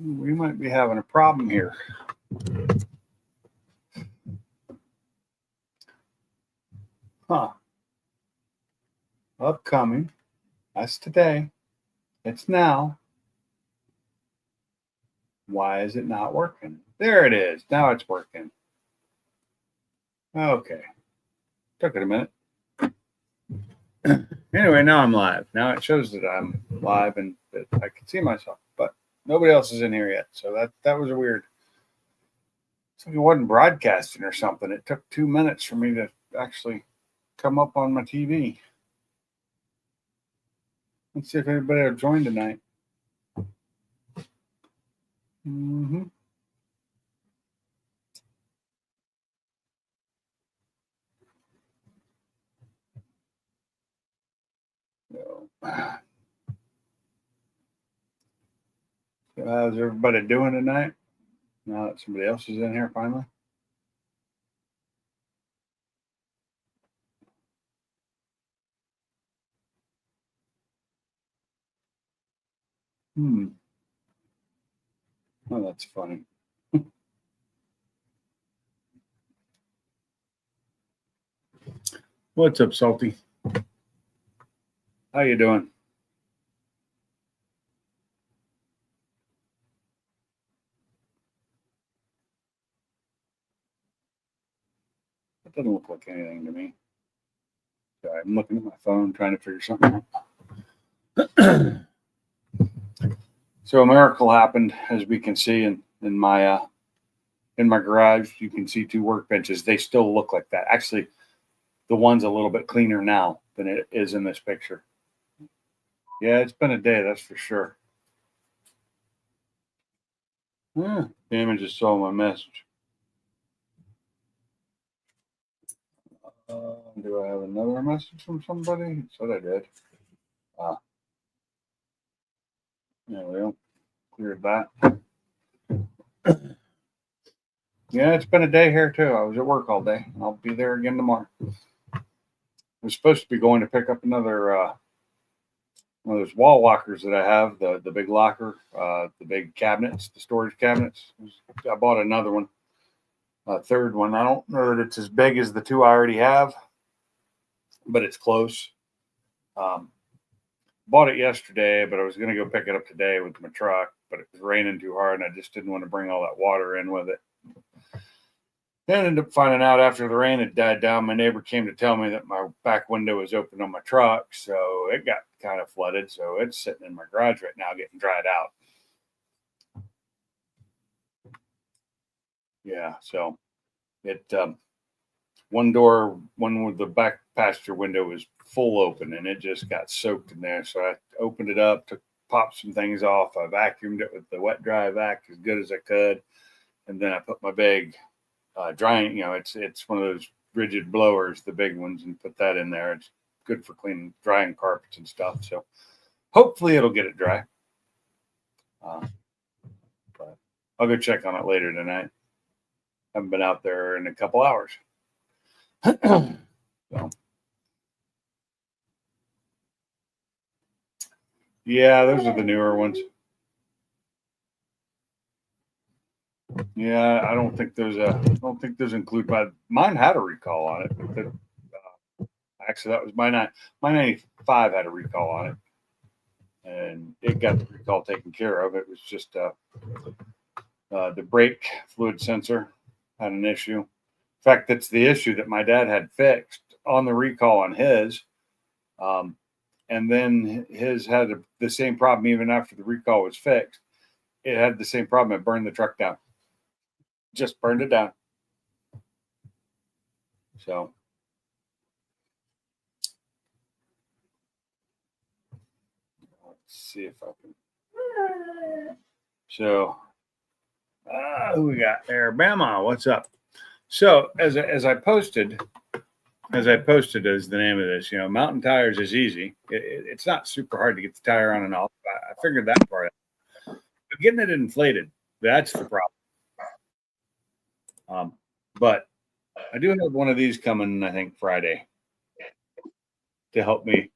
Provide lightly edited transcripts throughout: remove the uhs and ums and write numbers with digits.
We might be having a problem here. Huh. Upcoming. That's today. It's now. Why is it not working? There it is. Now it's working. Okay. Took it a minute. Anyway, now I'm live. Now it shows that I'm live and that I can see myself, but nobody else is in here yet. So that was a weird. It's like it wasn't broadcasting or something. It took 2 minutes for me to actually come up on my TV. Let's see if anybody will join tonight. Mm-hmm. So, how's everybody doing tonight? Now that somebody else is in here finally. Oh, that's funny. What's up, Salty? How you doing? That doesn't look like anything to me. So I'm looking at my phone trying to figure something out. So a miracle happened, as we can see in my garage. You can see 2 workbenches. They still look like that. Actually, the one's a little bit cleaner now than it is in this picture. Yeah, it's been a day, that's for sure. Damon just saw my message. Do I have another message from somebody? It said I did. There we go. Cleared that. Yeah, it's been a day here too. I was at work all day. I'll be there again tomorrow. I was supposed to be going to pick up another one of those wall lockers that I have, the big locker, the big cabinets, the storage cabinets. I bought another one, a third one. I don't know that it's as big as the 2 I already have, but it's close. Bought it yesterday, but I was going to go pick it up today with my truck, but it was raining too hard, and I just didn't want to bring all that water in with it. Then I ended up finding out after the rain had died down, my neighbor came to tell me that my back window was open on my truck, so it got kind of flooded. So it's sitting in my garage right now getting dried out. Yeah, so it one with the back passenger window was full open, and it just got soaked in there. So I opened it up, popped some things off. I vacuumed it with the wet dry vac as good as I could, and then I put my big drying, it's one of those rigid blowers, the big ones, and put that in there. It's good for cleaning, drying carpets and stuff. So hopefully it'll get it dry. But I'll go check on it later tonight. Haven't been out there in a couple hours. So. Yeah, those are the newer ones. Yeah, I don't think those include, but mine had a recall on it. Actually, that was my 95 had a recall on it, and it got the recall taken care of. It was just the brake fluid sensor had an issue. In fact, that's the issue that my dad had fixed on the recall on his. And then his had the same problem even after the recall was fixed. It had the same problem. It burned the truck down. Just burned it down. So let's see if I can. So who we got there? Bama, what's up? So as I posted is the name of this. Mountain tires is easy. It's not super hard to get the tire on and off. I figured that part out. But getting it inflated, that's the problem. But I do have one of these coming, I think, Friday to help me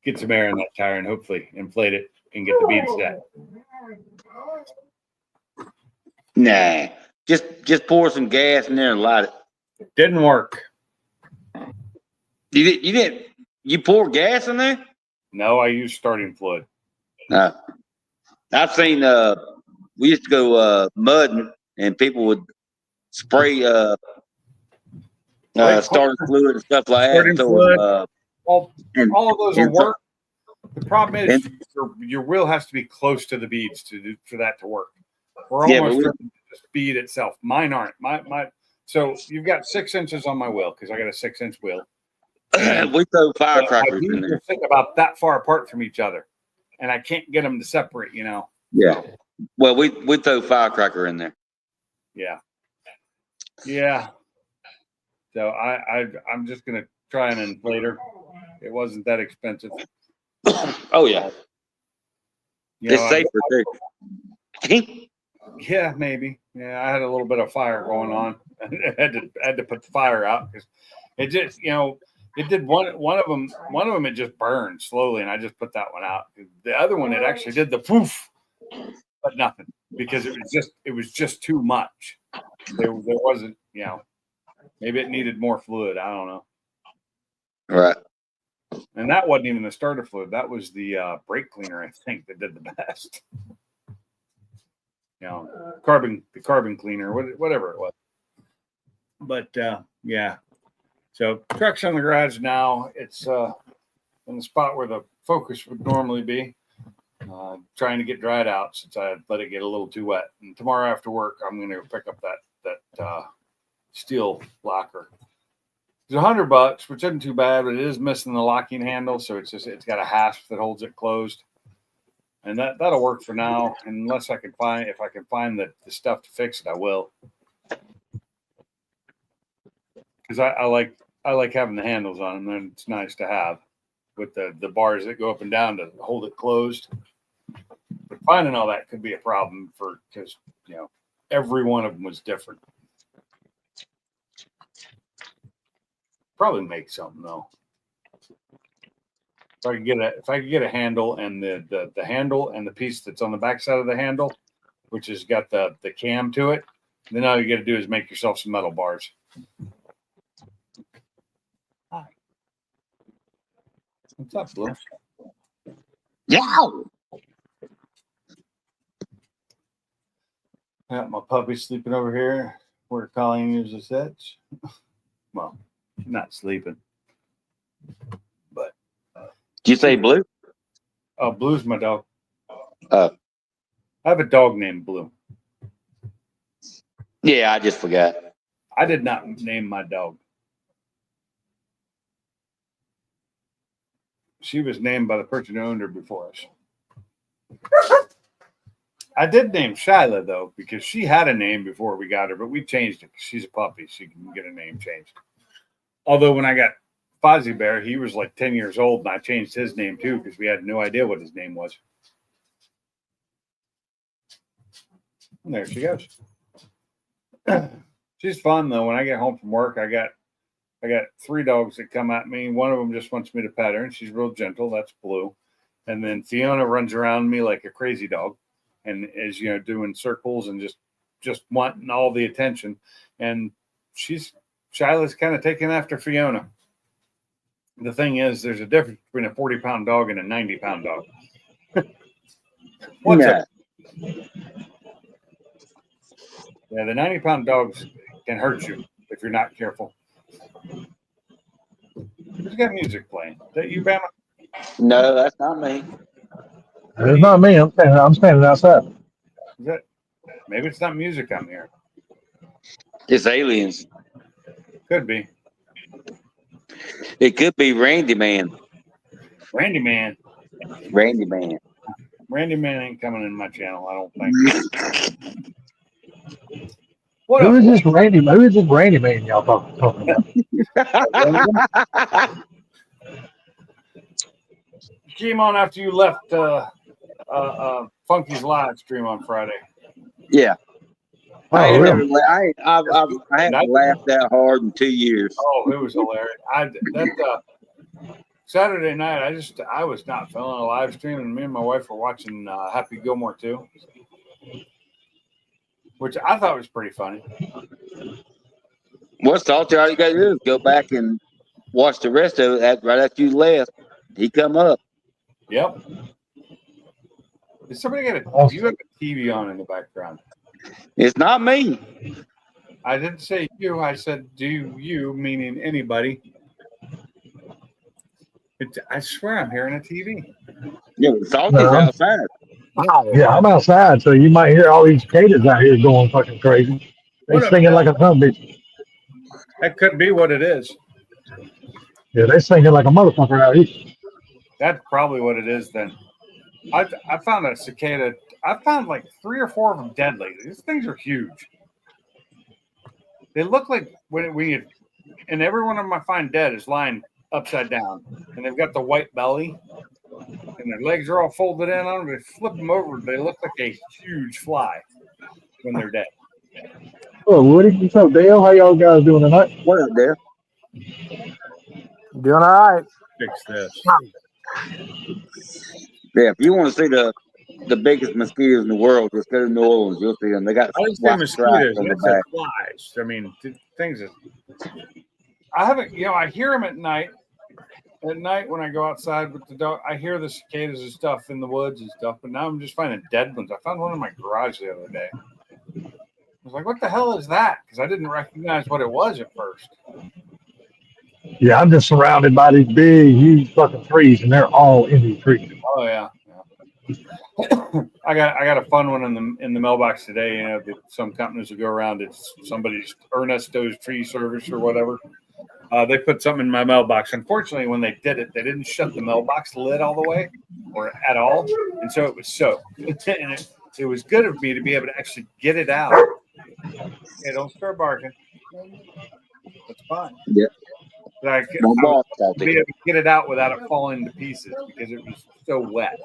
get some air in that tire and hopefully inflate it and get the bead set. Nah, just pour some gas in there and light it. It didn't work. You didn't. You pour gas in there? No, I used starting fluid. I've seen. We used to go mudding, and people would spray starting fluid and stuff like that. All of those will work. The problem is your wheel has to be close to the beads for that to work. We're almost to the bead itself. Mine aren't. So you've got 6 inches on my wheel because I got a 6-inch wheel. We throw firecrackers in there. Think about that far apart from each other, and I can't get them to separate. Yeah. Well, we throw firecracker in there. Yeah. Yeah. So I'm just gonna try an inflator. It wasn't that expensive. Oh yeah. It's safer too. Yeah, maybe. Yeah, I had a little bit of fire going on. I had to put the fire out because it just, it did one of them. It just burned slowly, and I just put that one out. The other one, it actually did the poof, but nothing because it was just too much. There wasn't, maybe it needed more fluid. I don't know. Right. And that wasn't even the starter fluid. That was the brake cleaner, I think, that did the best. The carbon cleaner, whatever it was. But yeah. So truck's in the garage now. It's in the spot where the Focus would normally be. Trying to get dried out since I let it get a little too wet. And tomorrow after work, I'm going to pick up that steel locker. It's $100, which isn't too bad, but it is missing the locking handle, so it's got a hasp that holds it closed, and that'll work for now. Unless I can find the stuff to fix it, I will. Because I like having the handles on them, and it's nice to have with the bars that go up and down to hold it closed. But finding all that could be a problem because every one of them was different. Probably make something though. If I could get a handle and the handle and the piece that's on the back side of the handle, which has got the cam to it, then all you got to do is make yourself some metal bars. Hi. What's up, Blue? Yeah. Got my puppy sleeping over here where Colleen usually sits. Well, not sleeping. But did you say Blue? Oh, Blue's my dog. I have a dog named Blue. Yeah, I just forgot. I did not name my dog. She was named by the person who owned her before us. I did name Shyla, though, because she had a name before we got her, but we changed it. She's a puppy. She can get a name changed. Although when I got Fozzie Bear, he was like 10 years old, and I changed his name, too, because we had no idea what his name was. And there she goes. She's fun, though. When I get home from work, I got 3 dogs that come at me. One of them just wants me to pet her, and she's real gentle. That's Blue. And then Fiona runs around me like a crazy dog and is, doing circles and just wanting all the attention. And Shyla's kind of taking after Fiona. The thing is, there's a difference between a 40-pound dog and a 90-pound dog. What's up? Yeah, the 90-pound dogs can hurt you if you're not careful. Who's got music playing? Is that you, Bama? No, that's not me. It's not me. I'm standing outside. Is that? Maybe it's not music I'm hearing. It's aliens. Could be. It could be Randy Man. Randy Man. Randy Man. Randy Man ain't coming in my channel, I don't think. Who is this Randy Man y'all talking about? Came on after you left Funky's live stream on Friday. Yeah. Oh, I really? haven't laughed that hard in 2 years. Oh, it was hilarious. Saturday night, I was not feeling a live stream, and me and my wife were watching Happy Gilmore too. which I thought was pretty funny. What's salty? All you got to do is go back and watch the rest of it. Right after you left, he come up. Yep. Did somebody get Awesome. you have a TV on in the background? It's not me. I didn't say you. I said do you, meaning anybody. I swear I'm hearing a TV. Yeah, salty's No. outside. Yeah, I'm outside, so you might hear all these cicadas out here going fucking crazy. They What up, singing Bill? like a son bitch. That could be what it is. Yeah, they singing like a motherfucker out here. That's probably what it is then. I found a cicada. I found like 3 or 4 of them dead lately. These things are huge. They look like when you, and every one of them I find dead is lying upside down, and they've got the white belly, and their legs are all folded in on them. They flip them over, they look like a huge fly when they're dead. Oh, Woody, what's up, Dale? How y'all guys doing tonight? What up there? Doing all right. Fix this. Yeah, if you want to see the biggest mosquitoes in the world, just go to New Orleans. You'll see them. They got I didn't say white stripes mosquitoes. on I the said back. flies. I mean, things that I haven't. I hear them at night. At night when I go outside with the dog, I hear the cicadas and stuff in the woods and stuff. But now I'm just finding dead ones. I found one in my garage the other day. I was like, "What the hell is that?" Because I didn't recognize what it was at first. Yeah, I'm just surrounded by these big, huge fucking trees, and they're all in these trees. Oh yeah. I got a fun one in the mailbox today. Some companies will go around. It's somebody's Ernesto's tree service or whatever. They put something in my mailbox. Unfortunately, when they did it, they didn't shut the mailbox lid all the way or at all, and so it was soaked. And it was good of me to be able to actually get it out. Hey, don't start barking. That's fine. Yeah. But I No was ball, be salty. able to get it out without it falling to pieces because it was so wet.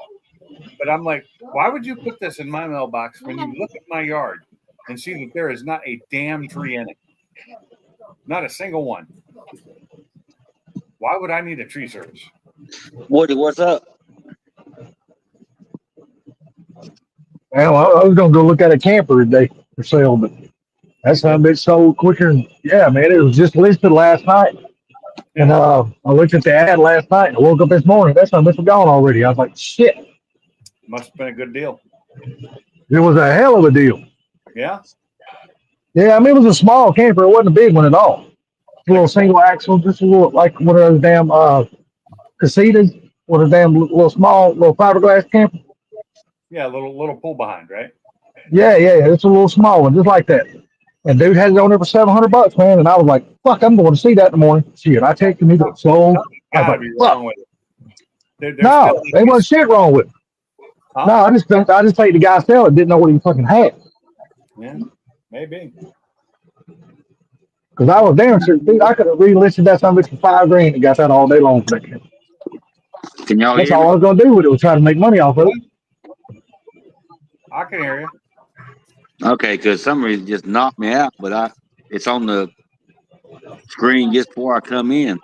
But I'm like, why would you put this in my mailbox when you look at my yard and see that there is not a damn tree in it? Not a single one. Why would I need a tree service? Woody, what's up? Well, I was gonna go look at a camper today for sale, but that son of a bitch sold quicker. Yeah, man, it was just listed last night, and I looked at the ad last night. And I woke up this morning. That son of a bitch was gone already. I was like, shit. Must have been a good deal. It was a hell of a deal. Yeah. Yeah, I mean, it was a small camper. It wasn't a big one at all. A little single axle, just a little like one of those damn casitas, one of the damn little small little fiberglass camper. Yeah, a little pull behind, right? Yeah. It's a little small one, just like that. And dude had it on there for $700, man. And I was like, fuck, I'm going to see that in the morning. Shit, I texted him, he got sold. I was Gotta like, be fuck. wrong with it. There's No, still there wasn't shit wrong with it. Huh? No, I just think the guy selling didn't know what he fucking had. Yeah, maybe. Because I was damn sure, dude, I could have relisted that son of a bitch for $5,000 and got that all day long for that camper. Can y'all That's hear all I me? was going to do with it was try to make money off of it. I can hear you. Okay, because some reason just knocked me out, but it's on the screen just before I come in.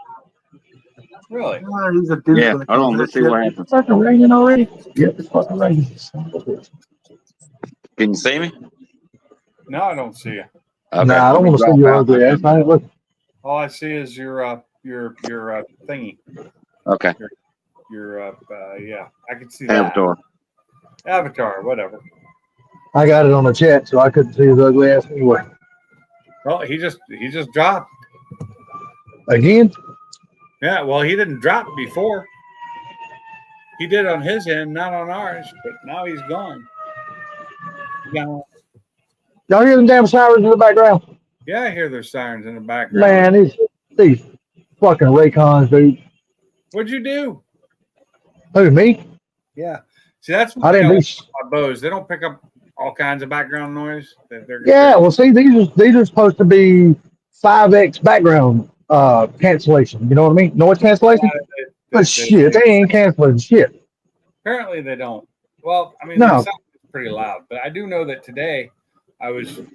Really? Oh, he's a dude. Yeah, hold on, let's see what happens. It's fucking raining already? Yep, it's fucking raining. Son of a bitch. Can you see me? No, I don't see you. Okay, Nah, I let don't me want to see drop your out. ugly ass. I ain't looking. All I see is your thingy. Okay, Yeah, I can see that. Avatar, whatever. I got it on the chat, so I couldn't see his ugly ass anyway. Well, he just dropped. Again? Yeah, well, he didn't drop before. He did on his end, not on ours, but now he's gone. Yeah, Y'all hear them damn sirens in the background? yeah, I hear there's sirens in the background. Man, these fucking Raycons, dude. What'd you do? Who, me? Yeah. See, that's I what didn't do. my bows. They don't pick up all kinds of background noise. Yeah, well, see, these are supposed to be 5x background cancellation. You know what I mean? Noise cancellation? But shit, they ain't canceling shit. Apparently they don't. Well, I mean, No. they sound pretty loud, but I do know that today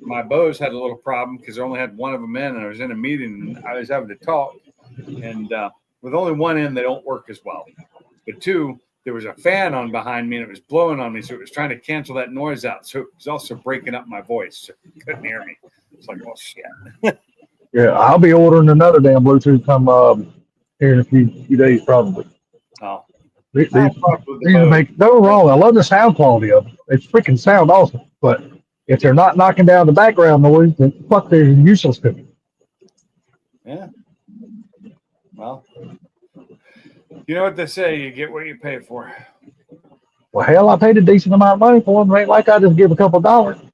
my bows had a little problem because I only had one of them in, and I was in a meeting and I was having to talk, and with only one in, they don't work as well. But two, there was a fan on behind me and it was blowing on me, so it was trying to cancel that noise out. So it was also breaking up my voice, so you couldn't hear me. It's like, oh shit. Yeah, I'll be ordering another damn Bluetooth come here in a few days probably. Oh, These the make no wrong. I love the sound quality of them. They freaking sound awesome. But if they're not knocking down the background noise, then fuck, they're useless to me. Yeah. Well, you know what they say, you get what you pay for. Well, hell, I paid a decent amount of money for them. It ain't like I just give a couple $.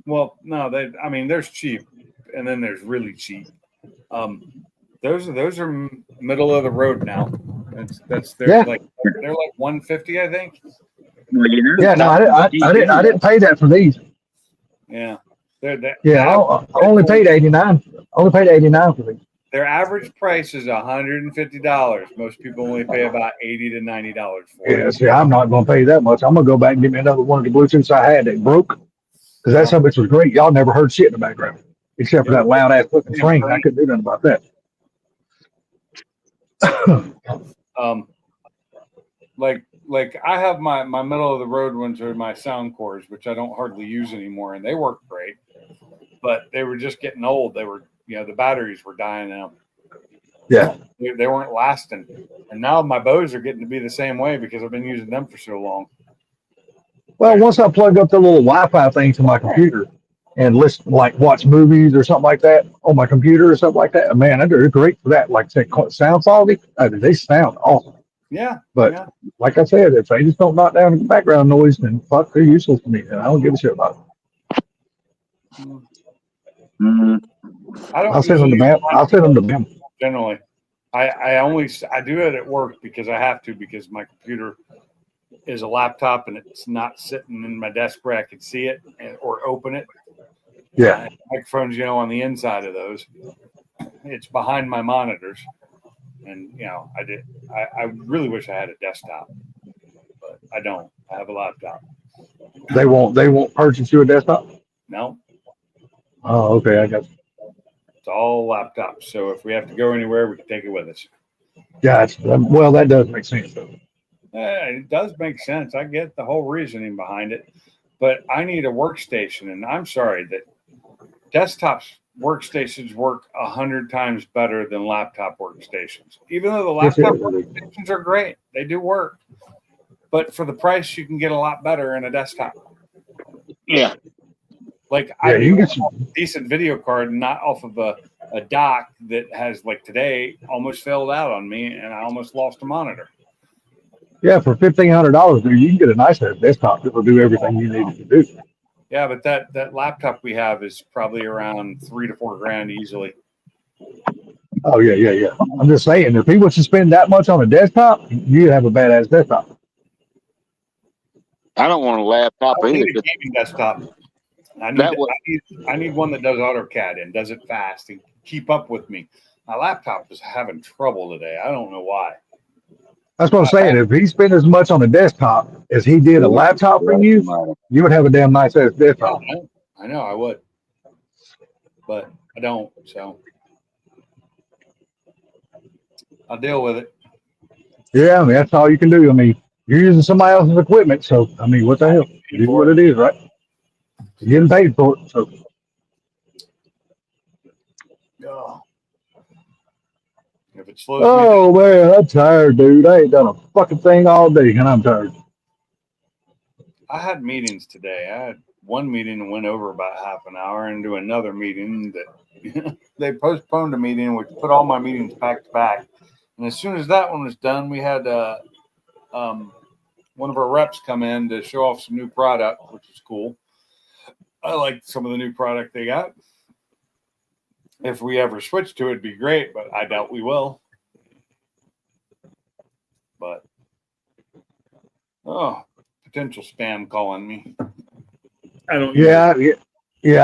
Well, no, there's cheap, and then there's really cheap. Those are middle of the road now. They're like 150, I think. Well, you know, Yeah, no, I didn't pay that for these. Yeah, I only paid $89. Only paid $89 for these. Their average price is $150. Most people only pay about $80 to $90 for it. Yeah, see, I'm not going to pay that much. I'm going to go back and get me another one of the Bluetooths I had that broke. Because that subject was great. Y'all never heard shit in the background. Except for that loud ass fucking train. I couldn't do nothing about that. Like I have my middle of the road ones are my sound cores, which I don't hardly use anymore, and they work great. But they were just getting old. They were, the batteries were dying out. Yeah. They weren't lasting. And now my Bose are getting to be the same way because I've been using them for so long. Well, once I plug up the little Wi-Fi thing to my computer and listen, like watch movies or something like that on my computer or something like that, man, they're great for that. Like say sound quality, they sound awesome. Yeah. But like I said, if they just don't knock down the background noise, then fuck, they're useless to me, and I don't give a shit about it. Mm-hmm. I'll send them to them. I'll send them to them. Generally, I do it at work because I have to, because my computer is a laptop and it's not sitting in my desk where I could see it or open it. Yeah. Microphones, on the inside of those. It's behind my monitors. And, I really wish I had a desktop, but I don't. I have a laptop. They won't purchase you a desktop? No. Oh, okay. I got you. It's all laptops. So if we have to go anywhere, we can take it with us. Gotcha. Well, that does make sense, though. It does make sense. I get the whole reasoning behind it, but I need a workstation, and I'm sorry that desktop workstations work 100 times better than laptop workstations. Even though the laptop workstations are great, they do work, but for the price, you can get a lot better in a desktop. Yeah. I do a decent video card, not off of a dock that has, like today, almost failed out on me, and I almost lost a monitor. Yeah, for $1,500, you can get a nice desktop that will do everything you need it to do. Yeah, but that laptop we have is probably around $3 to $4 grand easily. Oh yeah. I'm just saying, if people should spend that much on a desktop, you have a badass desktop. I don't want a laptop either. A gaming desktop. I need one that does AutoCAD and does it fast and keep up with me. My laptop is having trouble today. I don't know why. That's what I'm saying. If he spent as much on a desktop as he did a laptop for you, you would have a damn nice ass desktop. I know I would, but I don't. So I'll deal with it. Yeah, I mean, that's all you can do. I mean, you're using somebody else's equipment, so I mean, what the hell? It is what it is, right? You're getting paid for it, so. If it slows man, I'm tired, dude. I ain't done a fucking thing all day, and I'm tired. I had meetings today. I had one meeting and went over about half an hour into another meeting that they postponed a meeting, which put all my meetings back to back. And as soon as that one was done, we had one of our reps come in to show off some new product, which is cool. I like some of the new product they got. If we ever switch to it, it'd be great, but I doubt we will. But, potential spam calling me. I don't. Yeah.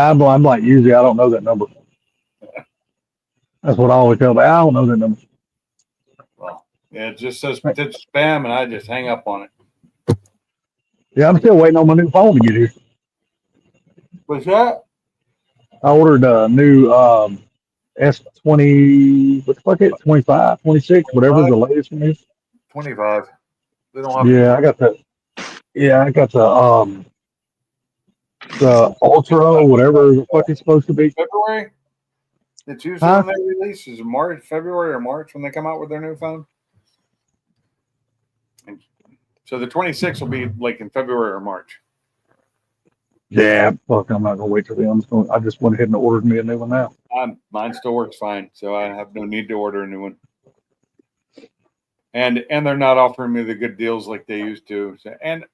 I'm like, usually I don't know that number. That's what I always tell them. I don't know that number. Well, yeah, it just says potential spam, and I just hang up on it. Yeah, I'm still waiting on my new phone to get here. What's that? I ordered a new S20, what the fuck is it? 25, 26, whatever the latest one is. 25. They don't have. Yeah, I got the. Yeah, I got the Ultra, whatever the fuck it's supposed to be. February. It's usually Huh? when they release is March, February, or March when they come out with their new phone. And so the 26 will be like in February or March. Yeah, fuck, I'm not gonna wait till then. I just went ahead and ordered me a new one now. Mine still works fine, so I have no need to order a new one. And they're not offering me the good deals like they used to. So, and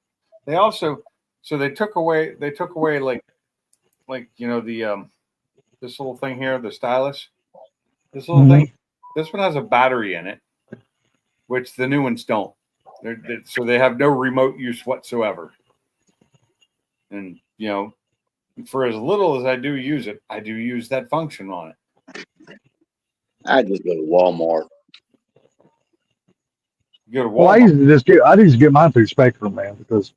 they also they took away like the this little thing here, the stylus. This little thing. This one has a battery in it, which the new ones don't. So they have no remote use whatsoever. And for as little as I do use it, I do use that function on it. I just go to Walmart. You go to Well, I just get mine through Spectrum, man, because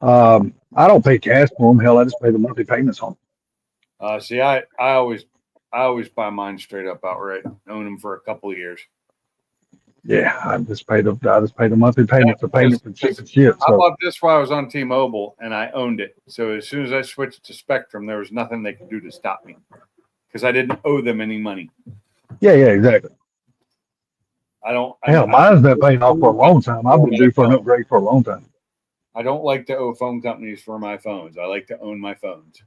I don't pay cash for them. Hell, I just pay the monthly payments on them. See, I always buy mine straight up outright. Own them for a couple of years. Yeah, I just pay the monthly payments, the payments and shit and shit. I So bought this while I was on T-Mobile, and I owned it. So as soon as I switched to Spectrum, there was nothing they could do to stop me because I didn't owe them any money. yeah, exactly. Hell, mine's been paying off for a long time. I've been due for an upgrade for a long time. I don't like to owe phone companies for my phones. I like to own my phones.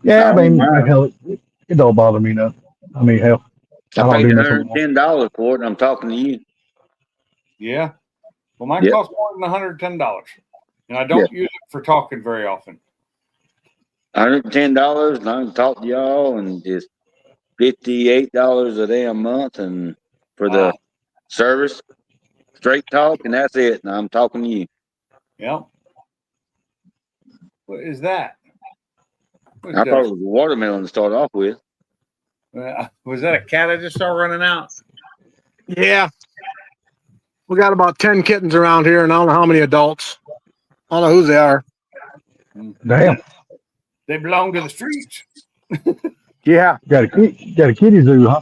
Yeah, I mean, hell, it don't bother me none. I mean, hell, I paid $110 for it, and I'm talking to you. Yeah. Well, mine costs more than $110, and I don't use it for talking very often. $110, and I can talk to y'all, and just $58 a damn month, and for the service, straight talk, and that's it. And I'm talking to you. Yeah. What is that? I thought it was a watermelon to start off with. Was that a cat I just saw running out? Yeah. We got about 10 kittens around here, and I don't know how many adults. I don't know who they are. Damn. They belong to the streets. Yeah. Got a kitty zoo, huh?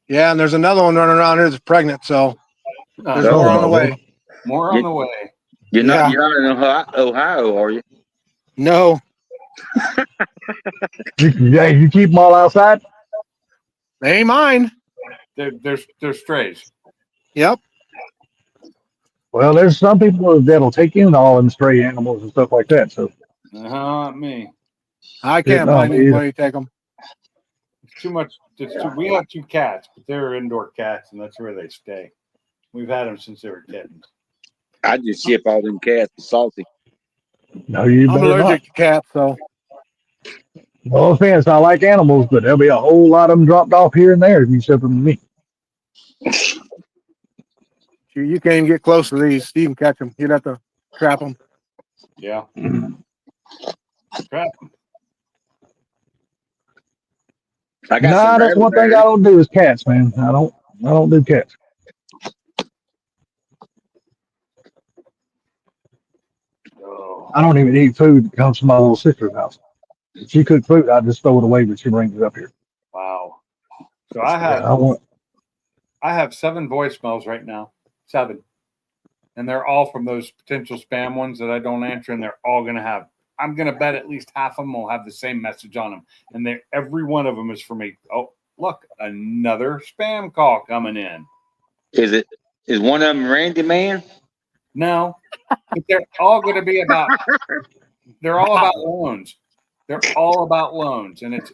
Yeah, and there's another one running around here that's pregnant, so there's more on the way. More on the way. You're not in Ohio, are you? No. You keep them all outside? They ain't mine. They're strays. Yep. Well, there's some people that'll take in all them stray animals and stuff like that. So, Me. I can't find anybody to take them. It's too much. We have 2 cats, but they're indoor cats, and that's where they stay. We've had them since they were kittens. I just ship all them cats to Salty. No, I'm allergic to cats, so. No offense, I like animals, but there'll be a whole lot of them dropped off here and there if you ship them to me. You can't even get close to these. You can catch them. You'd have to trap them. Yeah. Trap them. That's one thing I don't do is cats, man. I don't do cats. I don't even eat food that comes from my little sister's house. If she cooks food, I just throw it away when she brings it up here. Wow. So I have 7 voicemails right now. 7. And they're all from those potential spam ones that I don't answer, and they're all going to have, I'm going to bet at least half of them will have the same message on them. And every one of them is for me. Oh, look, another spam call coming in. Is one of them Randy Man? No, but they're all going to be they're all about loans. They're all about loans, and it's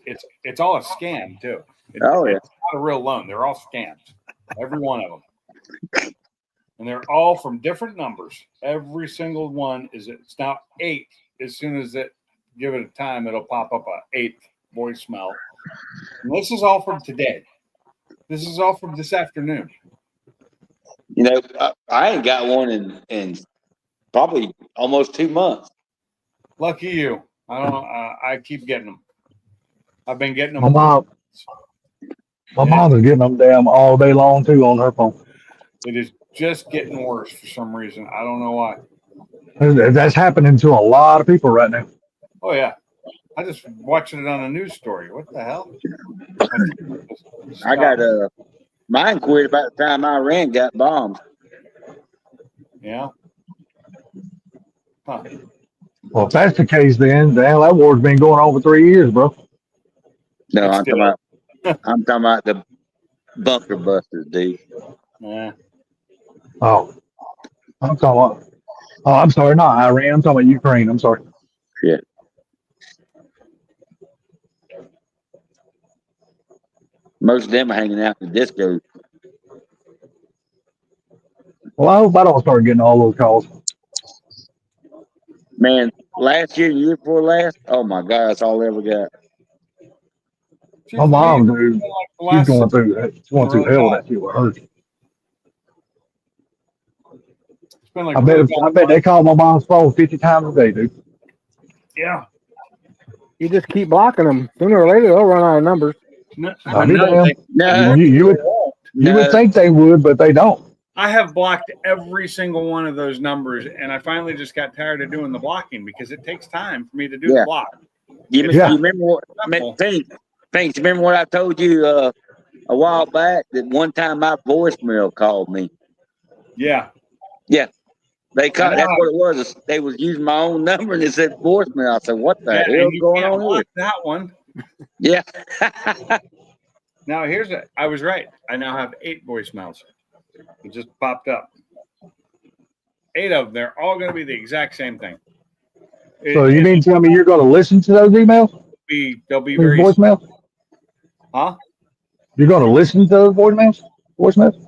all a scam too. It's not a real loan. They're all scams, every one of them, and they're all from different numbers. Every single one it's now 8. As soon as give it a time, it'll pop up a 8th voicemail. And this is all from today. This is all from this afternoon. I ain't got one in probably almost 2 months. Lucky you. I keep getting them. I've been getting them. My mom is getting them damn all day long too on her phone. It is just getting worse for some reason. I don't know why. That's happening to a lot of people right now. Oh yeah, I just watching it on a news story. What the hell? I got mine quit about the time Iran got bombed. Yeah. Huh. Well, if that's the case, then damn, that war's been going on for 3 years, bro. No, It's still. I'm talking about the bunker busters, dude. Yeah. Oh, I'm talking about. Oh, I'm sorry, not Iran. I'm talking about Ukraine. I'm sorry. Yeah. Most of them are hanging out in the disco. Well, I hope I don't start getting all those calls. Man, last year, year before last, oh my God, that's all I ever got. See, My for me, mom, it's dude, been like the she's last going 6 through that. She's going through really hell with bad. that shit with her. It's been like really I bad. bet they call my mom's phone 50 times a day, dude. Yeah. You just keep blocking them. Sooner or later, they'll run out of numbers. No, I'll but be no, damned. No, You would no. think they would, but they don't. I have blocked every single one of those numbers, and I finally just got tired of doing the blocking because it takes time for me to do the Yeah. block. You Yeah. remember what? Thanks. Remember what I told you a while back? That one time my voicemail called me. Yeah. Yeah, they I called. know. That's what it was. They was using my own number and it said voicemail. I said, "What the Yeah, and hell's you going can't on here?" block that one. Yeah. Now here's it. I was right. I now have 8 voicemails. It just popped up. 8 of them. They're all going to be the exact same thing. So you mean to tell me you're going to listen to those emails? They'll be These very. voicemails? Huh? You're going to listen to those voicemails? Voicemails?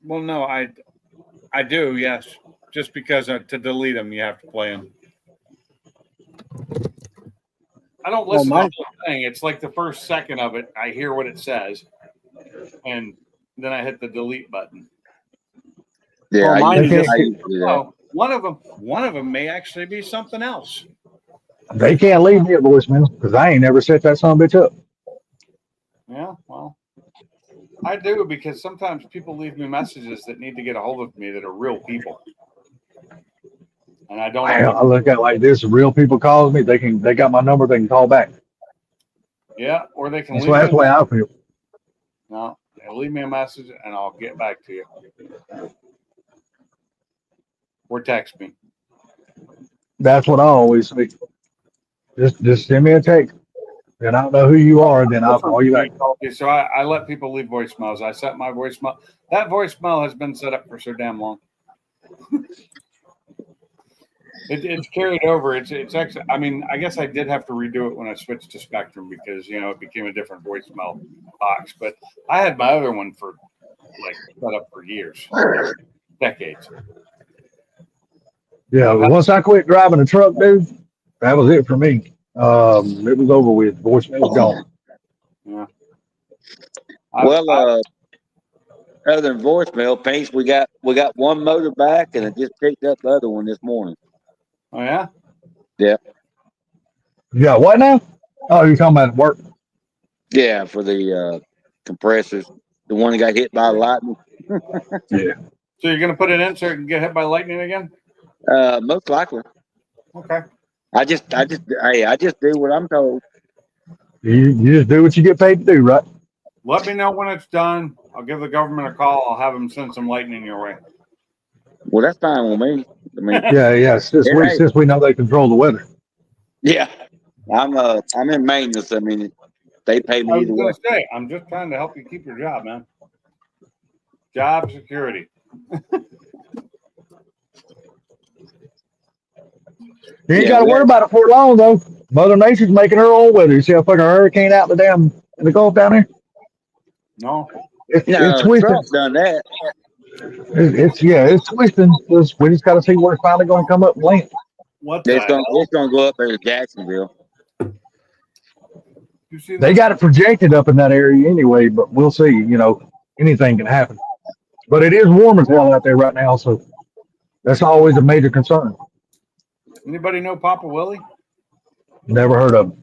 Well, no, I do. Yes, just because to delete them, you have to play them. I don't listen to the whole thing. It's like the first second of it, I hear what it says, and then I hit the delete button. Yeah, Well, mine I can't. used to do that. Oh, one of them may actually be something else. They can't leave me a voicemail because I ain't never set that son of a bitch up. Yeah, well, I do because sometimes people leave me messages that need to get a hold of me that are real people, and I don't. I look at it like this: real people calls me, they got my number, they can call back. Yeah, or they can That's leave me. that's the way I feel. No, leave me a message and I'll get back to you. Or text me. That's what I always say. Just send me a text, and I don't know who you are, then I'll call you back. So I let people leave voicemails. I set my voicemail. That voicemail has been set up for so damn long. It's carried over. It's actually. I mean, I guess I did have to redo it when I switched to Spectrum because it became a different voicemail box. But I had my other one for like set up for years, decades. Yeah, once I quit driving a truck, dude, that was it for me. It was over with. Voicemail was gone. Yeah. Well, other than voicemail, Pinks, we got one motor back, and I just picked up the other one this morning. Oh yeah. Yeah. Yeah, what now? Oh, you're talking about work? Yeah, for the compressors, the one that got hit by lightning. Yeah. So you're gonna put it in so it can get hit by lightning again? Most likely. Okay. I just do what I'm told. You just do what you get paid to do, right? Let me know when it's done. I'll give the government a call. I'll have them send some lightning your way. Well, that's fine with me. I mean, Yeah. Since we know they control the weather. yeah, I'm in maintenance. I mean, they pay I me was either way. gonna say, I'm just trying to help you keep your job, man. Job security. You ain't Yeah, got to worry about it for long, though. Mother Nature's making her own weather. You see a fucking hurricane out in the Gulf down there? No. It's no, twisting. Trump done that. It's twisting. We just got to see where it's finally going to come up and land. What the hell? It's gonna go up there to Jacksonville. You see They that? got it projected up in that area anyway, but we'll see. Anything can happen. But it is warm as hell out there right now, so that's always a major concern. Anybody know Papa Willie? Never heard of him.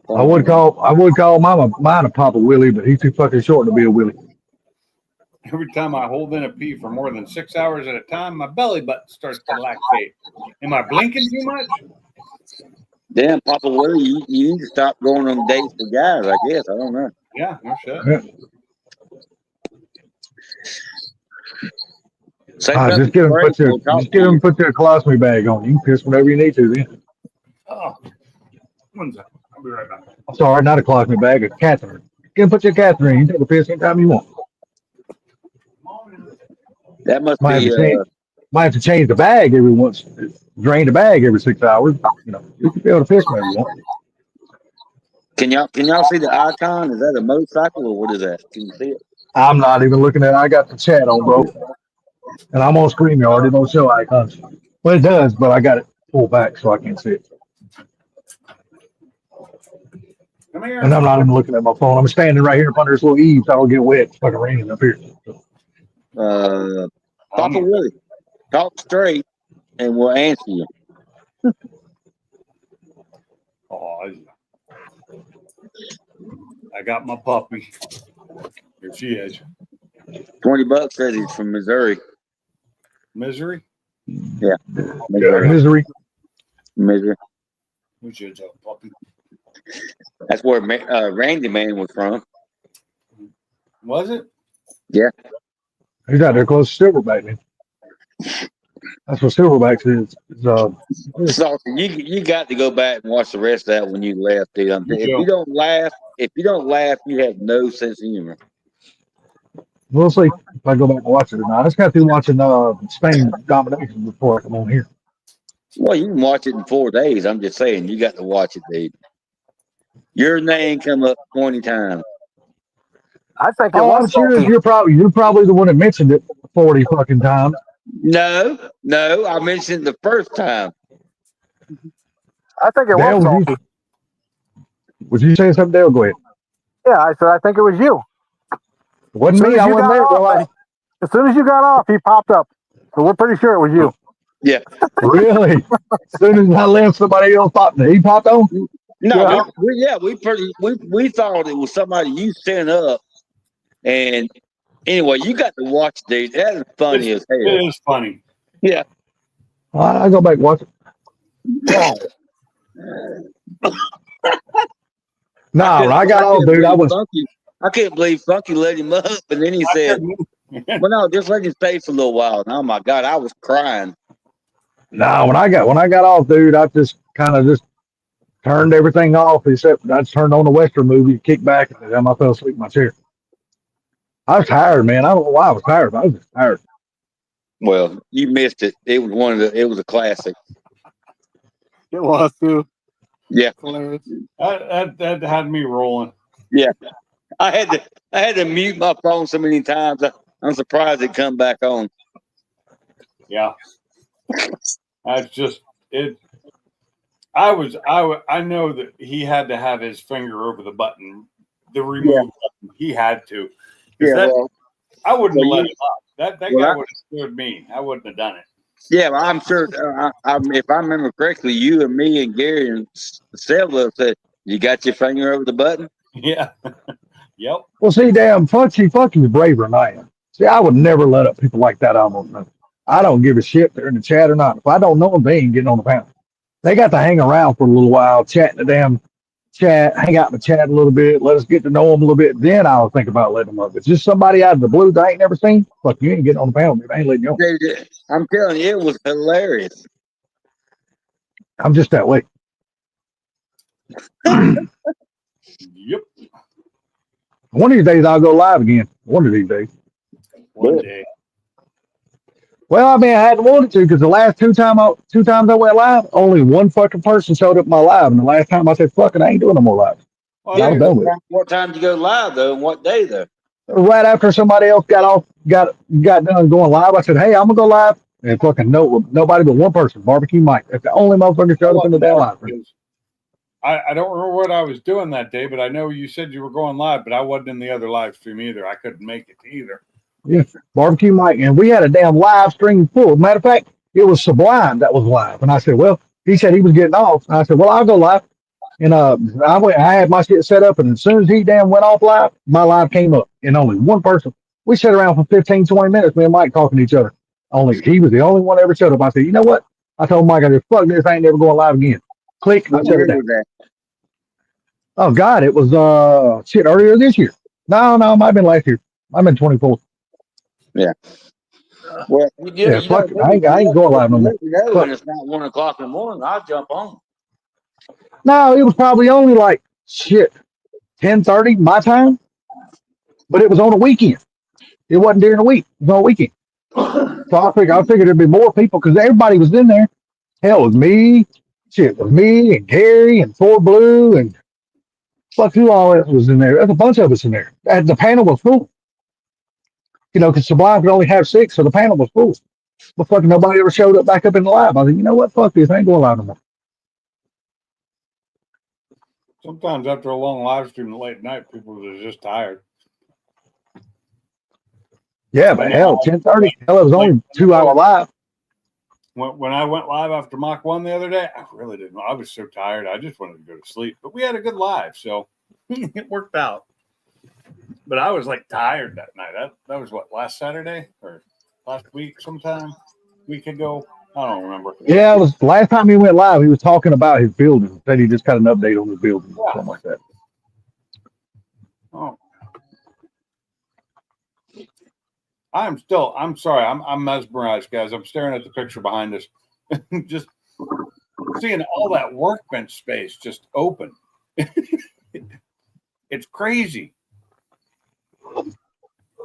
I would call mine a Papa Willie, but he's too fucking short to be a Willie. Every time I hold in a pee for more than 6 hours at a time, my belly button starts to lactate. Am I blinking too much? Damn, Papa Willie, you need to stop going on dates with guys. I guess I don't know. Yeah, no shit. Yeah. Say Just something get them great. We'll talk to you. put their colostomy bag on. You can piss whenever you need to. Then Oh, one second. I'll be right back. I'm sorry, not a colostomy bag, a catheter. Get them put your catheter in. You can take a piss anytime you want. That must Might have be. to change. Might have to change the bag every once. Drain the bag every 6 hours. You know, you can be able to piss whenever you want. Can y'all see the icon? Is that a motorcycle or what is that? Can you see it? I'm not even looking at it. I got the chat on, bro. And I'm on StreamYard. It don't show icons. Well, it does, but I got it pulled back so I can't see it. Come here. And I'm not even looking at my phone. I'm standing right here up under this little eave so I don't get wet. It's fucking raining up here. Papa Willie, talk straight, and we'll answer you. Oh, I got my puppy. Here she is. $20 says he's from Missouri. Misery? Yeah, Misery. Missouri. Who's your puppy? That's where Randy Man was from. Was it? Yeah. He's out there close to Silverback, man. That's what Silverbacks is. So you got to go back and watch the rest of that when you left, dude. If you don't laugh, you have no sense of humor. We'll see if I go back and watch it or not. I just got through watching Spain Domination before I come on here. Well, you can watch it in 4 days. I'm just saying, you got to watch it, dude. Your name come up 20 times. I think it Oh, I'm was sure salty. you're probably the one that mentioned it 40 fucking times. No, I mentioned it the first time. I think it Dale, was salty. was you saying something, Dale? Go ahead. Yeah, I said I think it was you. It wasn't As soon me. as I you wasn't got there, off, bro. As soon as you got off, he popped up. So we're pretty sure it was you. Yeah. Really? As soon as I left, somebody else popped. He popped on. No, Yeah. we thought it was somebody you sent up. And anyway, you got to watch, dude. That is funny as hell. It is funny. Yeah. I go back and watch it. Nah, when I got off, dude, I was. I can't believe Funky let him up, and then he said, "Well, no, just let him stay for a little while." And oh my God, I was crying. Nah, when I got off, dude, I just kind of just turned everything off except I just turned on the Western movie, kicked back, and then I fell asleep in my chair. I was tired, man. I don't know why I was tired, but I was just tired. Well, you missed it. It was a classic. It was too. Yeah. Hilarious. That had me rolling. Yeah. I had to mute my phone so many times. I'm surprised it come back on. Yeah. That's just it. I know that he had to have his finger over the button, the remove button. He had to. Yeah, I wouldn't have let him up. That guy I- would have scared me. I wouldn't have done it. Yeah, well, I'm sure. If I remember correctly, you and me and Gary and several said, "You got your finger over the button." Yeah. Yep. Well, see, damn, Funky's braver than I am. See, I would never let up people like that. I don't give a shit if they're in the chat or not. If I don't know them, they ain't getting on the panel. They got to hang around for a little while, chat in the damn chat, hang out in the chat a little bit, let us get to know them a little bit. Then I'll think about letting them up. If it's just somebody out of the blue that I ain't never seen, fuck, you ain't getting on the panel. I ain't letting you on. Dude, I'm telling you, it was hilarious. I'm just that way. Yep. One of these days I'll go live again. One of these days. One day. Well, I mean, I hadn't wanted to because the last two times I went live, only one fucking person showed up in my live, and the last time I said, "Fuck it, I ain't doing no more live." Well, I was done with it. What time did you go live though, and what day though? Right after somebody else got done going live, I said, "Hey, I'm gonna go live," and fucking nobody but one person, Barbecue Mike. That's the only motherfucker showed up in the damn live. I don't remember what I was doing that day, but I know you said you were going live, but I wasn't in the other live stream either. I couldn't make it either. Yeah, Barbecue Mike, and we had a damn live stream full. Matter of fact, it was Sublime that was live, and I said, "Well," he said he was getting off, and I said, "Well, I'll go live." And I had my shit set up, and as soon as he damn went off live, my live came up, and only one person. We sat around for 15, 20 minutes, me and Mike talking to each other. Only he was the only one that ever showed up. I said, "You know what?" I told Mike, "I said, fuck this, I ain't never going live again." Click, I shut it down. Oh God, it was shit earlier this year. No, it might have been last year. Might have been 24. Well, Yeah, you know fuck it. me. I ain't going If live no you more. let me know Fuck. and it's not 1 o'clock in the morning, I'll jump on. No, it was probably only like shit 10:30 my time, but it was on a weekend. It wasn't during the week. It was on a weekend. So I figured there'd be more people because everybody was in there. Hell, it was me. Shit, it was me and Gary and Four Blue and fuck who all else was in there. There's a bunch of us in there. And the panel was full. You know, because Sublime could only have 6, so the panel was full. But fucking nobody ever showed up back up in the lab. I said, you know what? Fuck this. I ain't going live no more. Sometimes after a long live stream late at night, people are just tired. Yeah, but hell, 10:30. Hell, it was Like, only 2 hour live. when I went live after Mach 1 the other day, I really didn't. I was so tired. I just wanted to go to sleep. But we had a good live, so it worked out. But I was like tired that night. That was what, last Saturday or last week sometime? Week ago? I don't remember. Yeah, it was last time he went live. He was talking about his building. Said he just got an update on his building, or Yeah. something like that. Oh. I'm sorry. I'm mesmerized, guys. I'm staring at the picture behind us. Just seeing all that workbench space just open. It's crazy.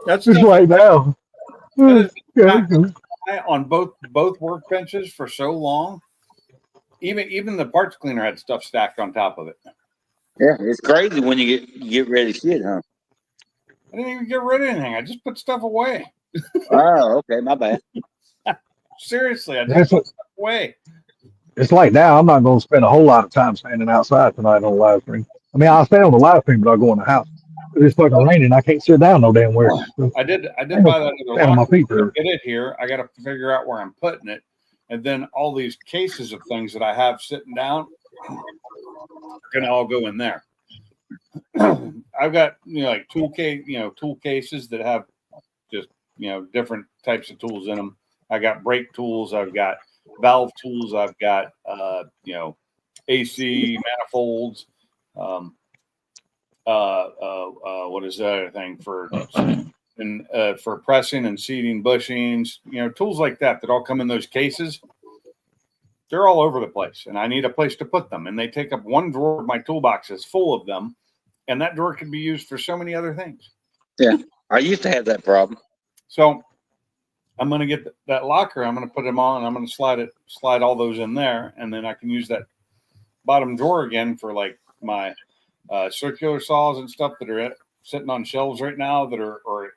That's Just stuff right now. that Yeah. is on both workbenches for so long. Even the parts cleaner had stuff stacked on top of it. Yeah, it's crazy when you get ready to shit, huh? I didn't even get rid of anything. I just put stuff away. Oh, okay, my bad. Seriously, I just That's put what, stuff away. it's like now. I'm not going to spend a whole lot of time standing outside tonight on the live stream. I mean, I'll stay on the live stream, but I'll go in the house. It's fucking raining. I can't sit down no damn where. So I did I buy ain't that gonna other stand on my locker. feet To for. get it here, I got to figure out where I'm putting it, and then all these cases of things that I have sitting down are gonna all go in there. I've got like tool cases that have just different types of tools in them. I got brake tools. I've got valve tools. I've got AC manifolds. Um, what is the other thing for pressing and seating bushings? Tools like that all come in those cases. They're all over the place, and I need a place to put them. And they take up one drawer of my toolbox is full of them, and that drawer can be used for so many other things. Yeah, I used to have that problem. So I'm going to get that locker. I'm going to put them on. I'm going to slide all those in there, and then I can use that bottom drawer again for like my circular saws and stuff that are sitting on shelves right now that are, or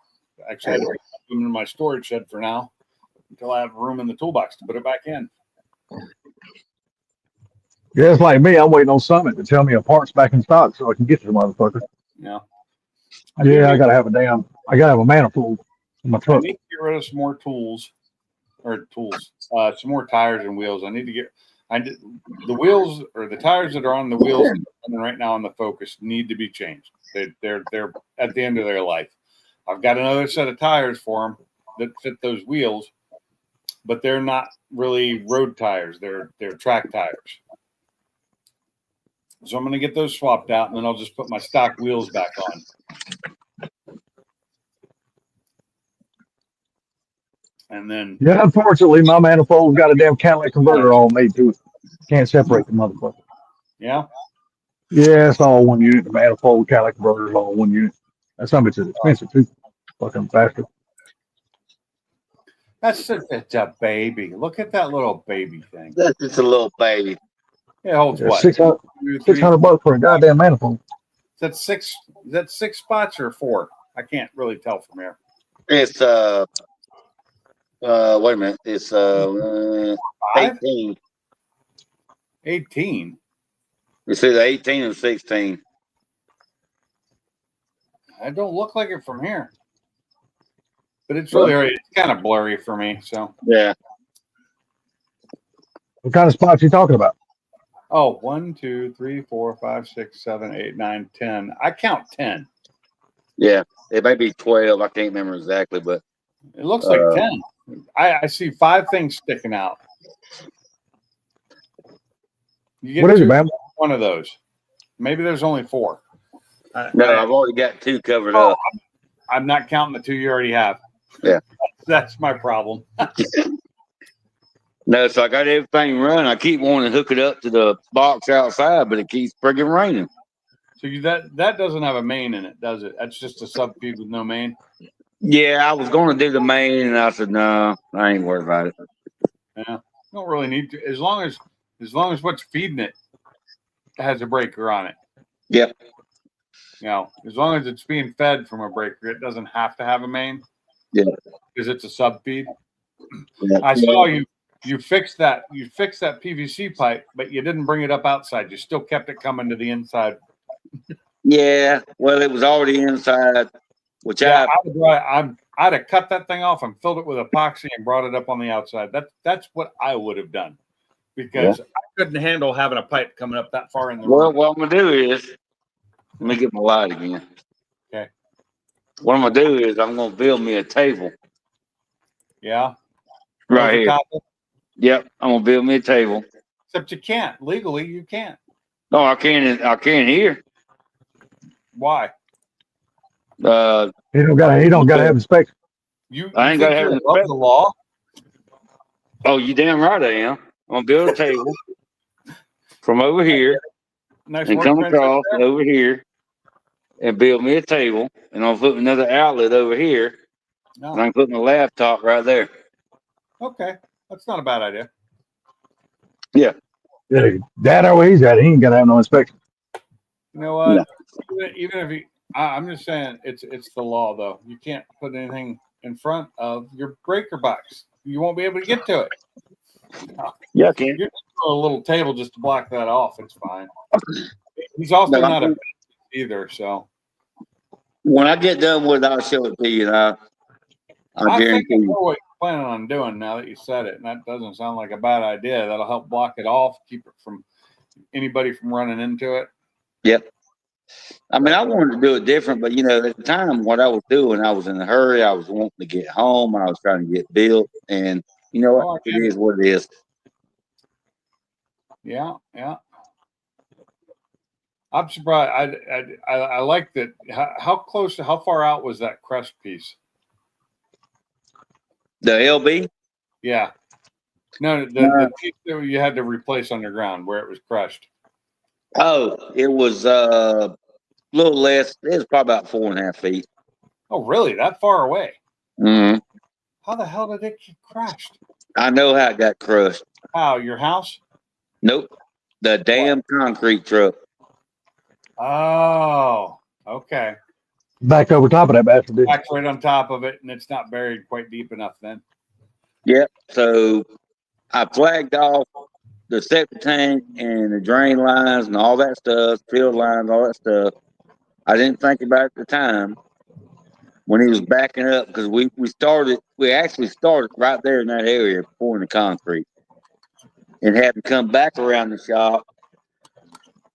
actually I had to put them in my storage shed for now until I have room in the toolbox to put it back in. Yeah, it's like me. I'm waiting on Summit to tell me a part's back in stock so I can get to the motherfucker. Yeah. I gotta have a manifold in my I truck. need to get rid of some more some more tires and wheels. The wheels or the tires that are on the wheels that are running right now on the Focus need to be changed. They're at the end of their life. I've got another set of tires for them that fit those wheels, but they're not really road tires. They're track tires. So I'm going to get those swapped out, and then I'll just put my stock wheels back on. And then, Yeah, unfortunately, my manifold's got a damn catalytic converter all made to it. Can't separate the motherfucker. yeah, Yeah, it's all one unit. The manifold catalytic converter is all one unit. That some of it's expensive too. Fucking bastard. that's a baby. Look at that little baby thing. That's just a little baby. It holds Yeah, what? 600, 600 bucks for a goddamn manifold. Is that six spots or four? I can't really tell from here. It's wait a minute. It's 18. 18. It's either 18 or 16. I don't look like it from here. But it's it's kind of blurry for me. So Yeah. What kind of spots you talking about? oh, 1, 2, 3, 4, 5, 6, 7, 8, 9, 10. I count 10. Yeah. It may be 12. I can't remember exactly, but It looks like 10. I see 5 things sticking out. You What get is it, man? one of those. Maybe there's only 4. No, I've already got 2 covered Oh, up. I'm not counting the 2 you already have. Yeah. That's my problem. No, so I got everything run. I keep wanting to hook it up to the box outside, but it keeps friggin' raining. So that doesn't have a main in it, does it? That's just a sub feed with no main. Yeah, I was going to do the main, and I said, no, I ain't worried about it. Yeah, you don't really need to, as long as what's feeding it has a breaker on it. Yep. You know, as long as it's being fed from a breaker, it doesn't have to have a main. Yeah. Because it's a sub feed. Yeah. I saw you fixed that PVC pipe, but you didn't bring it up outside. You still kept it coming to the inside. Yeah. Well, it was already inside, which Yeah, I'd have cut that thing off and filled it with epoxy and brought it up on the outside. That's what I would have done, because I couldn't handle having a pipe coming up that far in the room. What I'm gonna do is let me get my light again. Okay. What I'm gonna do is I'm gonna build me a table. Yeah. Right Over here. top of- Yep. I'm gonna build me a table. Except you can't legally. You can't. No, I can't. I can't here. Why? He don't gotta have inspection. You I ain't think gotta have you're an above inspection. the law? Oh, you damn right I am. I'm gonna build a table from over here Nice and work come bench up across there? over here and build me a table, and I'll put another outlet over here, and I No. can put my laptop right there. Okay, that's not a bad idea. Yeah, that always at. He ain't gotta have no inspection. You know what? Even if you, I'm just saying, it's the law though. You can't put anything in front of your breaker box. You won't be able to get to it. Yeah, I can. You just throw a little table just to block that off. It's fine. He's also No, not a either, so when I get done with it, I'll show it to you. And I I think guarantee I you. know what you're planning on doing now that you said it, and that doesn't sound like a bad idea. That'll help block it off, keep it from anybody from running into it. Yep. I mean, I wanted to do it different, but at the time, what I was doing, I was in a hurry. I was wanting to get home. I was trying to get built, and you know what? Oh, I It get is it. what it is. Yeah, yeah. I'm surprised. I like that. How far out was that crest piece? The LB. Yeah. No, the piece that you had to replace underground where it was crushed. Oh, it was a little less. It was probably about 4.5 feet. Oh, really? That far away? Mm-hmm. How the hell did it get crushed? I know how it got crushed. How, your house? Nope. The damn concrete truck. Oh, okay. Back over top of that bastard. Dude. Back right on top of it, and it's not buried quite deep enough then. Yep. So I flagged off the septic tank and the drain lines and all that stuff, field lines, all that stuff. I didn't think about it at the time when he was backing up because we actually started right there in that area pouring the concrete and had to come back around the shop,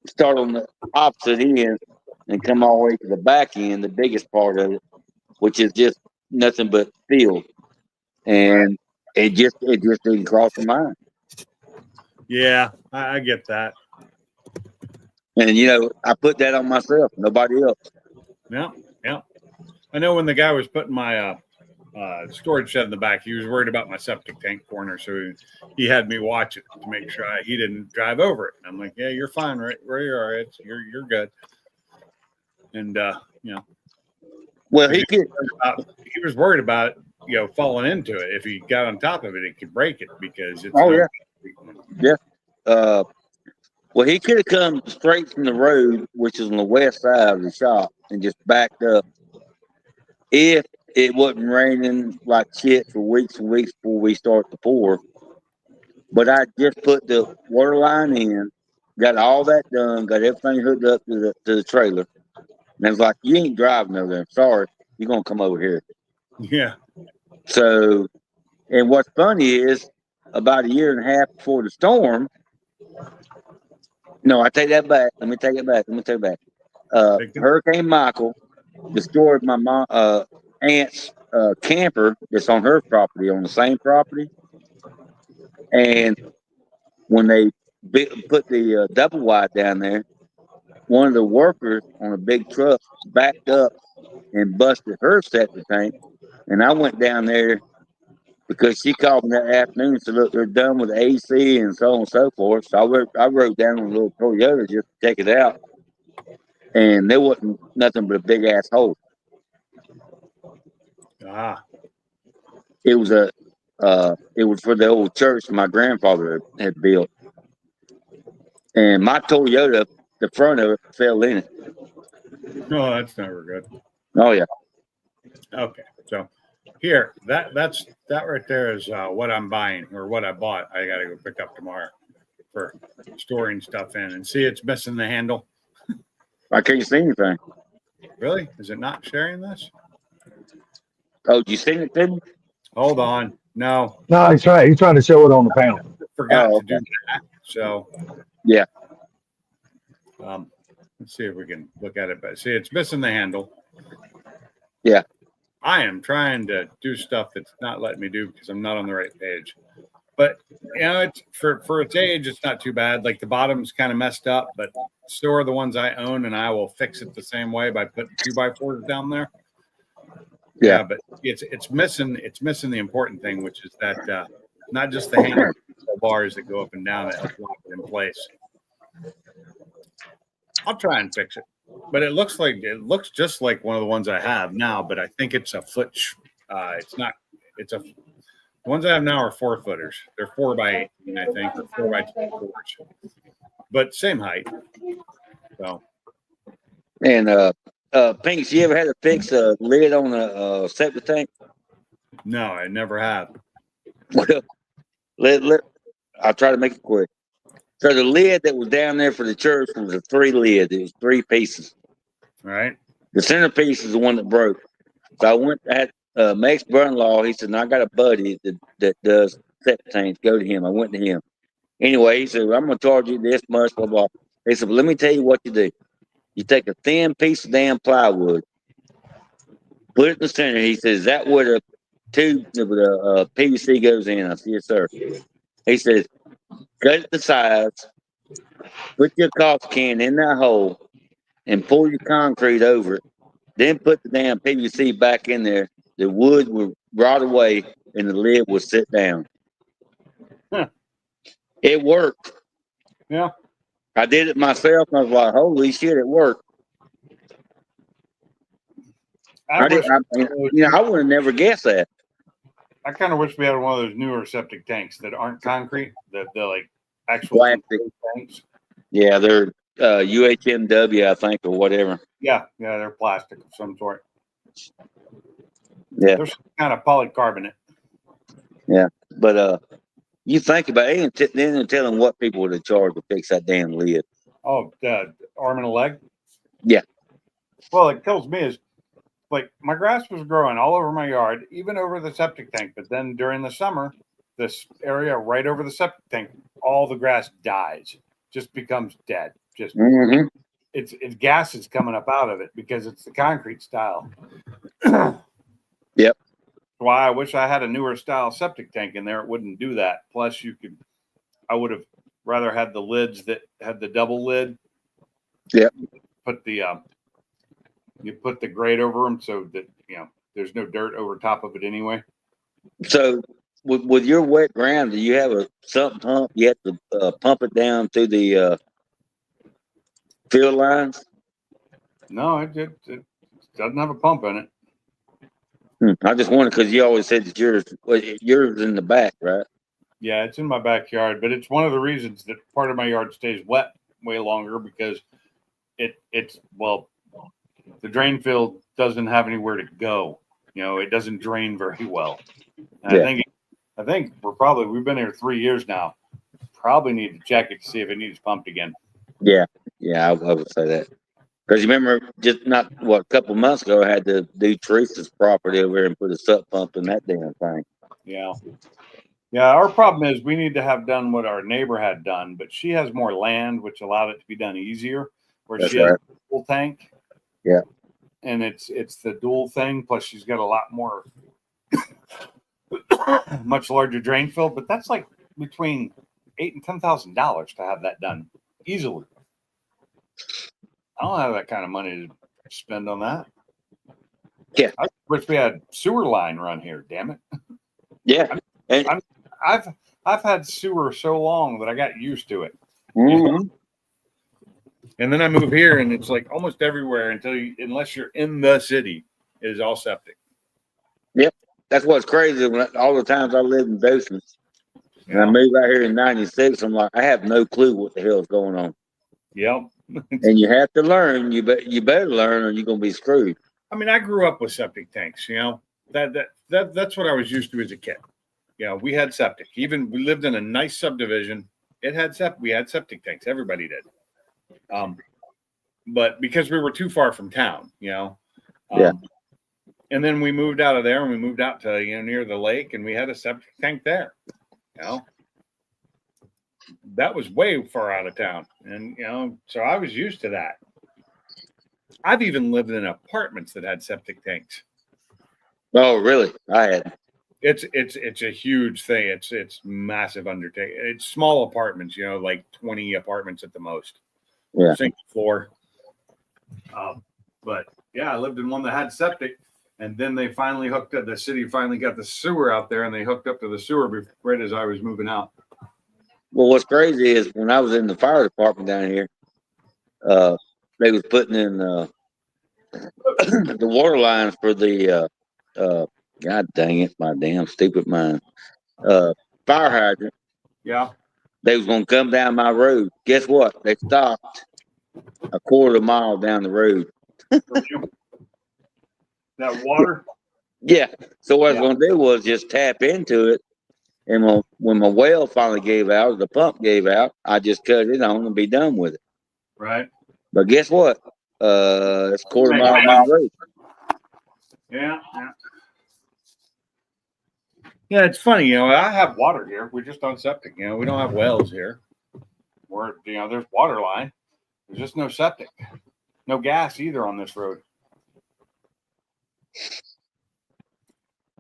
start on the opposite end and come all the way to the back end, the biggest part of it, which is just nothing but field. And it just didn't cross my mind. Yeah, I get that. And I put that on myself, nobody else. Yeah, yeah. I know when the guy was putting my storage shed in the back, he was worried about my septic tank corner, so he had me watch it to make sure he didn't drive over it. And I'm like, yeah, you're fine, right where you are. You're good. And Well, he was worried about it, falling into it. If he got on top of it, it could break it because it's. Oh yeah. Well, he could have come straight from the road, which is on the west side of the shop, and just backed up if it wasn't raining like shit for weeks and weeks before we start to pour. But I just put the water line in, got all that done, got everything hooked up to the trailer. And I was like, you ain't driving over there. Sorry, you're going to come over here. Yeah. So, and what's funny is about a year and a half before the storm, no, I take that back. Let me take it back. Hurricane Michael destroyed my aunt's camper that's on her property, on the same property. And when they put the double wide down there, one of the workers on a big truck backed up and busted her septic tank. And I went down there because she called me that afternoon and said, "Look, they're done with AC and so on and so forth." So I wrote down on a little Toyota just to check it out, and there wasn't nothing but a big ass hole. Ah, It was it was for the old church my grandfather had built, and my Toyota, the front of it fell in it. no, that's never good. Oh yeah, Okay, so here, that right there is what I'm buying or what I bought. I got to go pick up tomorrow for storing stuff in, and see, it's missing the handle. I can't see anything. Really? Is it not sharing this? Oh, did you see it, didn't you? Hold on. No, No, he's trying to show it on the panel. forgot Oh, to do that. So Yeah. Let's see if we can look at it. But see, it's missing the handle. Yeah. I am trying to do stuff that's not letting me do because I'm not on the right page. But it's for its age, it's not too bad. Like the bottom's kind of messed up, but so are the ones I own, and I will fix it the same way by putting 2x4s down there. Yeah. But it's missing the important thing, which is that not just the handle bars that go up and down that help lock it in place. I'll try and fix it, but it looks just like one of the ones I have now, but I think it's a foot. It's not. It's a. The ones I have now are 4-footers. They're 4x18, I think, or 4x24, but same height. So. And Pinks, you ever had to fix a lid on a septic tank? No, I never have. Well, I'll try to make it quick. So the lid that was down there for the church was a 3 lid. It was 3 pieces. All right. The centerpiece is the one that broke. So I went at Max brother-in-law. He said, "No, I got a buddy that does septic tanks. Go to him." I went to him. Anyway, he said, "Well, I'm going to charge you this much, blah, blah." He said, "Well, let me tell you what you do. You take a thin piece of damn plywood, put it in the center." He says, "Is that where the tube with the PVC goes in?" I said, "Yes, sir." He says, "Cut it to size, put your coffee can in that hole, and pour your concrete over it. Then put the damn PVC back in there. The wood will rot away, and the lid will sit down." Huh. It worked. Yeah. I did it myself, and I was like, "Holy shit, it worked." I would have never guessed that. I kind of wish we had one of those newer septic tanks that aren't concrete, that they're like actual Plastic. tanks. Yeah, they're UHMW, I think, or whatever. Yeah, they're plastic of some sort. Yeah. They're some kind of polycarbonate. Yeah, but you think about it, they didn't tell them what people would have charged to fix that damn lid. Oh, arm and a leg? Yeah. Well, it kills me is like my grass was growing all over my yard, even over the septic tank. But then during the summer, this area right over the septic tank, all the grass dies, just becomes dead. Just it's gases coming up out of it because it's the concrete style. Yep. Why I wish I had a newer style septic tank in there. It wouldn't do that. Plus, I would have rather had the lids that had the double lid. Yep. You put the grate over them so that there's no dirt over top of it anyway. So with your wet ground, do you have a sump pump? You have to pump it down through the field lines? No, it doesn't have a pump in it. I just wondered because you always said that yours in the back, right? Yeah, it's in my backyard, but it's one of the reasons that part of my yard stays wet way longer because it's the drain field doesn't have anywhere to go. It doesn't drain very well. And I think we've been here 3 years now. Probably need to check it to see if it needs pumped again. Yeah, I would say that. Because you remember, just a couple months ago, I had to do Teresa's property over there and put a sump pump in that damn thing. Yeah. Our problem is we need to have done what our neighbor had done, but she has more land, which allowed it to be done easier. Where That's she has right. a full tank. Yeah. And it's the dual thing. Plus, she's got a lot more, much larger drain field. But that's like between $8,000 and $10,000 to have that done easily. I don't have that kind of money to spend on that. Yeah. I wish we had sewer line run here. Damn it. Yeah. And, I've had sewer so long that I got used to it. mhm. And then I move here, and it's like almost everywhere unless you're in the city, is all septic. Yep. That's what's crazy. All the times I lived in Dothan, and I moved out here in '96, I'm like, I have no clue what the hell is going on. Yep. And you have to learn. You better learn, or you're gonna be screwed. I mean, I grew up with septic tanks. That's what I was used to as a kid. We had septic. Even we lived in a nice subdivision. We had septic tanks. Everybody did. But because we were too far from town, yeah. And then we moved out of there, and we moved out to near the lake, and we had a septic tank there. That was way far out of town, and so I was used to that. I've even lived in apartments that had septic tanks. Oh, really? I had. It's a huge thing. It's massive undertaking. It's small apartments, like 20 apartments at the most. Yeah. Single floor. But yeah, I lived in one that had septic, and then they finally hooked up. The city finally got the sewer out there, and they hooked up to the sewer right as I was moving out. Well, what's crazy is when I was in the fire department down here, they was putting in the water lines for the God dang it, my damn stupid mind. Fire hydrant. Yeah. They was gonna come down my road. Guess what? They stopped a quarter mile down the road. That water. Yeah. So what I was gonna do was just tap into it, and when my well finally gave out, the pump gave out, I just cut it on and be done with it. Right. But guess what? It's a quarter mile down the road. Yeah. Yeah, it's funny, I have water here. We just don't septic, we don't have wells here. There's water line. There's just no septic. No gas either on this road.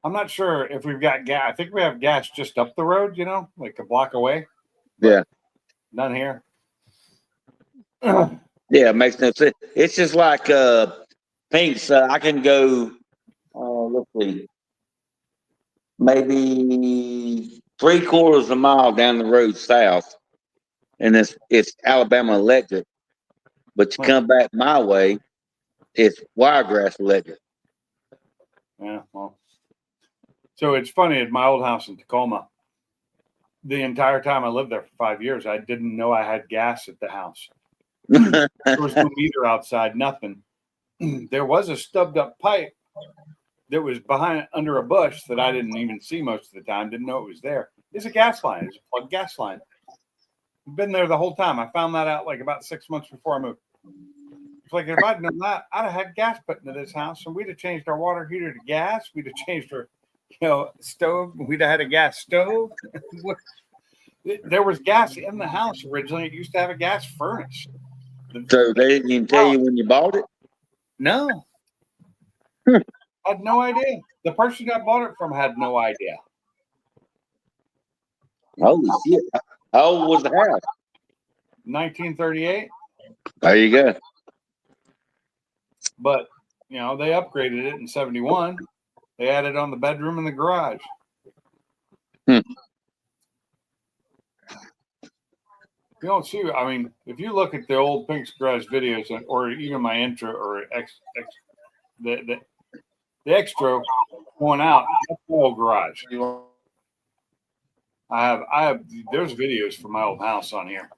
I'm not sure if we've got gas. I think we have gas just up the road, like a block away. Yeah. None here. Yeah, it makes no sense. It's just like Pink's. I can go, let's see, maybe 3/4 of a mile down the road south, and it's Alabama Electric. But you come back my way, it's Wiregrass Electric. Yeah, well. So it's funny, at my old house in Tacoma, the entire time I lived there for 5 years, I didn't know I had gas at the house. There was no meter outside, nothing. There was a stubbed up pipe that was under a bush that I didn't even see most of the time, didn't know it was there. It's a gas line. It's a plug gas line. I've been there the whole time. I found that out like about 6 months before I moved. It's like, if I'd known that, I'd have had gas put into this house, and we'd have changed our water heater to gas. We'd have changed our stove. We'd have had a gas stove. There was gas in the house originally. It used to have a gas furnace. So they didn't even tell you when you bought it? No. I had no idea. The person I bought it from had no idea. Holy shit. How old was the house? 1938. There you go. But, they upgraded it in 71. They added on the bedroom and the garage. You don't see, if you look at the old Pink's Garage videos, or even my intro or the extra going out, that's the old garage. I have there's videos from my old house on here.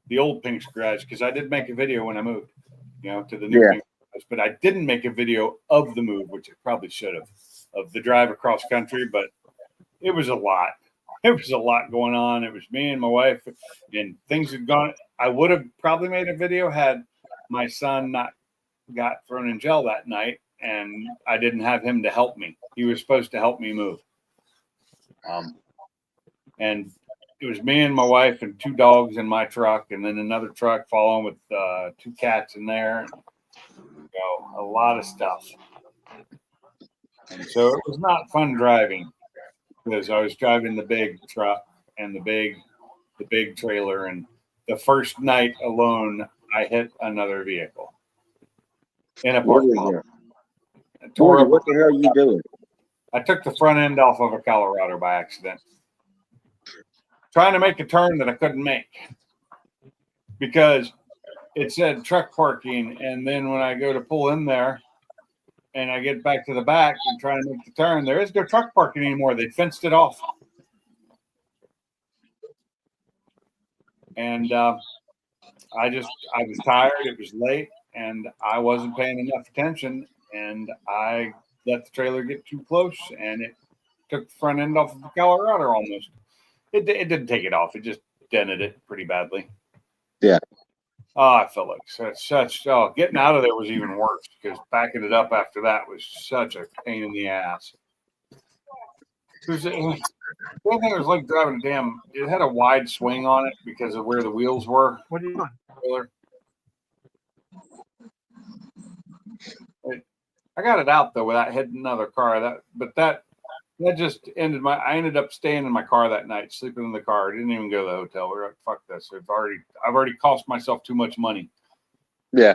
The old Pink's Garage, because I did make a video when I moved, to the new Pink's Garage, but I didn't make a video of the move, which I probably should have, of the drive across country, but it was a lot. There was a lot going on. It was me and my wife, and things had gone. I would have probably made a video had my son not got thrown in jail that night, and I didn't have him to help me. He was supposed to help me move. And it was me and my wife and 2 dogs in my truck, and then another truck following with 2 cats in there. A lot of stuff. And so it was not fun driving, because I was driving the big truck and the big trailer, and the first night alone, I hit another vehicle in a What parking is lot. it? Tore Gordy, up- what the hell are you doing? I took the front end off of a Colorado by accident, trying to make a turn that I couldn't make because it said truck parking. And then when I go to pull in there and I get back to the back and try to make the turn, there is no truck parking anymore. They fenced it off. And I was tired. It was late and I wasn't paying enough attention. And I let the trailer get too close and it took the front end off of the Colorado almost. It didn't take it off. It just dented it pretty badly. Yeah. Oh, I felt like getting out of there was even worse because backing it up after that was such a pain in the ass. The only thing was like driving a damn. It had a wide swing on it because of where the wheels were. What are you doing? I got it out though without hitting another car. That just ended I ended up staying in my car that night, sleeping in the car. I didn't even go to the hotel. We were like, fuck this. I've already cost myself too much money. Yeah.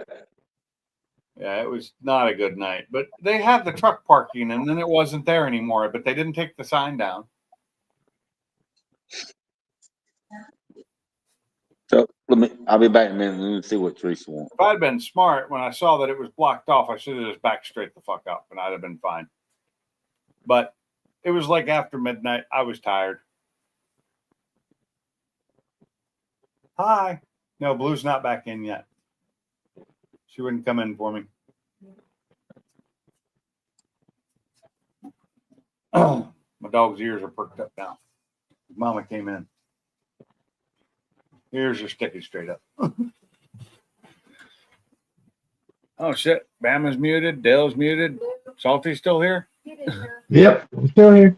Yeah, it was not a good night. But they had the truck parking and then it wasn't there anymore, but they didn't take the sign down. So I'll be back in a minute. Let me see what Teresa wants. If I'd been smart when I saw that it was blocked off, I should have just backed straight the fuck up and I'd have been fine. But it was like after midnight. I was tired. Hi. No, Blue's not back in yet. She wouldn't come in for me. My dog's ears are perked up now. Mama came in. Ears are sticking straight up. Oh, shit. Bama's muted. Dale's muted. Salty's still here? Yep, I'm still here.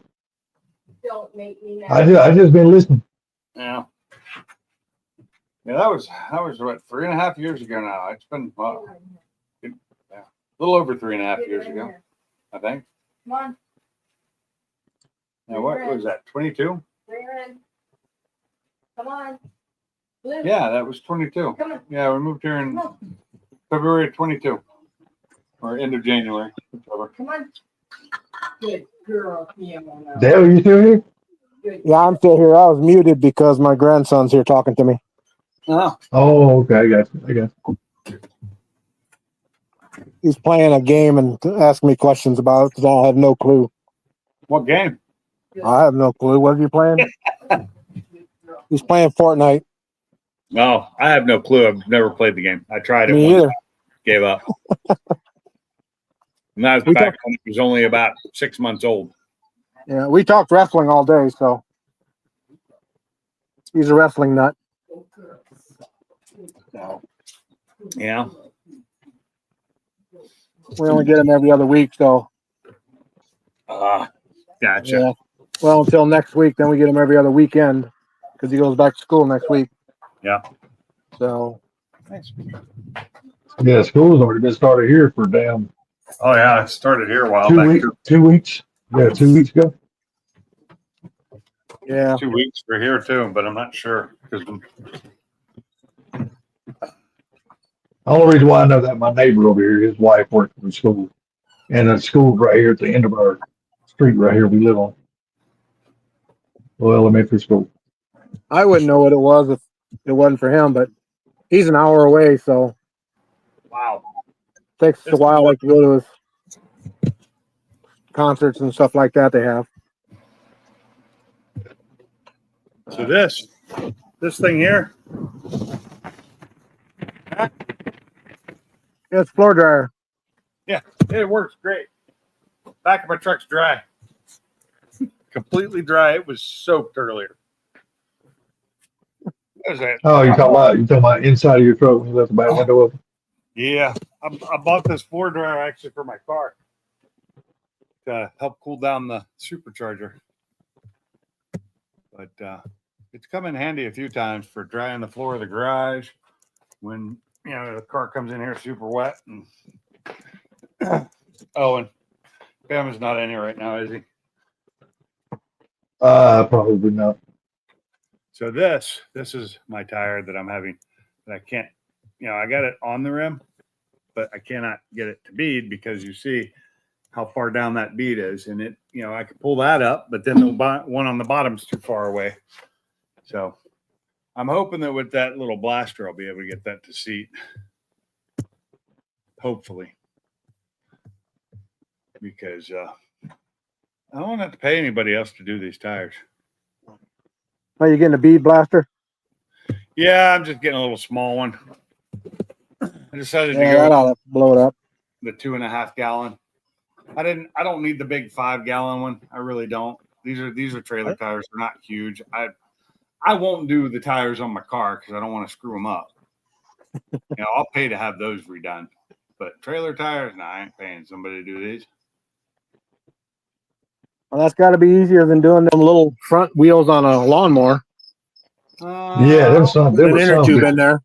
Don't make me mad. I just been listening. Yeah. Yeah, that was what, 3.5 years ago now. It's been a little over 3.5 years ago, I think. Come on, Now, what was that, 22? bring her in. Come on. Blue, Yeah, that was 22. come on, Yeah, we moved here in come on, February of 22 or end of January. Whichever. come on. Good girl, Fiona. Dale, you still here? Good. Yeah, I'm still here. I was muted because my grandson's here talking to me. Oh, Oh, okay, I got you. He's playing a game and asking me questions about it because I have no clue. what game? I have no clue. What are you playing? He's playing Fortnite. No, I have no clue. I've never played the game. I tried it Me once, either. gave up. And that was We back when it was only about 6 months old. Yeah, we talked wrestling all day, so he's a wrestling nut. So, yeah. We only get him every other week, so Gotcha. yeah. Well, until next week, then we get him every other weekend because he goes back to school next week. Yeah. So Thanks. Yeah, school's already been started here for damn Oh, yeah. It started here a while 2 back. weeks. 2 weeks. Yeah, 2 weeks ago. yeah, 2 weeks for here, too, but I'm not sure. Because The only reason why I know that, my neighbor over here, his wife works in school, and the school's right here at the end of our street right here we live on. Well, elementary school. I wouldn't know what it was if it wasn't for him, but he's an hour away, so wow. it takes a while like to go to his concerts and stuff like that they have. So this thing here, Yeah, it's floor dryer. it works great. Back of my truck's dry. Completely dry. It was soaked earlier. What is that? Oh, you talking about inside of your truck when you left the back window open? Yeah. I bought this floor dryer actually for my car to help cool down the supercharger. But it's come in handy a few times for drying the floor of the garage when the car comes in here super wet. And oh, and Bama's not in here right now, is he? Probably not. So this is my tire that I'm having that I can't, I got it on the rim, but I cannot get it to bead because you see how far down that bead is. And it, I could pull that up, but then the one on the bottom's too far away. So I'm hoping that with that little blaster, I'll be able to get that to seat. Hopefully. Because I don't have to pay anybody else to do these tires. Are you getting a bead blaster? Yeah, I'm just getting a little small one. I decided to Yeah, go that ought to blow it up. the 2.5 gallon. I don't need the big 5 gallon one. I really don't. These are trailer tires. They're not huge. I won't do the tires on my car because I don't want to screw them up. I'll pay to have those redone. But trailer tires, I ain't paying somebody to do these. Well, that's got to be easier than doing them little front wheels on a lawnmower. Yeah, there was some. There An was inner some. tube in there.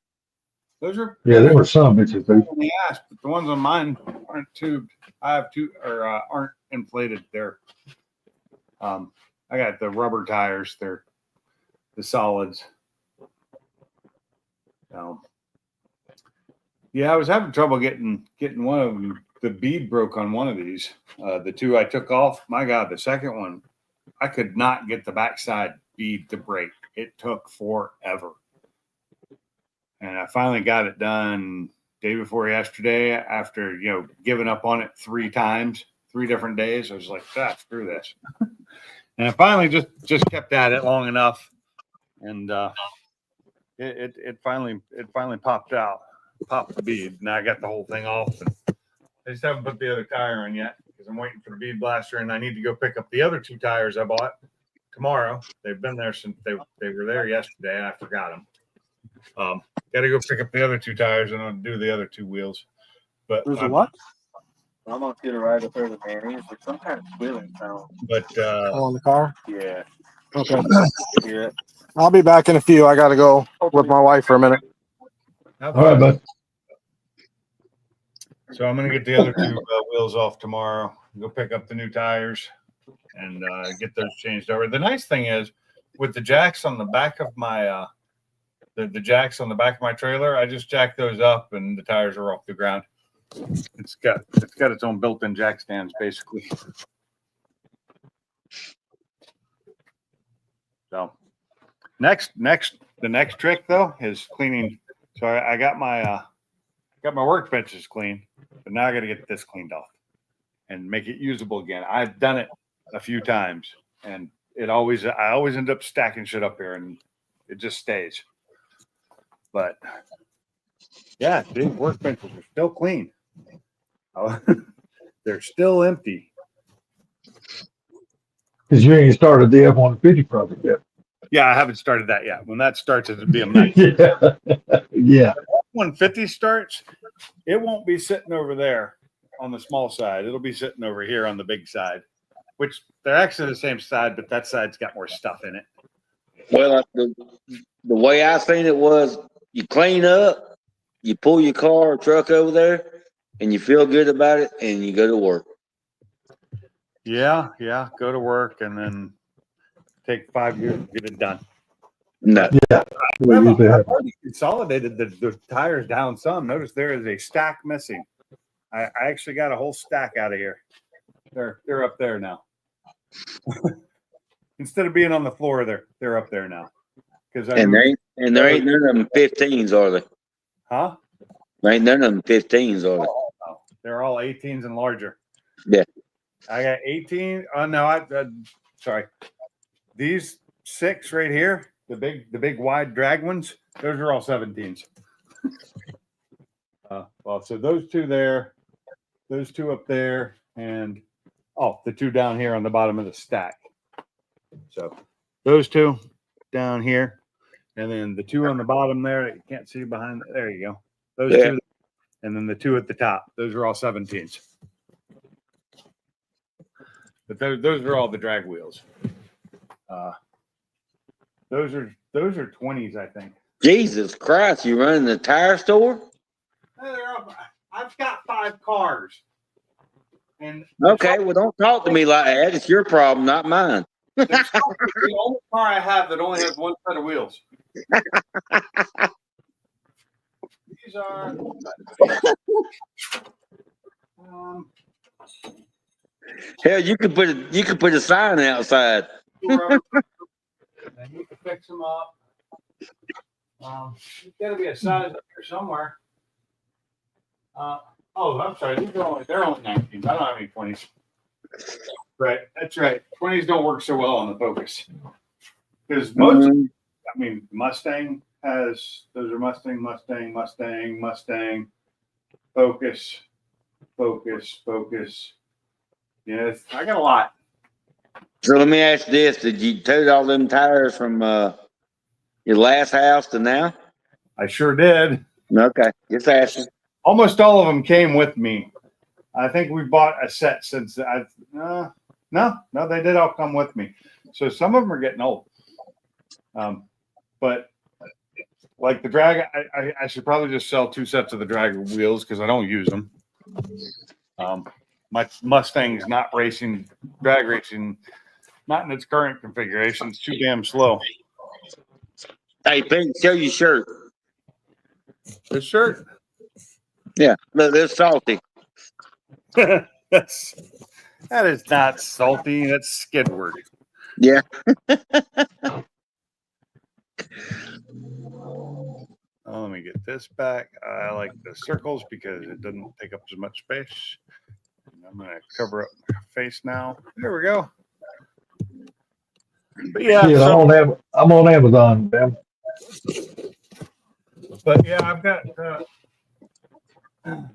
Those are Yeah, there were some bitches. Dude. on the ass, but the ones on mine aren't tubed. I have two or aren't inflated. They're I got the rubber tires. They're the solids. Yeah, I was having trouble getting one of them. The bead broke on one of these. The two I took off. My God, the second one, I could not get the backside bead to break. It took forever. And I finally got it done day before yesterday after, giving up on it 3 times, 3 different days. I was like, screw this. And I finally just kept at it long enough. And it finally popped out, popped the bead. Now I got the whole thing off. And I just haven't put the other tire in yet because I'm waiting for the bead blaster. And I need to go pick up the other 2 tires I bought tomorrow. They've been there since they were there yesterday. I forgot them. Got to go pick up the other 2 tires and I'll do the other 2 wheels. But There's a what? I'm gonna get a right up there, man. It's like some kind of squealing sound. But On the car? Yeah. Okay. Yeah. I'll be back in a few. I got to go with my wife for a minute. how All right, about bud. So I'm gonna get the other 2 wheels off tomorrow. Go pick up the new tires and get those changed over. The nice thing is, with the jacks on the back of my the jacks on the back of my trailer, I just jack those up and the tires are off the ground. It's got its own built-in jack stands basically. So the next trick though is cleaning. So I got my workbenches clean, but now I got to get this cleaned off and make it usable again. I've done it a few times and I always end up stacking shit up here and it just stays. But yeah, the workbenches are still clean. They're still empty. Because you ain't started the F-150 project yet. Yeah, I haven't started that yet. When that starts, it'll be a mess. Yeah. Yeah. 150 starts, it won't be sitting over there on the small side. It'll be sitting over here on the big side, which they're actually the same side, but that side's got more stuff in it. Well, the way I seen it was you clean up, you pull your car or truck over there, and you feel good about it, and you go to work. Yeah. Go to work and then take 5 years to get it done. No. Yeah. I've already consolidated the tires down some. Notice there is a stack missing. I actually got a whole stack out of here. They're up there now. Instead of being on the floor, they're up there now. And there ain't none of them 15s, are they? Huh? There ain't none of them 15s, are they? No, they're all 18s and larger. Yeah. I got 18. Oh no, sorry. These 6 right here, the big wide drag ones, those are all 17s. Well, so those 2 there, those 2 up there, and the 2 down here on the bottom of the stack. So those 2 down here, and then the 2 on the bottom there that you can't see behind. There you go. Those 2, and then the 2 at the top. Those are all 17s. But those are all the drag wheels. Those are 20s, I think. Jesus Christ, you running the tire store? I've got 5 cars. And Okay, well, don't talk to me like that. It's your problem, not mine. It's the only car I have that only has one set of wheels. These are. Hell, you could put a sign outside. And you can fix them up. There's got to be a size up here somewhere. I'm sorry. They're only 19s. I don't have any 20s. Right. That's right. 20s don't work so well on the Focus. Because most, Mustang has, those are Mustang, Focus. Yeah, I got a lot. So let me ask this: did you tote all them tires from your last house to now? I sure did. Okay, just asking. Almost all of them came with me. I think we bought a set since no, they did all come with me. So some of them are getting old. But like the drag, I should probably just sell 2 sets of the drag wheels because I don't use them. My Mustang's not drag racing, not in its current configuration. It's too damn slow. Hey, Pete, show your shirt. This shirt? Yeah, look, it's salty. That is not salty. That's Skidward. Yeah. Let me get this back. I like the circles because it doesn't take up as much space. And I'm going to cover up my face now. There we go. But yeah, Shit, I'm on Amazon, man. But yeah, I've got a ton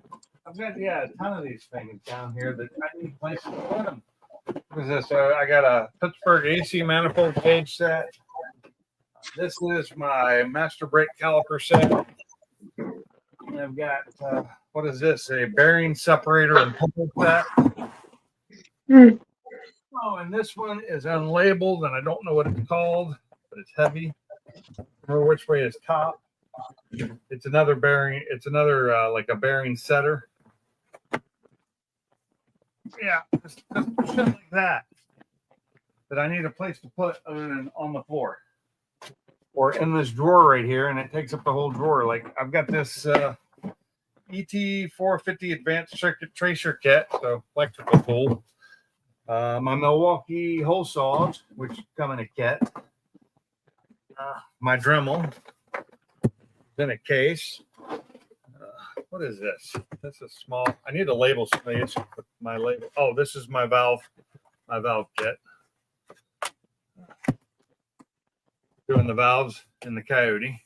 of these things down here that I need places to put them. What is this? I got a Pittsburgh AC manifold gauge set. This is my master brake caliper set. And I've got what is this? A bearing separator and pull set. Oh, and this one is unlabeled, and I don't know what it's called, but it's heavy. I don't remember which way is top. It's another bearing. It's another like a bearing setter. Yeah, just shit like that I need a place to put other than on the floor or in this drawer right here, and it takes up the whole drawer. Like I've got this ET 450 advanced circuit tracer kit, so electrical tool. My Milwaukee hole saws, which come in a kit. My Dremel in a case. What is this? This is small. I need a label space with my label. Oh, this is my valve kit. Doing the valves in the Coyote.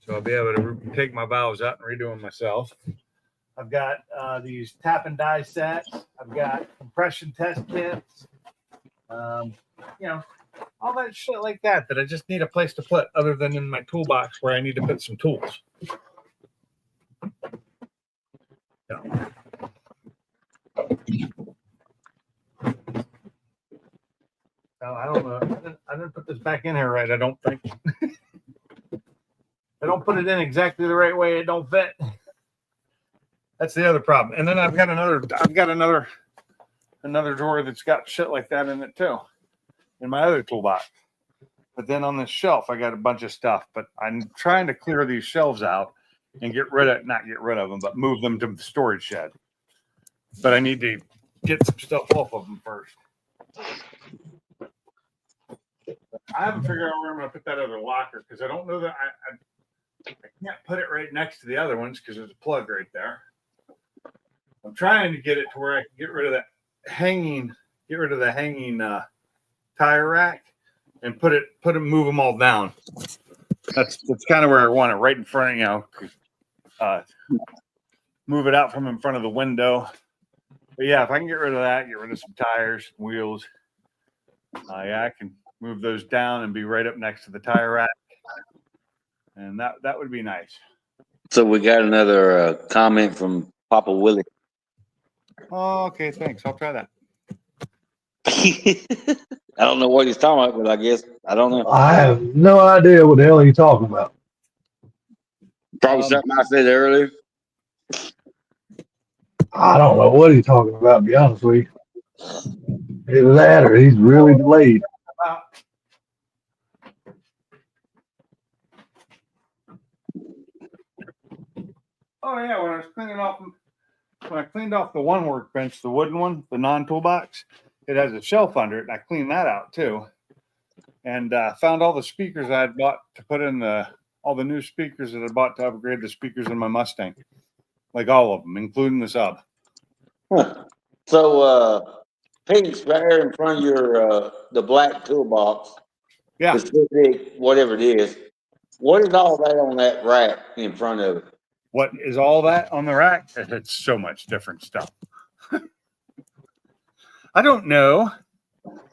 So I'll be able to take my valves out and redo them myself. I've got these tap and die sets. I've got compression test kits. All that shit like that I just need a place to put other than in my toolbox where I need to put some tools. Yeah. Oh, I don't know. I didn't put this back in here right, I don't think. I don't put it in exactly the right way, it don't fit. That's the other problem. And then I've got another drawer that's got shit like that in it too. In my other toolbox. But then on this shelf, I got a bunch of stuff. But I'm trying to clear these shelves out and not get rid of them, but move them to the storage shed. But I need to get some stuff off of them first. I haven't figured out where I'm going to put that other locker because I don't know that I can't put it right next to the other ones because there's a plug right there. I'm trying to get it to where I can get rid of the hanging tire rack and move them all down. That's kind of where I want it, right in front of, move it out from in front of the window. But yeah, if I can get rid of that, get rid of some tires, wheels, I can move those down and be right up next to the tire rack. And that would be nice. So we got another comment from Papa Willie. Oh, okay, thanks. I'll try that. I don't know what he's talking about, but I guess I don't know. I have no idea what the hell you're talking about. Probably something I said earlier. I don't know what he's talking about, to be honest with you. Either that or he's really delayed. Oh yeah, when I cleaned off the one workbench, the wooden one, the non-toolbox, it has a shelf under it, and I cleaned that out too. And found all the speakers I had bought to put in all the new speakers that I bought to upgrade the speakers in my Mustang, like all of them, including the sub. Huh. So, Pink's right there in front of your the black toolbox, Yeah. Pacific, whatever it is. What is all that on that rack in front of it? What is all that on the rack? It's so much different stuff. I don't know.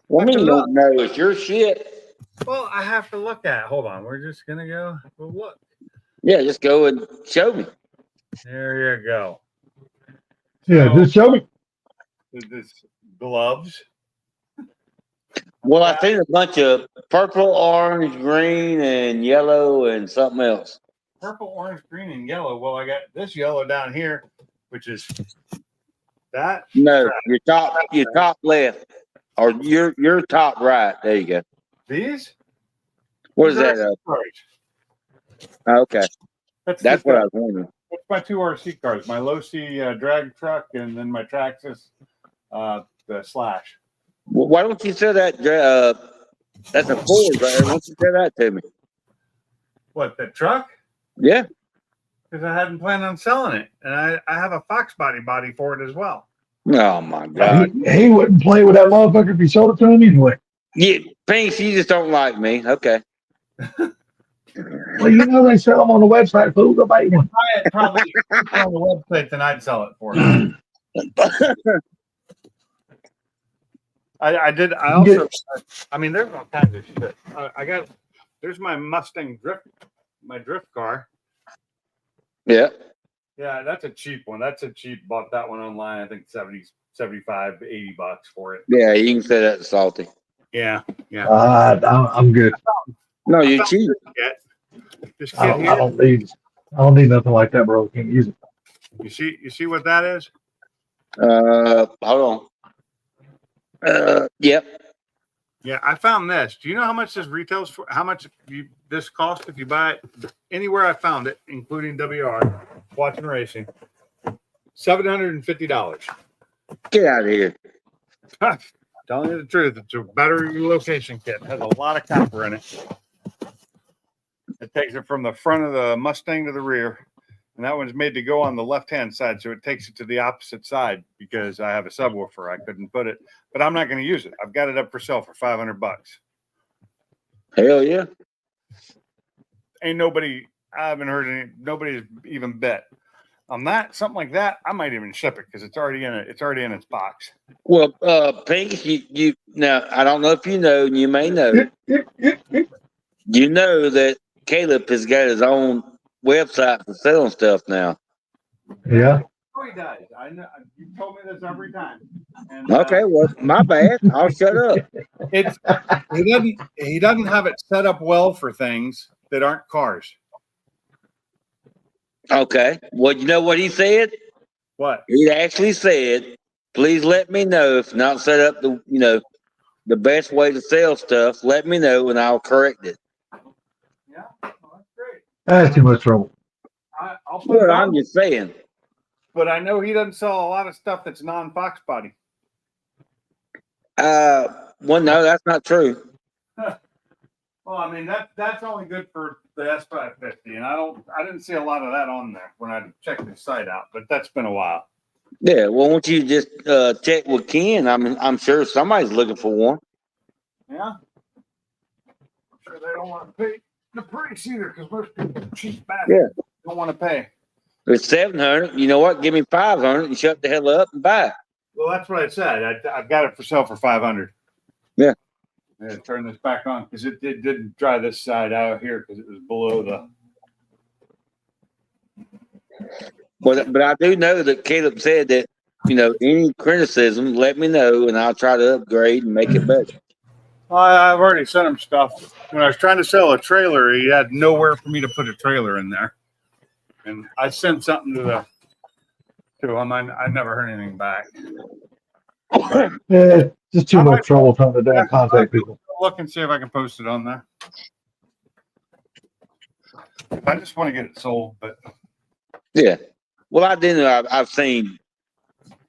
Well, me, you don't know. It's your shit. Well, I have to look at it. Hold on. We're just gonna go. We'll look. Yeah, just go and show me. There you go. Yeah, So, just show me. this gloves. Well, I seen a bunch of purple, orange, green, and yellow, and something else. Purple, orange, green, and yellow. Well, I got this yellow down here, which is that. No, your top left, or your top right. There you go. These? What is These are that? RC cars. Okay, that's just what I was wondering. That's my two RC cars. My low C drag truck, and then my Traxxas, the Slash. Well, why don't you sell that? That's a Ford, right? Why don't you sell that to me? What, the truck? Yeah. Because I hadn't planned on selling it, and I have a Fox body for it as well. Oh my God. He wouldn't play with that motherfucker if he sold it to him anyway. Yeah, Pinks, you just don't like me. Okay. Well, you know they sell them on the website. Fool, go buy one. I had probably on the website, then I'd sell it for it. I did. I also. I mean, there's all kinds of shit. There's my Mustang drift car. Yeah. Yeah, that's a cheap one. Bought that one online. I think 70, 75, 80 bucks for it. Yeah, you can say that to Salty. Yeah, yeah. I'm good. No, you're cheap. This kid I here. don't need nothing like that, bro. Can't use it. You see what that is? Hold on. Yep. Yeah, I found this. Do you know how much this retails for? How much this cost if you buy it anywhere? I found it, including WR, Watching Racing. $750. Get out of here. Telling you the truth, it's a battery relocation kit. It has a lot of copper in it. It takes it from the front of the Mustang to the rear, and that one's made to go on the left-hand side, so it takes it to the opposite side because I have a subwoofer. I couldn't put it, but I'm not going to use it. I've got it up for sale for $500. Hell yeah. Ain't nobody. I haven't heard nobody's even bet on that. Something like that, I might even ship it because it's already in it. It's already in its box. Well, Pink, you now I don't know if you know, and you may know. You know that Caleb has got his own website for selling stuff now. Yeah. Oh, he does. I know. You told me this every time. And, Okay, well, my bad. I'll shut up. He doesn't have it set up well for things that aren't cars. Okay. Well, you know what he said? What? He actually said, "Please let me know if not set up the best way to sell stuff. Let me know and I'll correct it." Yeah, well, that's great. That's too much trouble. I'll put Well, it I'm on, just saying. but I know he doesn't sell a lot of stuff that's non-Fox body. Well, no, that's not true. Well, I mean that's only good for the S550, and I didn't see a lot of that on there when I checked the site out, but that's been a while. Yeah. Well, won't you just check with Ken? I'm sure somebody's looking for one. Yeah. I'm sure they don't want to pay the price either because most people are cheap bastards. Don't want to pay. It's 700. You know what? Give me 500 and shut the hell up and buy it. Well, that's what I said. I've got it for sale for 500. Yeah. I had to turn this back on because it didn't dry this side out here because it was below the. But I do know that Caleb said that, any criticism, let me know and I'll try to upgrade and make it better. I've already sent him stuff. When I was trying to sell a trailer, he had nowhere for me to put a trailer in there. And I sent something to him. I never heard anything back. Yeah, Just too I much might- trouble trying to damn contact people. Look and see if I can post it on there. I just want to get it sold, but Yeah. Well, I didn't. I've seen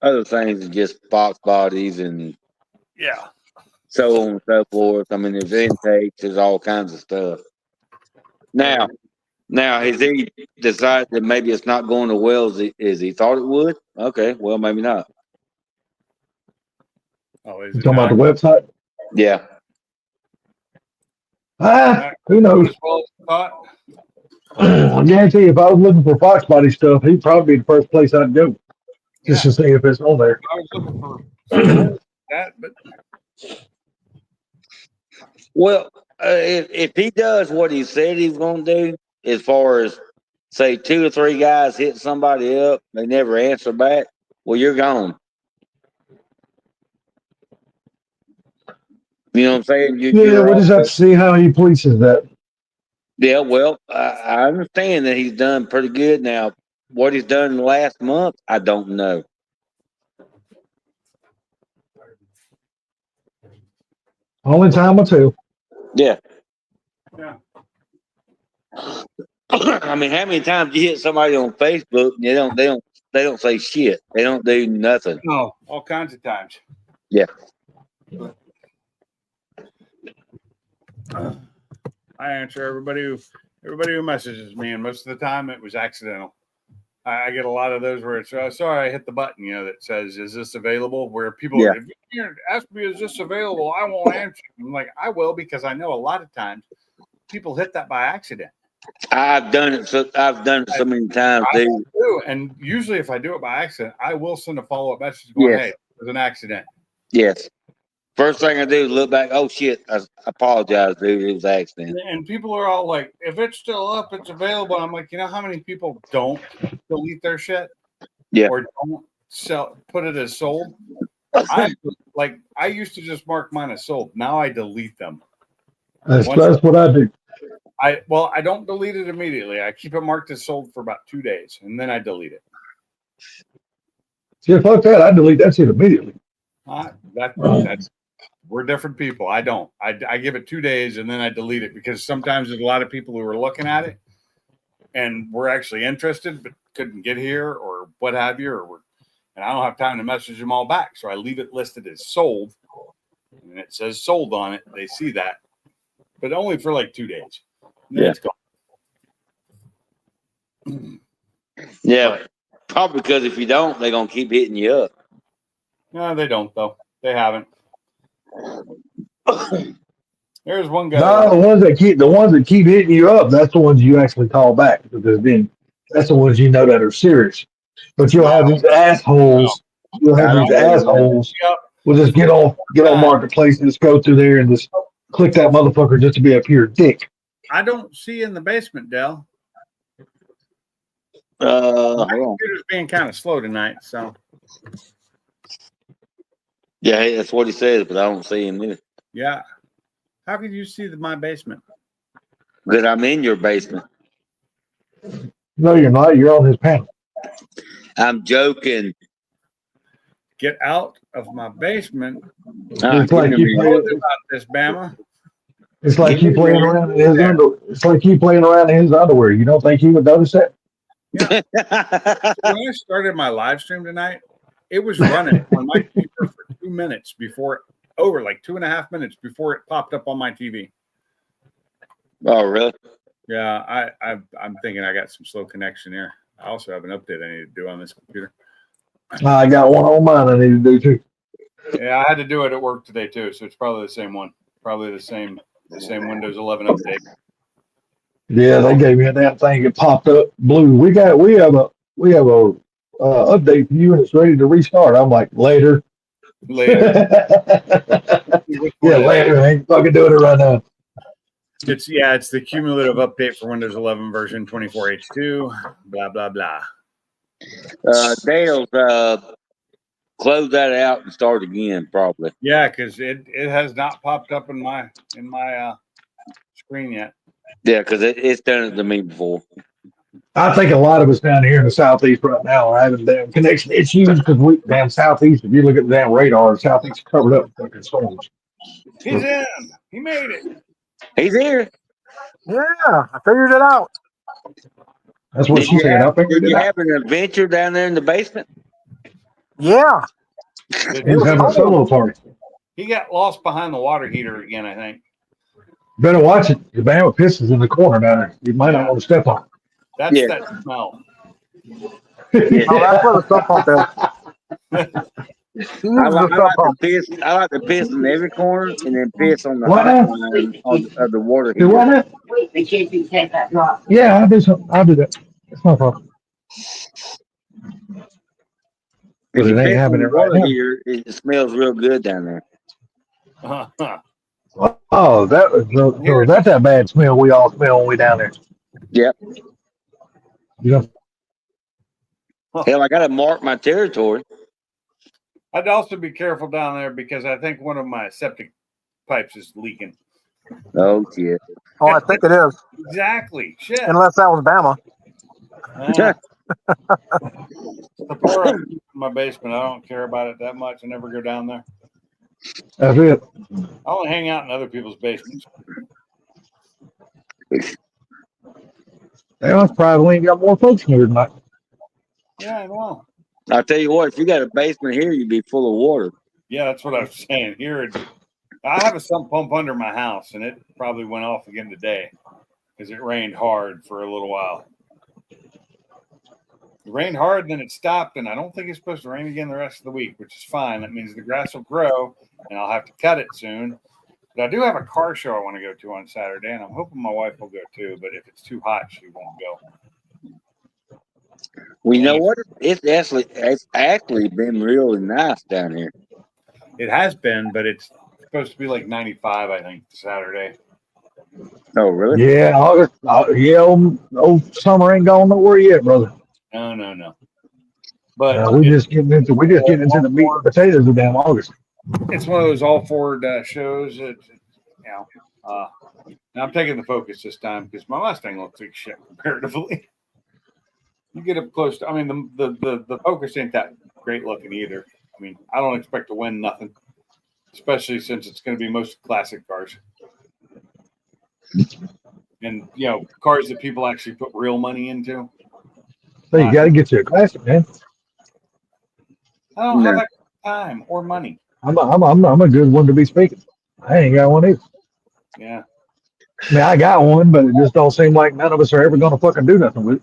other things than just box bodies and yeah. so on and so forth. I mean, there's intakes, there's all kinds of stuff. Now, has he decided that maybe it's not going as well as he thought it would? Okay, well, maybe not. Oh, is You it talking about not? the website? Yeah. Who knows? As well as I thought. I guarantee you, if I was looking for Fox Body stuff, he'd probably be the first place I'd go just Yeah. to see if it's on there. I was looking for something like that, but Well, if he does what he said he's going to do, as far as say 2 or 3 guys hit somebody up, they never answer back. Well, you're gone. You know what I'm saying? Yeah, You're we'll off just have the- to see how he polices that. Yeah, well, I understand that he's done pretty good. Now, what he's done in the last month, I don't know. Only time will tell. Yeah. yeah. I mean, how many times you hit somebody on Facebook and they don't say shit. They don't do nothing. No, all kinds of times. Yeah. I answer everybody who messages me, and most of the time it was accidental. I get a lot of those where it's sorry I hit the button, that says is this available? Where people Yeah. if you ask me is this available, I won't answer. I'm like I will because I know a lot of times people hit that by accident. I've done it so many times, I dude. do, and usually if I do it by accident, I will send a follow-up message going, Yes. "Hey, it was an accident." Yes. First thing I do is look back. Oh shit! I apologize, dude. It was an accident. And people are all like, "If it's still up, it's available." I'm like, you know how many people don't delete their shit? Yeah. Or don't put it as sold. I used to just mark mine as sold. Now I delete them. That's what I do. I don't delete it immediately. I keep it marked as sold for about 2 days, and then I delete it. See, fuck that. I delete that shit immediately. That's we're different people. I don't. I give it 2 days and then I delete it because sometimes there's a lot of people who are looking at it and we're actually interested but couldn't get here or what have you, and I don't have time to message them all back, so I leave it listed as sold, and it says sold on it. They see that, but only for like 2 days. And then Yeah. it's gone. Yeah. Probably because if you don't, they're gonna keep hitting you up. No, they don't though. They haven't. There's one guy. No, the ones that keep hitting you up, that's the ones you actually call back because then that's the ones that are serious. But you'll have these assholes. You'll have these assholes. Yep. We'll just get on Marketplace and just go through there and just click that motherfucker just to be a pure dick. I don't see in the basement, Dell. My Hold on. computer's being kind of slow tonight, so Yeah, that's what he says, but I don't see him either. yeah. How could you see my basement? That I'm in your basement. No, you're not. You're on his panel. I'm joking. Get out of my basement. It's like What about this, Bama? It's like you playing around in his underwear. It's like you playing around in his underwear. You don't think he would notice that? When I started my live stream tonight, it was running on my computer for 2 minutes before like 2.5 minutes before it popped up on my TV. Oh, really? Yeah, I'm thinking I got some slow connection here. I also have an update I need to do on this computer. I got one on mine I need to do too. Yeah, I had to do it at work today too, so it's probably the same one. Probably the same Windows 11 update. Yeah, they gave me a damn thing. It popped up blue. We have a update for you, and it's ready to restart. I'm like, later. Later. Yeah, later. I ain't fucking doing it right now. It's the cumulative update for Windows 11 version 24H2. Blah blah blah. Dale's close that out and start again, probably. Yeah, because it has not popped up in my screen yet. Yeah, because it's done it to me before. I think a lot of us down here in the southeast right now are having damn connection issues because we damn southeast. If you look at the damn radar, southeast is covered up with fucking storms. He's in. He made it. He's here. Yeah, I figured it out. That's what Did she you said. I have figured Did it you out. have an adventure down there in the basement? Yeah, Did He's was having a cold. solo party. He got lost behind the water heater again, I think. Better watch it. The bama pisses in the corner down there. You might not Yeah. want to step on That's Yeah. that smell. it. Oh, that's where the sub pump is. He I uses like, the I sub like to pump. piss. I like to piss in every corner and then piss on the What hot now? line of the water Do heater. what now? They can't do take that drop. Yeah, I'll do something. I'll do that. It's no problem. If But you it ain't piss on happening the right water now. heater, it smells real good down there. Oh, that was so that's that bad smell we all smell when we down there. Yep. You know, Hell, I got to mark my territory. I'd also be careful down there because I think one of my septic pipes is leaking. Oh shit. Oh, I think it is. Exactly. Shit. Unless that was Bama. The part of my basement, I don't care about it that much. I never go down there. that's it. I only hang out in other people's basements. Damn, that's probably we ain't got more folks here tonight. Yeah, I know. I'll tell you what, if you got a basement here, you'd be full of water. Yeah, that's what I was saying. Here, I have a sump pump under my house, and it probably went off again today because it rained hard for a little while. It rained hard, then it stopped, and I don't think it's supposed to rain again the rest of the week, which is fine. That means the grass will grow, and I'll have to cut it soon. But I do have a car show I want to go to on Saturday, and I'm hoping my wife will go too. But if it's too hot, she won't go. Well, you know what? It's actually been really nice down here. It has been, but it's supposed to be like 95, I think, Saturday. Oh, really? Yeah, August. Yeah, old summer ain't gone nowhere yet, brother. No. But We just getting into the meat and potatoes of damn August. it's one of those all Ford shows that, now I'm taking the Focus this time because my Mustang looks like shit comparatively. You get up close to, I mean, the Focus ain't that great looking either. I mean, I don't expect to win nothing, especially since it's going to be most classic cars. And, cars that people actually put real money into. So you got to get you a classic, man. I don't have that time or money. I'm a good one to be speaking. I ain't got one either. Yeah. I mean, I got one, but it just don't seem like none of us are ever going to fucking do nothing with it.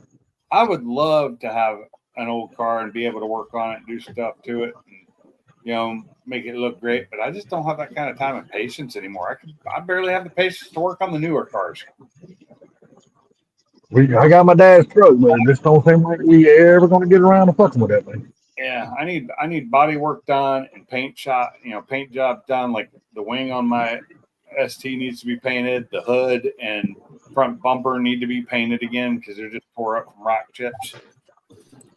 I would love to have an old car and be able to work on it and do stuff to it and, make it look great. But I just don't have that kind of time and patience anymore. I barely have the patience to work on the newer cars. I got my dad's truck, but it just don't seem like we ever going to get around to fucking with that thing. Yeah, I need body work done and paint job done. Like the wing on my ST needs to be painted. The hood and front bumper need to be painted again because they're just tore up from rock chips.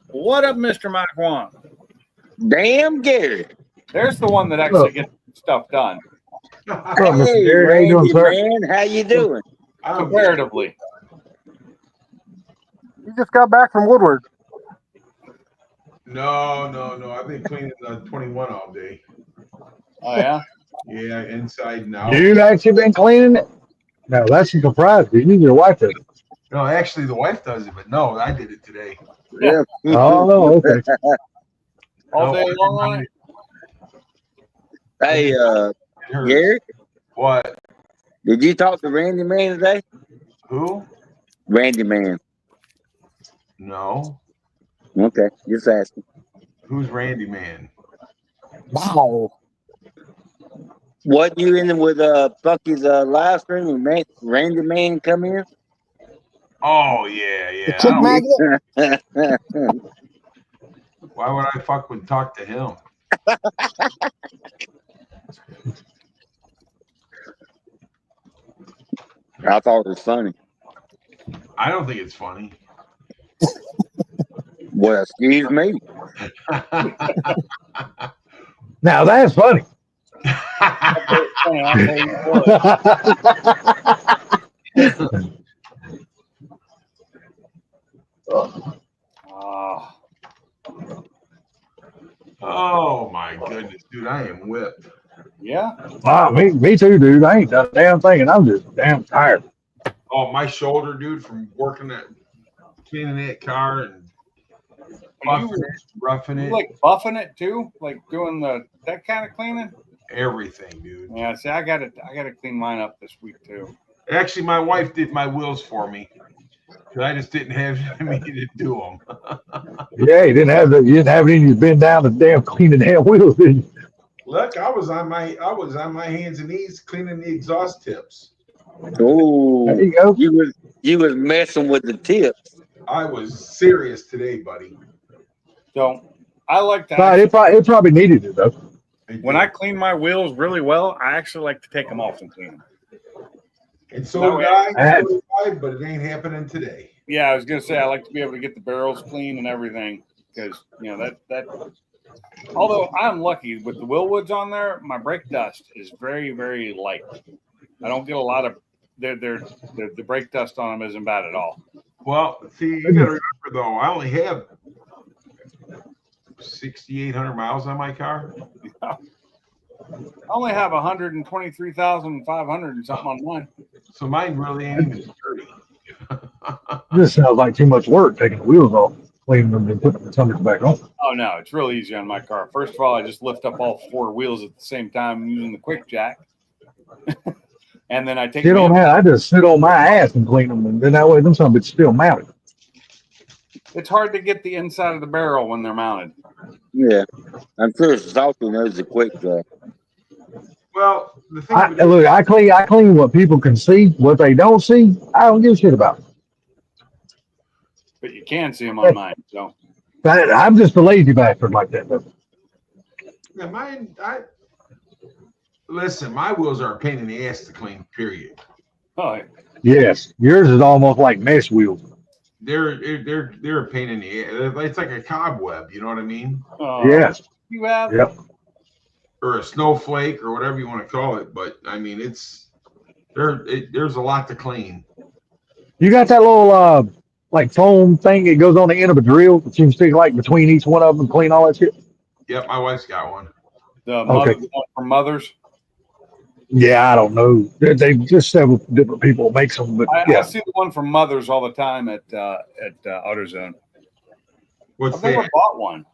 What up, Mr. Mike Wan? Damn, Gary. There's the one that actually gets stuff done. What's up, Mr. Hey, Gary? How you doing, Randy, sir? man, how you doing? Comparatively. You just got back from Woodward. No. I've been cleaning the 21 all day. Oh yeah. Yeah, inside and out. You've actually been cleaning it? No, that's a surprise because you your wife does it. No, actually, the wife does it, but no, I did it today. Yeah. Oh, okay. All day long on it. Hey, It hurts. Gary, What? did you talk to Randy Man today? Who? Randy Man. No. Okay, just asking. Who's Randy Man? Wow. What you in with Bucky's live stream when Randy Man come in? Oh, yeah. The chick magnet? Why would I fucking talk to him? I thought it was funny. I don't think it's funny. Well, excuse me. Now that's funny. I'll tell you what. Ah, Oh my goodness, dude, I am whipped. yeah. Me too, dude. I ain't done a damn thing, and I'm just damn tired. Oh, my shoulder, dude, from working that, cleaning that car and Are buffing it, roughing you it, like buffing it too? Like doing that kind of cleaning? everything, dude. Yeah. See, I gotta clean mine up this week too. Actually, my wife did my wheels for me. 'Cause I just didn't have me to do them. Yeah, you didn't have it in you bend down and damn clean the damn wheels, did you? Look, I was on my hands and knees cleaning the exhaust tips. Oh, There you go. you was messing with the tips. I was serious today, buddy. So I like to But it probably needed it though. when I clean my wheels really well, I actually like to take them off and clean them. And so That did way- I, so did I, but it ain't happening today. Yeah, I was gonna say I like to be able to get the barrels clean and everything because that. Although I'm lucky with the Willwoods on there, my brake dust is very very light. I don't get a lot of the brake dust on them isn't bad at all. Well, see, you gotta remember though, I only have 6,800 miles on my car. I only have 123,500 and something on mine. So mine really ain't even dirty. This sounds like too much work taking the wheels off, cleaning them, and putting the tires back on. Oh no, it's real easy on my car. First of all, I just lift up all four wheels at the same time using the quick jack. And then I take Sit them on in. that. I just sit on my ass and clean them, and then that way them some bitches still mounted. It's hard to get the inside of the barrel when they're mounted. Yeah, I'm sure Salty knows the quick jack. Well, the thing of it is, Look, I clean what people can see. What they don't see, I don't give a shit about. But you can see them on mine. So I'm just a lazy bastard like that. Though. yeah, listen, my wheels are a pain in the ass to clean, period. oh, Yes, yours is almost like mesh wheels. They're a pain in the ass. It's like a cobweb, you know what I mean? Yes. You have Yep. Or a snowflake or whatever you want to call it. But I mean, there's a lot to clean. You got that little like foam thing that goes on the end of a drill that you can stick like between each one of them and clean all that shit? Yep, my wife's got one. the mother the one from Mothers. Yeah, I don't know. They just several different people makes them, but I yeah. see the one from Mothers all the time at AutoZone. What's I've never that? bought one.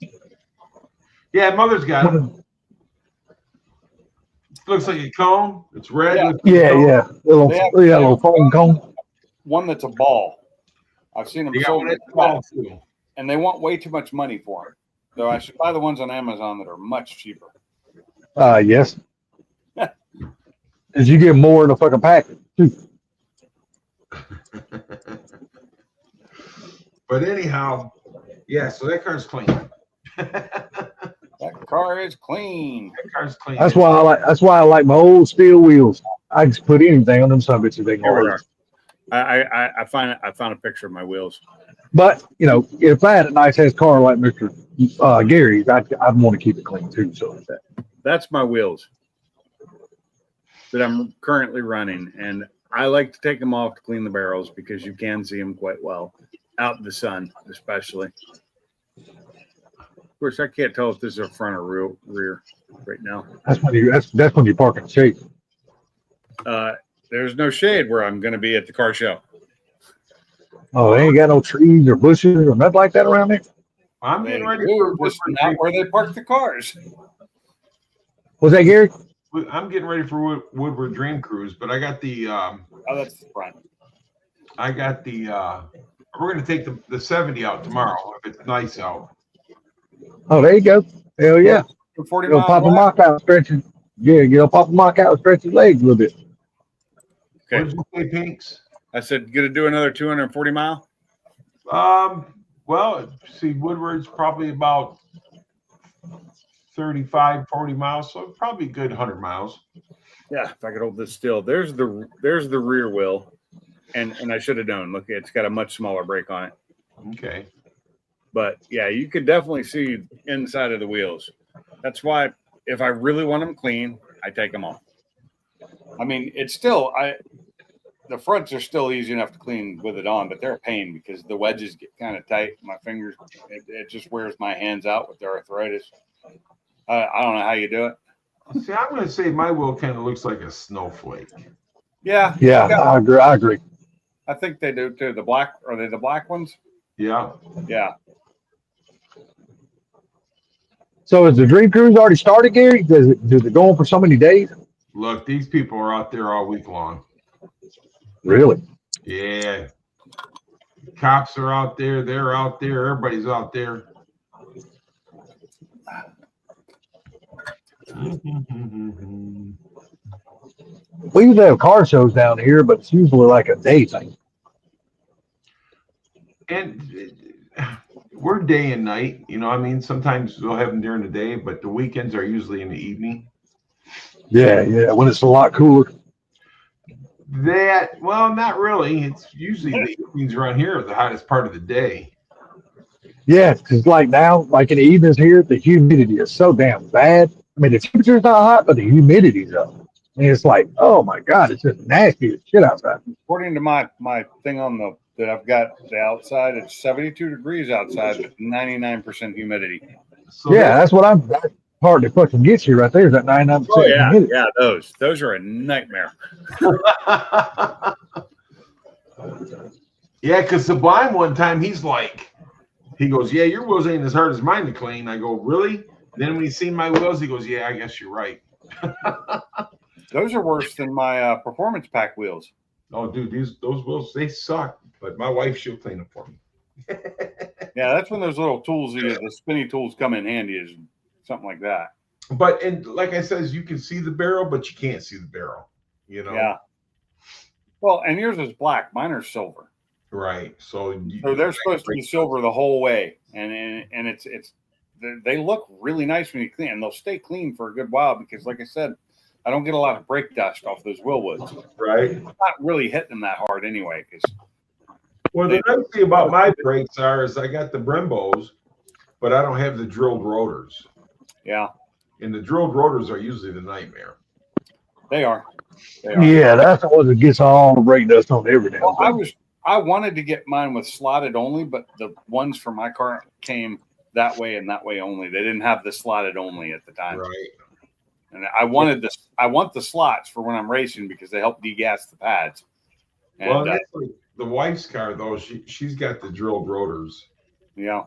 Yeah, mother's got it. Looks like a cone. It's red. Yeah. Looks like a Yeah, cone. yeah. Little foam cone. One that's a ball. I've seen them You got sold one like that's small that, too. and they want way too much money for them. So I should buy the ones on Amazon that are much cheaper. Yes. As you get more in a fucking package too. But anyhow, yeah. So that car's clean. That car is clean. That car's clean. That's why I like my old steel wheels. I just put anything on them some bitches they can Here we hurt. are. I found a picture of my wheels. But if I had a nice ass car like Mr. Gary's, I'd want to keep it clean too. So That's my wheels that I'm currently running, and I like to take them off to clean the barrels because you can see them quite well out in the sun, especially. Of course, I can't tell if this is a front or rear right now. that's when you park in the shade. There's no shade where I'm going to be at the car show. Oh, they ain't got no trees or bushes or nothing like that around there. I'm They getting ready do, for just not where they park the cars. Was that Gary? I'm getting ready for Woodward Dream Cruise, but I got the Oh, that's the front. we're gonna take the 70 out tomorrow if it's nice out. Oh, there you go. Hell yeah. 40 You'll pop a miles. mock out, stretching. Yeah, you'll pop a mock out, stretch your legs a little bit. What Okay. did you say, Pinks? I said, gonna do another 240 mile. Well, see, Woodward's probably about 35, 40 miles, so probably a good 100 miles. Yeah, if I could hold this still. There's the rear wheel, and I should have known. Look, it's got a much smaller brake on it. Okay. But yeah, you could definitely see inside of the wheels. That's why if I really want them clean, I take them off. I mean, it's still the fronts are still easy enough to clean with it on, but they're a pain because the wedges get kind of tight. My fingers, it just wears my hands out with the arthritis. I don't know how you do it. See, I'm going to say my wheel kind of looks like a snowflake. Yeah, Yeah, I agree. I think they do too. The black, are they the black ones? Yeah. Yeah. So is the Dream Cruise already started, Gary? Does it go on for so many days? Look, these people are out there all week long. Really? Yeah. Cops are out there. They're out there. Everybody's out there. We usually have car shows down here, but it's usually like a day thing. And we're day and night. You know, I mean, sometimes we'll have them during the day, but the weekends are usually in the evening. Yeah, when it's a lot cooler. Well, not really. It's usually the evenings around here are the hottest part of the day. Yeah, because like now, like in the evenings here, the humidity is so damn bad. I mean, the temperature's not hot, but the humidity's up. And it's like, oh my God, it's just nasty as shit outside. According to my thing on that I've got the outside, it's 72 degrees outside, but 99% humidity. So Yeah, that's part that fucking gets you right there is that 99% humidity. Yeah, those are a nightmare. Yeah, because Sublime one time he goes, yeah, your wheels ain't as hard as mine to clean. I go, really? Then when he seen my wheels, he goes, yeah, I guess you're right. Those are worse than my performance pack wheels. Oh, dude, those wheels, they suck. But my wife, she'll clean them for me. Yeah, that's when those little tools, the spinny tools, come in handy, is something like that. But and like I says, you can see the barrel, but you can't see the barrel. You know. Yeah. Well, and yours is black. Mine are silver. Right. So they're supposed to be silver the whole way, and they look really nice when you clean, and they'll stay clean for a good while because, like I said, I don't get a lot of brake dust off those wheel woods. Right. I'm not really hitting them that hard anyway. Well, the nice thing about my brakes is I got the Brembos, but I don't have the drilled rotors. Yeah. And the drilled rotors are usually the nightmare. They are. Yeah, that's the one that gets all the brake dust on everything. Well, I wanted to get mine with slotted only, but the ones for my car came that way and that way only. They didn't have the slotted only at the time. Right. And I wanted this. I want the slots for when I'm racing because they help degas the pads. And, well, that's like the wife's car though. She's got the drilled rotors. Yeah.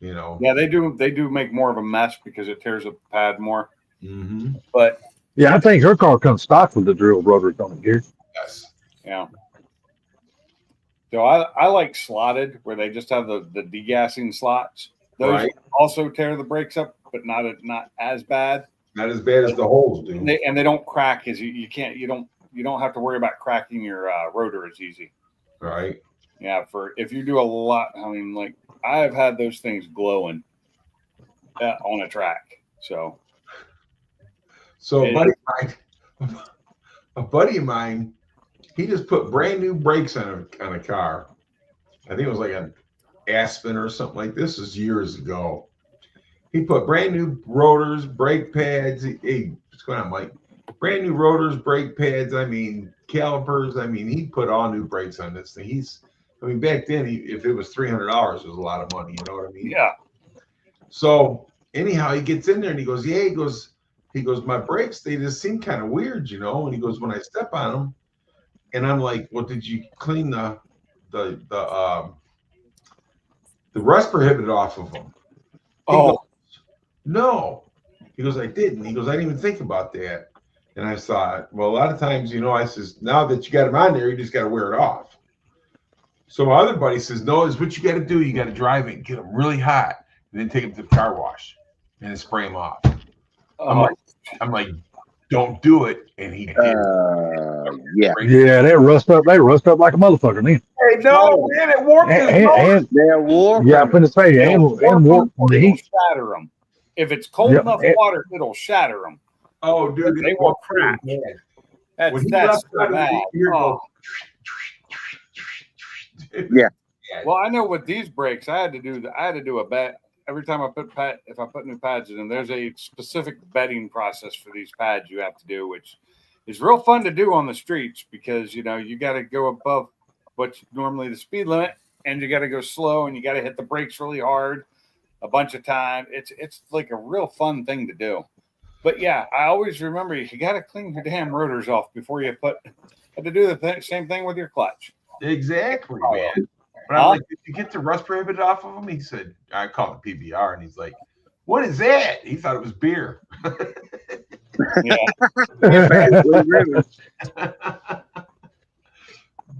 You know. Yeah, they do make more of a mess because it tears up the pad more. Mm-hmm. But yeah, I think her car comes stock with the drilled rotors on it here. Yes. Yeah. So I like slotted where they just have the degassing slots. Those also tear the brakes up, but not as bad. Not as bad as the holes do. And they don't crack as you don't have to worry about cracking your rotor as easy. Right. Yeah. If you do a lot, I mean, like I have had those things glowing on a track. So a buddy of mine, he just put brand new brakes on a car. I think it was like an Aspen or something like this. This is years ago. He put brand new rotors, brake pads. Hey, what's going on, Mike? Brand new rotors, brake pads. I mean, calipers. I mean, he put all new brakes on this thing. Back then, if it was $300, it was a lot of money. You know what I mean? Yeah. So anyhow, he gets in there and he goes, yeah, he goes, my brakes, they just seem kind of weird, you know? And he goes, when I step on them, and I'm like, well, did you clean the rust prohibited off of them? He goes, no. He goes, I didn't. He goes, I didn't even think about that. And I thought, well, a lot of times, you know, I says, now that you got them on there, you just got to wear it off. So my other buddy says, no, it's what you got to do. You got to drive it and get them really hot and then take them to the car wash and then spray them off. I'm like, don't do it. And he did. Yeah. Yeah, they rust up like a motherfucker, man. Hey, no, man, it warped they're warped. Yeah, I'm gonna say, and warp the heat. Shatter them. If it's cold enough water, it'll shatter them. Oh, dude, they will crack. That's bad. Yeah. Well, I know with these brakes, I had to do a bet every time if I put new pads in them. There's a specific bedding process for these pads you have to do, which is real fun to do on the streets because you got to go above what's normally the speed limit, and you got to go slow, and you got to hit the brakes really hard a bunch of times. It's like a real fun thing to do. But yeah, I always remember you got to clean your damn rotors off before you had to do the same thing with your clutch. Exactly, man. But I'm like, did you get the rust prohibit off of him? He said, I called the PBR, and he's like, what is that? He thought it was beer. Yeah.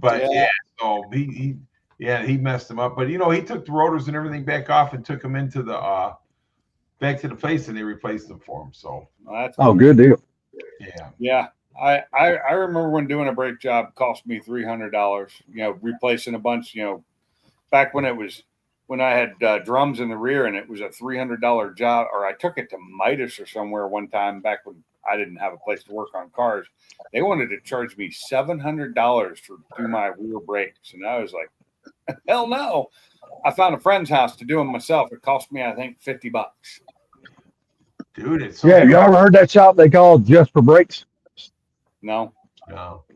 But so he messed him up. But he took the rotors and everything back off and took them into the back to the place, and they replaced them for him. So good deal. Yeah. I remember when doing a brake job cost me $300. Replacing a bunch. Back when I had drums in the rear, and it was a $300 job. Or I took it to Midas or somewhere one time back when I didn't have a place to work on cars. They wanted to charge me $700 to do my rear brakes, and I was like, hell no. I found a friend's house to do them myself. It cost me, I think, $50. Dude, it's y'all ever heard that shop they call Just for Brakes? No.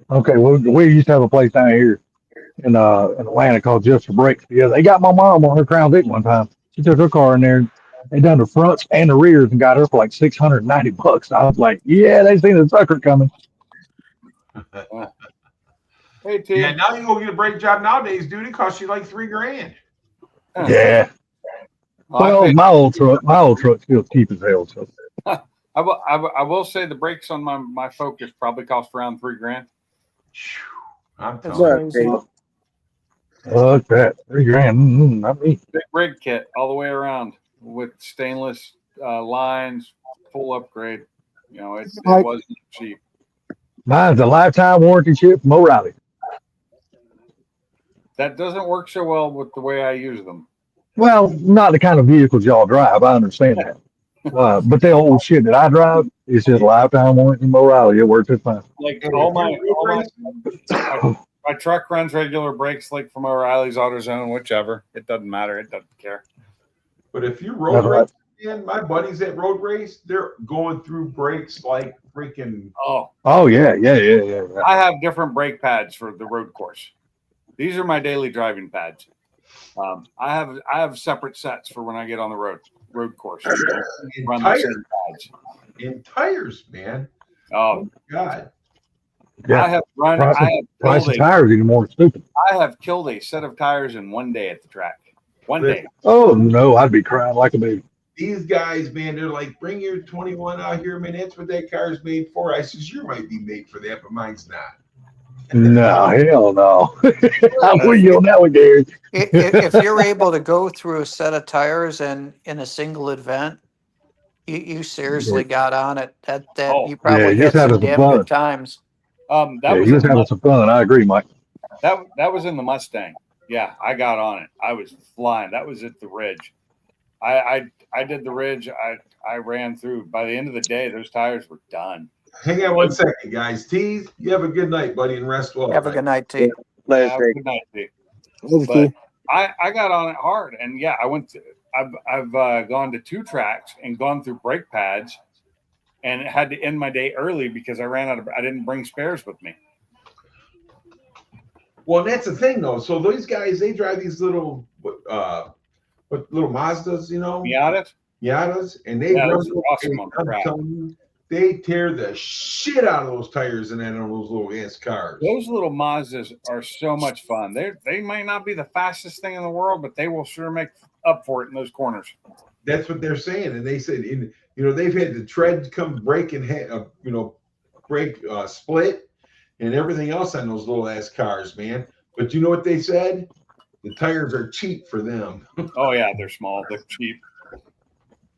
Okay, well, we used to have a place down here in Atlanta called Just for Brakes. Yeah, they got my mom on her Crown Vic one time. She took her car in there. They done the fronts and the rears and got her for like $690. I was like, yeah, they seen the sucker coming. Hey, T. Yeah, now you go get a brake job nowadays, dude. It costs you like $3,000. Yeah. Well, my old truck's still cheap as hell. So I will say the brakes on my Focus probably cost around $3,000. I'm telling you. Look at that, $3,000. Not me. Big brake kit all the way around with stainless lines, full upgrade. It wasn't cheap. Mine's a lifetime warranty chip from O'Reilly. That doesn't work so well with the way I use them. Well, not the kind of vehicles y'all drive. I understand that. But the old shit that I drive is just lifetime warranty from O'Reilly. It works just fine. Like my truck runs regular brakes, like from O'Reilly's AutoZone, whichever. It doesn't matter. It doesn't care. But if you road race, man, my buddies at road race, they're going through brakes like freaking. Oh yeah. I have different brake pads for the road course. These are my daily driving pads. I have separate sets for when I get on the road course. Run tires. In tires, man. Oh God. Yeah. I have run. Price of tires anymore. Stupid. I have killed a set of tires in one day at the track. One day. Oh no, I'd be crying like a baby. These guys, man, they're like, bring your 21 out here, man. That's what that car's made for. I says, you might be made for that, but mine's not. No, hell no. I will you on that one, Gary. If you're able to go through a set of tires and in a single event, you seriously got on it. That you probably had some damn good times. He was having some fun. I agree, Mike. That was in the Mustang. Yeah, I got on it. I was flying. That was at the Ridge. I did the Ridge. I ran through. By the end of the day, those tires were done. Hang on one second, guys. T, you have a good night, buddy, and rest well. Have a good night, T. Have a good night, T. But I got on it hard, and yeah, I've gone to 2 tracks and gone through brake pads, and had to end my day early because I didn't bring spares with me. Well, that's the thing, though. So those guys, they drive these little, little Mazdas, Miatas, and they run awesome on the track. They tear the shit out of those tires and then on those little ass cars. Those little Mazdas are so much fun. They might not be the fastest thing in the world, but they will sure make up for it in those corners. That's what they're saying, and they said, they've had the tread come break and break split and everything else on those little ass cars, man. But you know what they said? The tires are cheap for them. Oh yeah, they're small. They're cheap.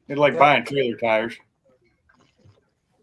It's like buying trailer tires.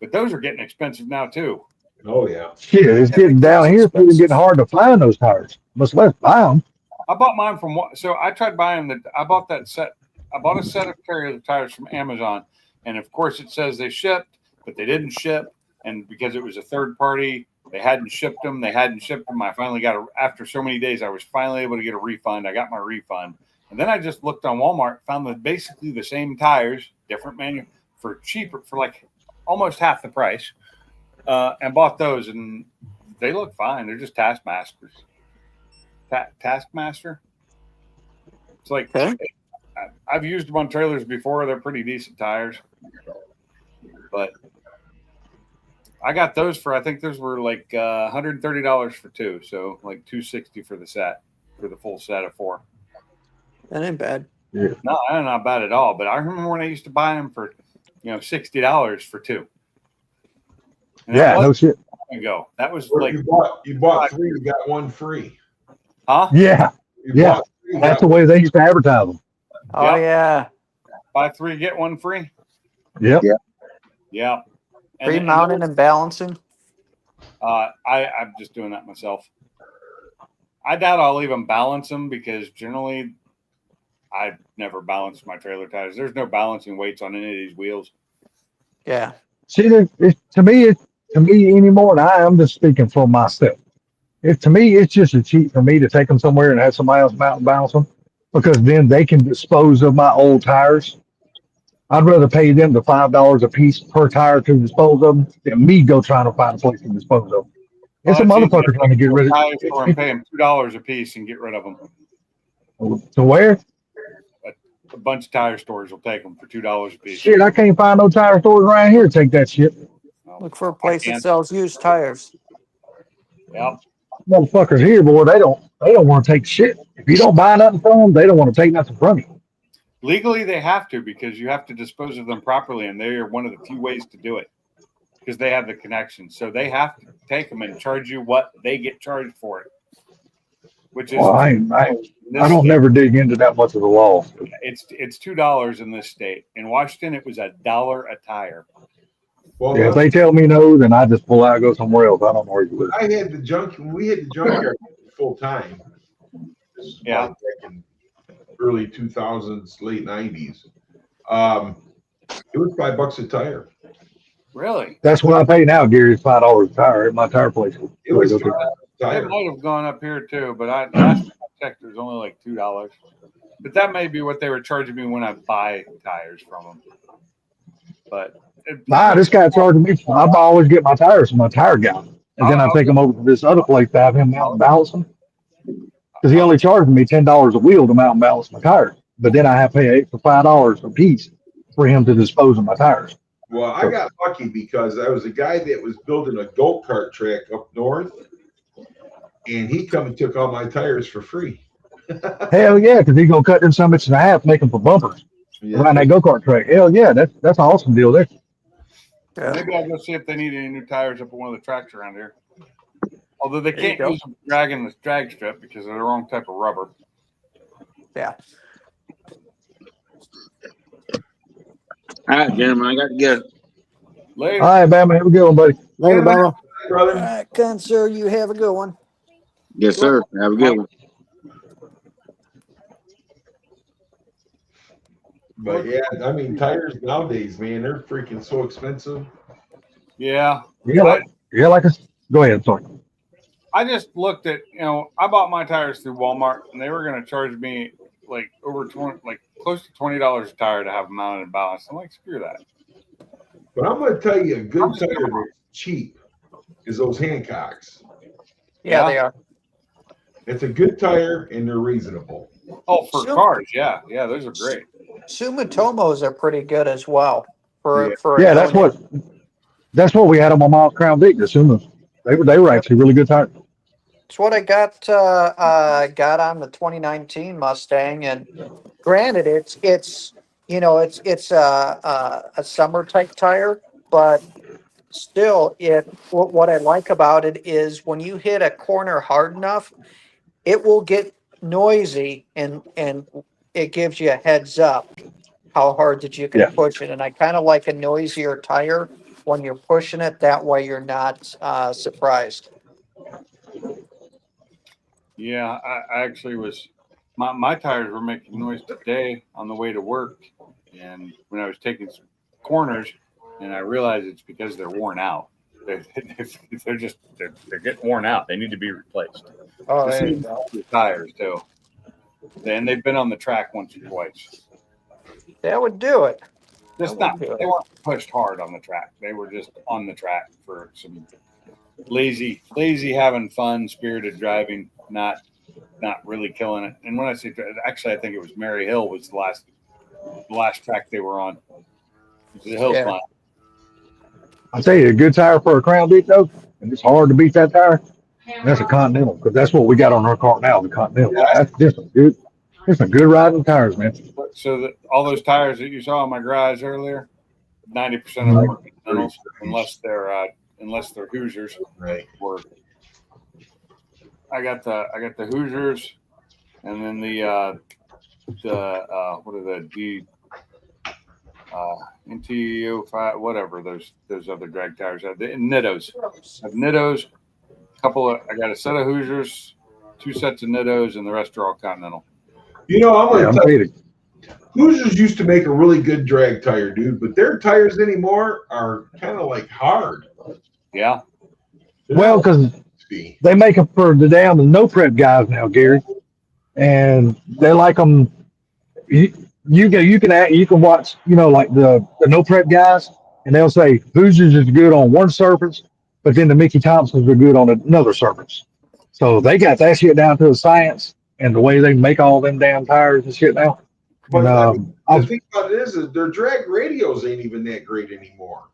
But those are getting expensive now too. Oh yeah. Shit, it's getting down here. It's getting hard to find those tires. Much less buy them. I bought mine from. So I tried buying I bought that set. I bought a set of carrier tires from Amazon, and of course it says they shipped, but they didn't ship. And because it was a third party, they hadn't shipped them. I finally got after so many days, I was finally able to get a refund. I got my refund, and then I just looked on Walmart, found basically the same tires, different for cheaper, for like almost half the price. and bought those, and they look fine. They're just Taskmasters. Taskmaster. It's like Okay. I've used them on trailers before. They're pretty decent tires, but I got those for, I think those were like $130 for two, so like $260 for the set, for the full set of 4. That ain't bad. Yeah. No, not bad at all. But I remember when I used to buy them for, $60 for 2. And Yeah, no shit. Ago. That was Or like you bought 3, you got 1 free. huh? Yeah, You yeah. bought 3, you That's got the way they used to advertise them. Oh Yep. yeah. Buy 3, get 1 free. Yep. Yeah. Yeah. Free mounting and balancing. I'm just doing that myself. I doubt I'll even balance them because generally I've never balanced my trailer tires. There's no balancing weights on any of these wheels. Yeah. See, to me anymore, and I'm just speaking for myself. To me, it's just a cheat for me to take them somewhere and have somebody else mount and balance them, because then they can dispose of my old tires. I'd rather pay them the $5 a piece per tire to dispose of them than me go trying to find a place to dispose of them. It's a motherfucker trying to get rid of tire store and pay them $2 a piece and get rid of them. To where? A bunch of tire stores will take them for $2 a piece. Shit, I can't find no tire stores around here to take that shit. Look for a place that sells used tires. Yep. Motherfuckers here, boy, they don't want to take shit. If you don't buy nothing from them, they don't want to take nothing from you. Legally, they have to, because you have to dispose of them properly, and they are one of the few ways to do it because they have the connection. So they have to take them and charge you what they get charged for it, which is Well, I don't never dig into that much of the law. It's $2 in this state. In Washington, it was $1 a tire. Well, Yeah, if they tell me no, then I just pull out and go somewhere else. I don't argue with it. we had the junkyard full time. Yeah. Back in early 2000s, late 90s. It was $5 a tire. Really? That's what I pay now, Gary. It's $5 a tire at my tire place. It was It tire. might have gone up here too, but last time I checked, it was only like $2. But that may be what they were charging me when I buy tires from them. But This guy charging me. I always get my tires from my tire guy, and then I take them over to this other place to have him mount and balance them. Because he only charged me $10 a wheel to mount and balance my tires, but then I have to pay extra $5 a piece for him to dispose of my tires. Well, I got lucky because I was a guy that was building a go-kart track up north, and he come and took all my tires for free. Hell yeah, because he's gonna cut them some inch and a half, make them for bumpers around that go-kart track. Hell yeah, that's an awesome deal there. Yeah. maybe I'll go see if they need any new tires up at one of the tracks around here. Although they can't use them dragging this drag strip because they're the wrong type of rubber. Yeah. All right, gentlemen, I got to go. Later. All right, Bama, have a good one, buddy. Later, Bama. Brother. All right, kind sir, you have a good one. Yes, sir. Have a good one. But yeah, I mean, tires nowadays, man, they're freaking so expensive. Yeah. Go ahead, sorry. I just looked at, I bought my tires through Walmart, and they were going to charge me like over 20, like close to $20 a tire to have them mounted and balanced. I'm like, screw that. But I'm going to tell you, a good tire that's cheap is those Hancocks. Yeah, they are. It's a good tire, and they're reasonable. Oh, for cars, yeah, those are great. Sumitomos are pretty good as well. Yeah, that's what we had on my mom's Crown Vic. The Sumas, they were actually really good tires. It's what I got on the 2019 Mustang, and granted, it's a summer type tire, but still, what I like about it is when you hit a corner hard enough, it will get noisy, and it gives you a heads up how hard that you can push it. And I kind of like a noisier tire when you're pushing it. That way, you're not surprised. Yeah, I actually was. My tires were making noise today on the way to work, and when I was taking some corners, and I realized it's because they're worn out. They're getting worn out. They need to be replaced. Oh, there you go. The tires too. And they've been on the track once or twice. That would do it. Just not, they weren't pushed hard on the track. They were just on the track for some lazy, having fun, spirited driving, not really killing it. And when I say, actually, I think it was Mary Hill was the last track they were on. It was the hill climb. I'll tell you, a good tire for a Crown Vic though, and it's hard to beat that tire. That's a Continental, because that's what we got on our car now, the Continental. Yeah. That's just some good riding tires, man. So all those tires that you saw in my garage earlier, 90% of them are Continentals, unless they're Hoosiers. Right. I got the Hoosiers, and then the what are the NTO5, whatever those other drag tires are. The Nittos. I have Nittos. I got a set of Hoosiers, 2 sets of Nittos, and the rest are all Continental. You know, I'm Yeah, gonna tell you, Hoosiers used to make a really good drag tire, dude, but their tires anymore are kind of like hard. Yeah. well, because they make them for the no prep guys now, Gary, and they like them. You can watch, like the no prep guys, and they'll say Hoosiers is good on one surface, but then the Mickey Thompsons are good on another surface. So they got that shit down to a science, and the way they make all them damn tires and shit now. But And, the thing about it is their drag radios ain't even that great anymore.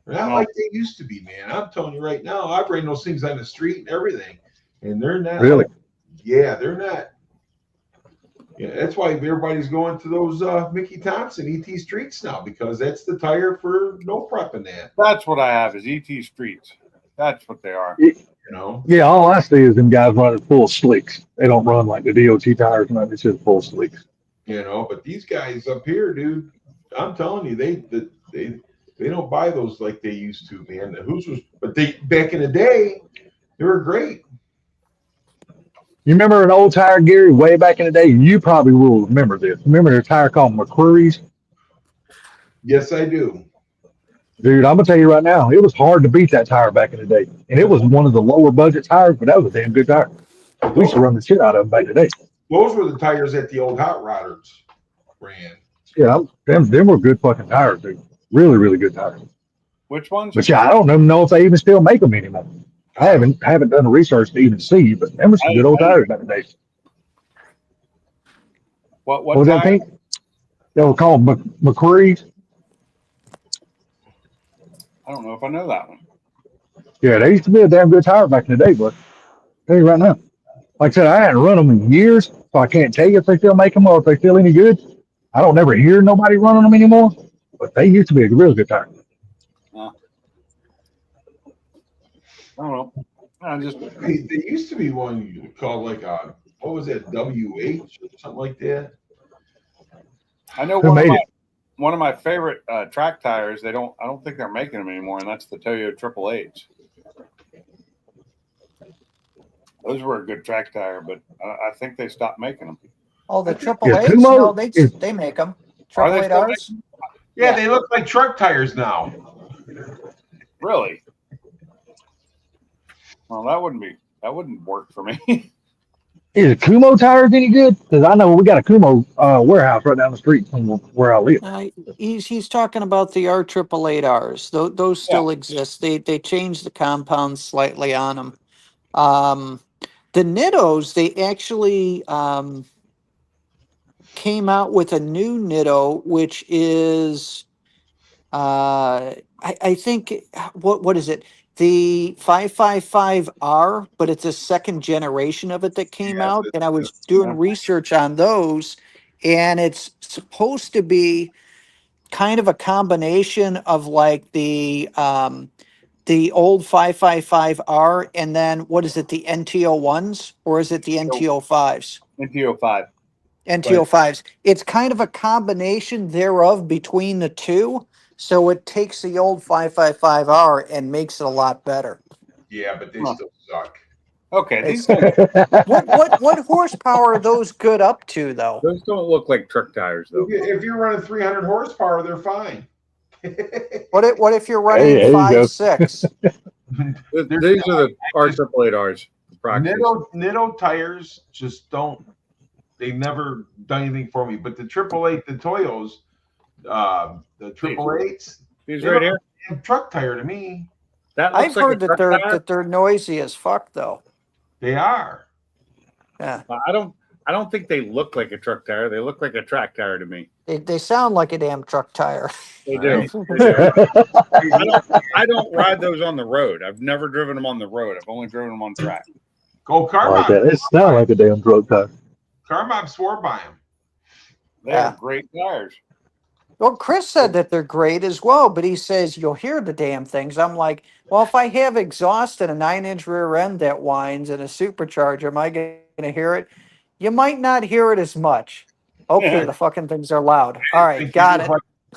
They're not like they used to be, man. I'm telling you right now, I bring those things on the street and everything, and they're not really. They're not. Yeah, that's why everybody's going to those Mickey Thompson ET Streets now, because that's the tire for no prep and that. That's what I have is ET Streets. That's what they are. Yeah, all I see is them guys running full slicks. They don't run like the DOT tires, and it's just full slicks. But these guys up here, dude, I'm telling you, they don't buy those like they used to, man. The Hoosiers, but back in the day, they were great. You remember an old tire, Gary, way back in the day? You probably will remember this. Remember the tire called McCreary's? Yes, I do. Dude, I'm going to tell you right now, it was hard to beat that tire back in the day. And it was one of the lower budget tires, but that was a damn good tire. We used to run the shit out of them back in the day. Those were the tires that the old Hot Rodders ran. Yeah, them were good fucking tires, dude. Really, really good tires. Which ones? But yeah, I don't even know if they even still make them anymore. I haven't done the research to even see, but them were some good old tires back in the day. What was that thing? They were called McCreary's. I don't know if I know that one. Yeah, they used to be a damn good tire back in the day, but I'll tell you right now. Like I said, I hadn't run them in years, so I can't tell you if they still make them or if they still any good. I don't ever hear nobody running them anymore, but they used to be a real good tire. I don't know. There used to be one called like what was that, WH or something like that? I know one of my favorite track tires. I don't think they're making them anymore, and that's the Toyo Triple H. Those were a good track tire, but I think they stopped making them. Oh, the Triple H? No, they make them. Triple Eight R's? Yeah, they look like truck tires now. Really? Well, that wouldn't work for me. Is it Kumo tires any good? Because I know we got a Kumo warehouse right down the street from where I live. He's talking about the R888Rs. Those still exist. They changed the compounds slightly on them. The Nittos, they actually came out with a new Nitto, which is I think what is it? The 555R, but it's a second generation of it that came out. And I was doing research on those, and it's supposed to be kind of a combination of like the old 555R and then what is it, the NTO1s, or is it the NTO5s? NTO5. NTO5s. It's kind of a combination thereof between the two. So it takes the old 555R and makes it a lot better. Yeah, but they still suck. Okay. What horsepower are those good up to, though? Those don't look like truck tires, though. If you're running 300 horsepower, they're fine. What if you're running 5.6? These are the R888Rs. Nitto tires just don't. They've never done anything for me. But the 888, the Toyos, the triple eights. He's They right look here. like a damn truck tire to me. That I've looks like a heard truck tire. that they're noisy as fuck though. They are. Yeah. I don't think they look like a truck tire. They look like a track tire to me. They sound like a damn truck tire. They Right. do. They do. I don't ride those on the road. I've never driven them on the road. I've only driven them on track. Go I like that. Carmob. It sounds like a damn truck tire. Carmob swore by him. They Yeah. are great tires. Well, Chris said that they're great as well, but he says you'll hear the damn things. I'm like, well, if I have exhaust and a 9-inch rear end that whines and a supercharger, am I going to hear it? You might not hear it as much. Okay, the fucking things are loud. All right, got it.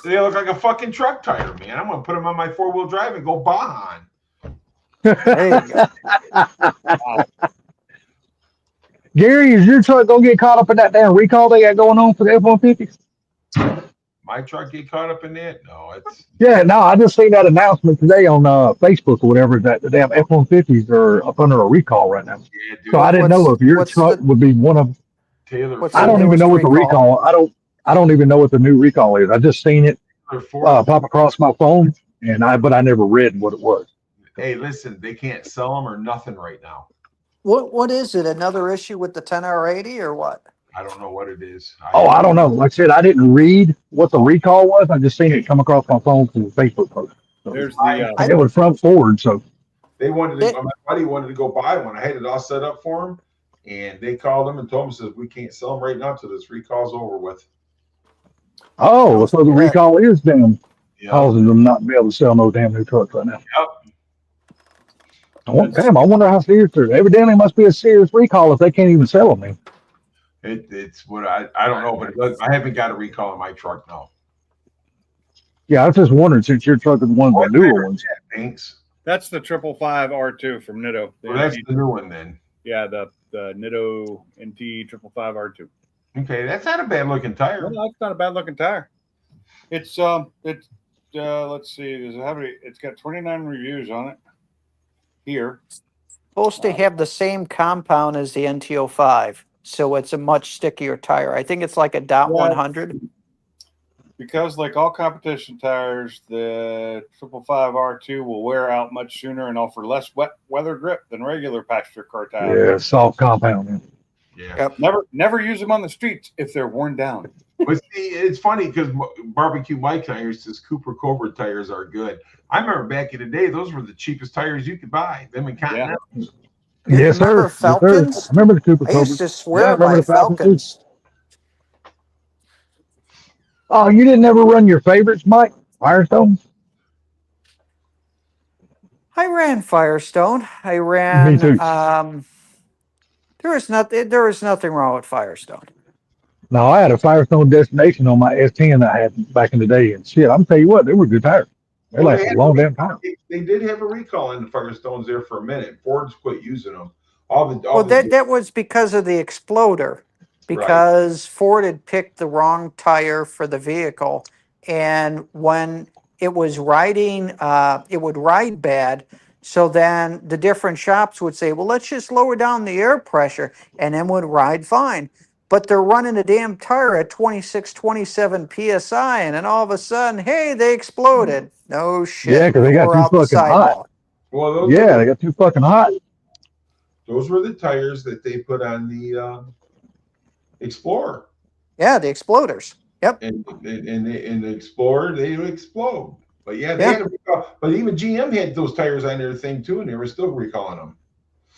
They look like a fucking truck tire, man. I'm gonna put them on my 4-wheel drive and go Baja. There you go. Gary, is your truck gonna get caught up in that damn recall they got going on for the F-150? My truck get caught up in that? No, it's Yeah, no, I just seen that announcement today on Facebook or whatever that the damn F-150s are up under a recall right now. yeah, dude. So I didn't know if your what's truck the- would be one of. Taylor what's I the don't even newest know what the recall? recall. I don't even know what the new recall is. I just seen it Ford. pop across my phone, but I never read what it was. Hey, listen, they can't sell them or nothing right now. What is it? Another issue with the 10R80 or what? I don't know what it is. I don't know. Like I said, I didn't read what the recall was. I just seen it come across my phone from the Facebook post. So There's the it was front forward. So They wanted to. My buddy wanted to go buy one. I had it all set up for him, and they called him and told him, says we can't sell them right now till this recall's over with. so the recall is damn Yeah. causing them not to be able to sell no damn new trucks right now. Yep. Damn, I wonder how serious they're. Evidently, it must be a serious recall if they can't even sell them. Man. It's what I don't know, but I haven't got a recall in my truck now. Yeah, I was just wondering since your truck is one of the newer ones. Thanks. That's the 555 R2 from Nitto. Well, that's the new one then. Yeah, the Nitto NT 555 R2. Okay, that's not a bad looking tire. No, that's not a bad looking tire. Let's see, does it have any? It's got 29 reviews on it. Here. Supposed to have the same compound as the NT05, so it's a much stickier tire. I think it's like a dot 100. Because like all competition tires, the 555 R2 will wear out much sooner and offer less wet weather grip than regular passenger car tires. Yeah, soft compound. Man. Yeah. Yep. Never use them on the streets if they're worn down. But see, it's funny because Barbecue Mike tires says Cooper Cobra tires are good. I remember back in the day, those were the cheapest tires you could buy. Them in Continental. Yes, Remember sir. Yes, Falcons? sir. I remember the Cooper I used Cobras. to swear I remember by the Falcons, too. Falcons. Oh, you didn't ever run your favorites, Mike? Firestone? I ran Firestone. I Me ran. too. There was nothing wrong with Firestone. No, I had a Firestone Destination on my S10 I had back in the day, and shit, I'm tell you what, they were good tires. They Well, lasted a long damn time. They did have a recall on the Firestones there for a minute. Ford's quit using them. That was because of the exploder, because Ford had picked the wrong tire for the vehicle, and when it was riding, it would ride bad. So then the different shops would say, well, let's just lower down the air pressure, and then would ride fine. But they're running a damn tire at 26, 27 PSI, and then all of a sudden, hey, they exploded. No shit. Yeah, because they got Tore too out the fucking hot. sidewall. Well, They got too fucking hot. Those were the tires that they put on the Explorer. Yeah, the exploders. Yep. And the Explorer, they would explode. But yeah, they had a recall. But even GM had those tires on their thing too, and they were still recalling them.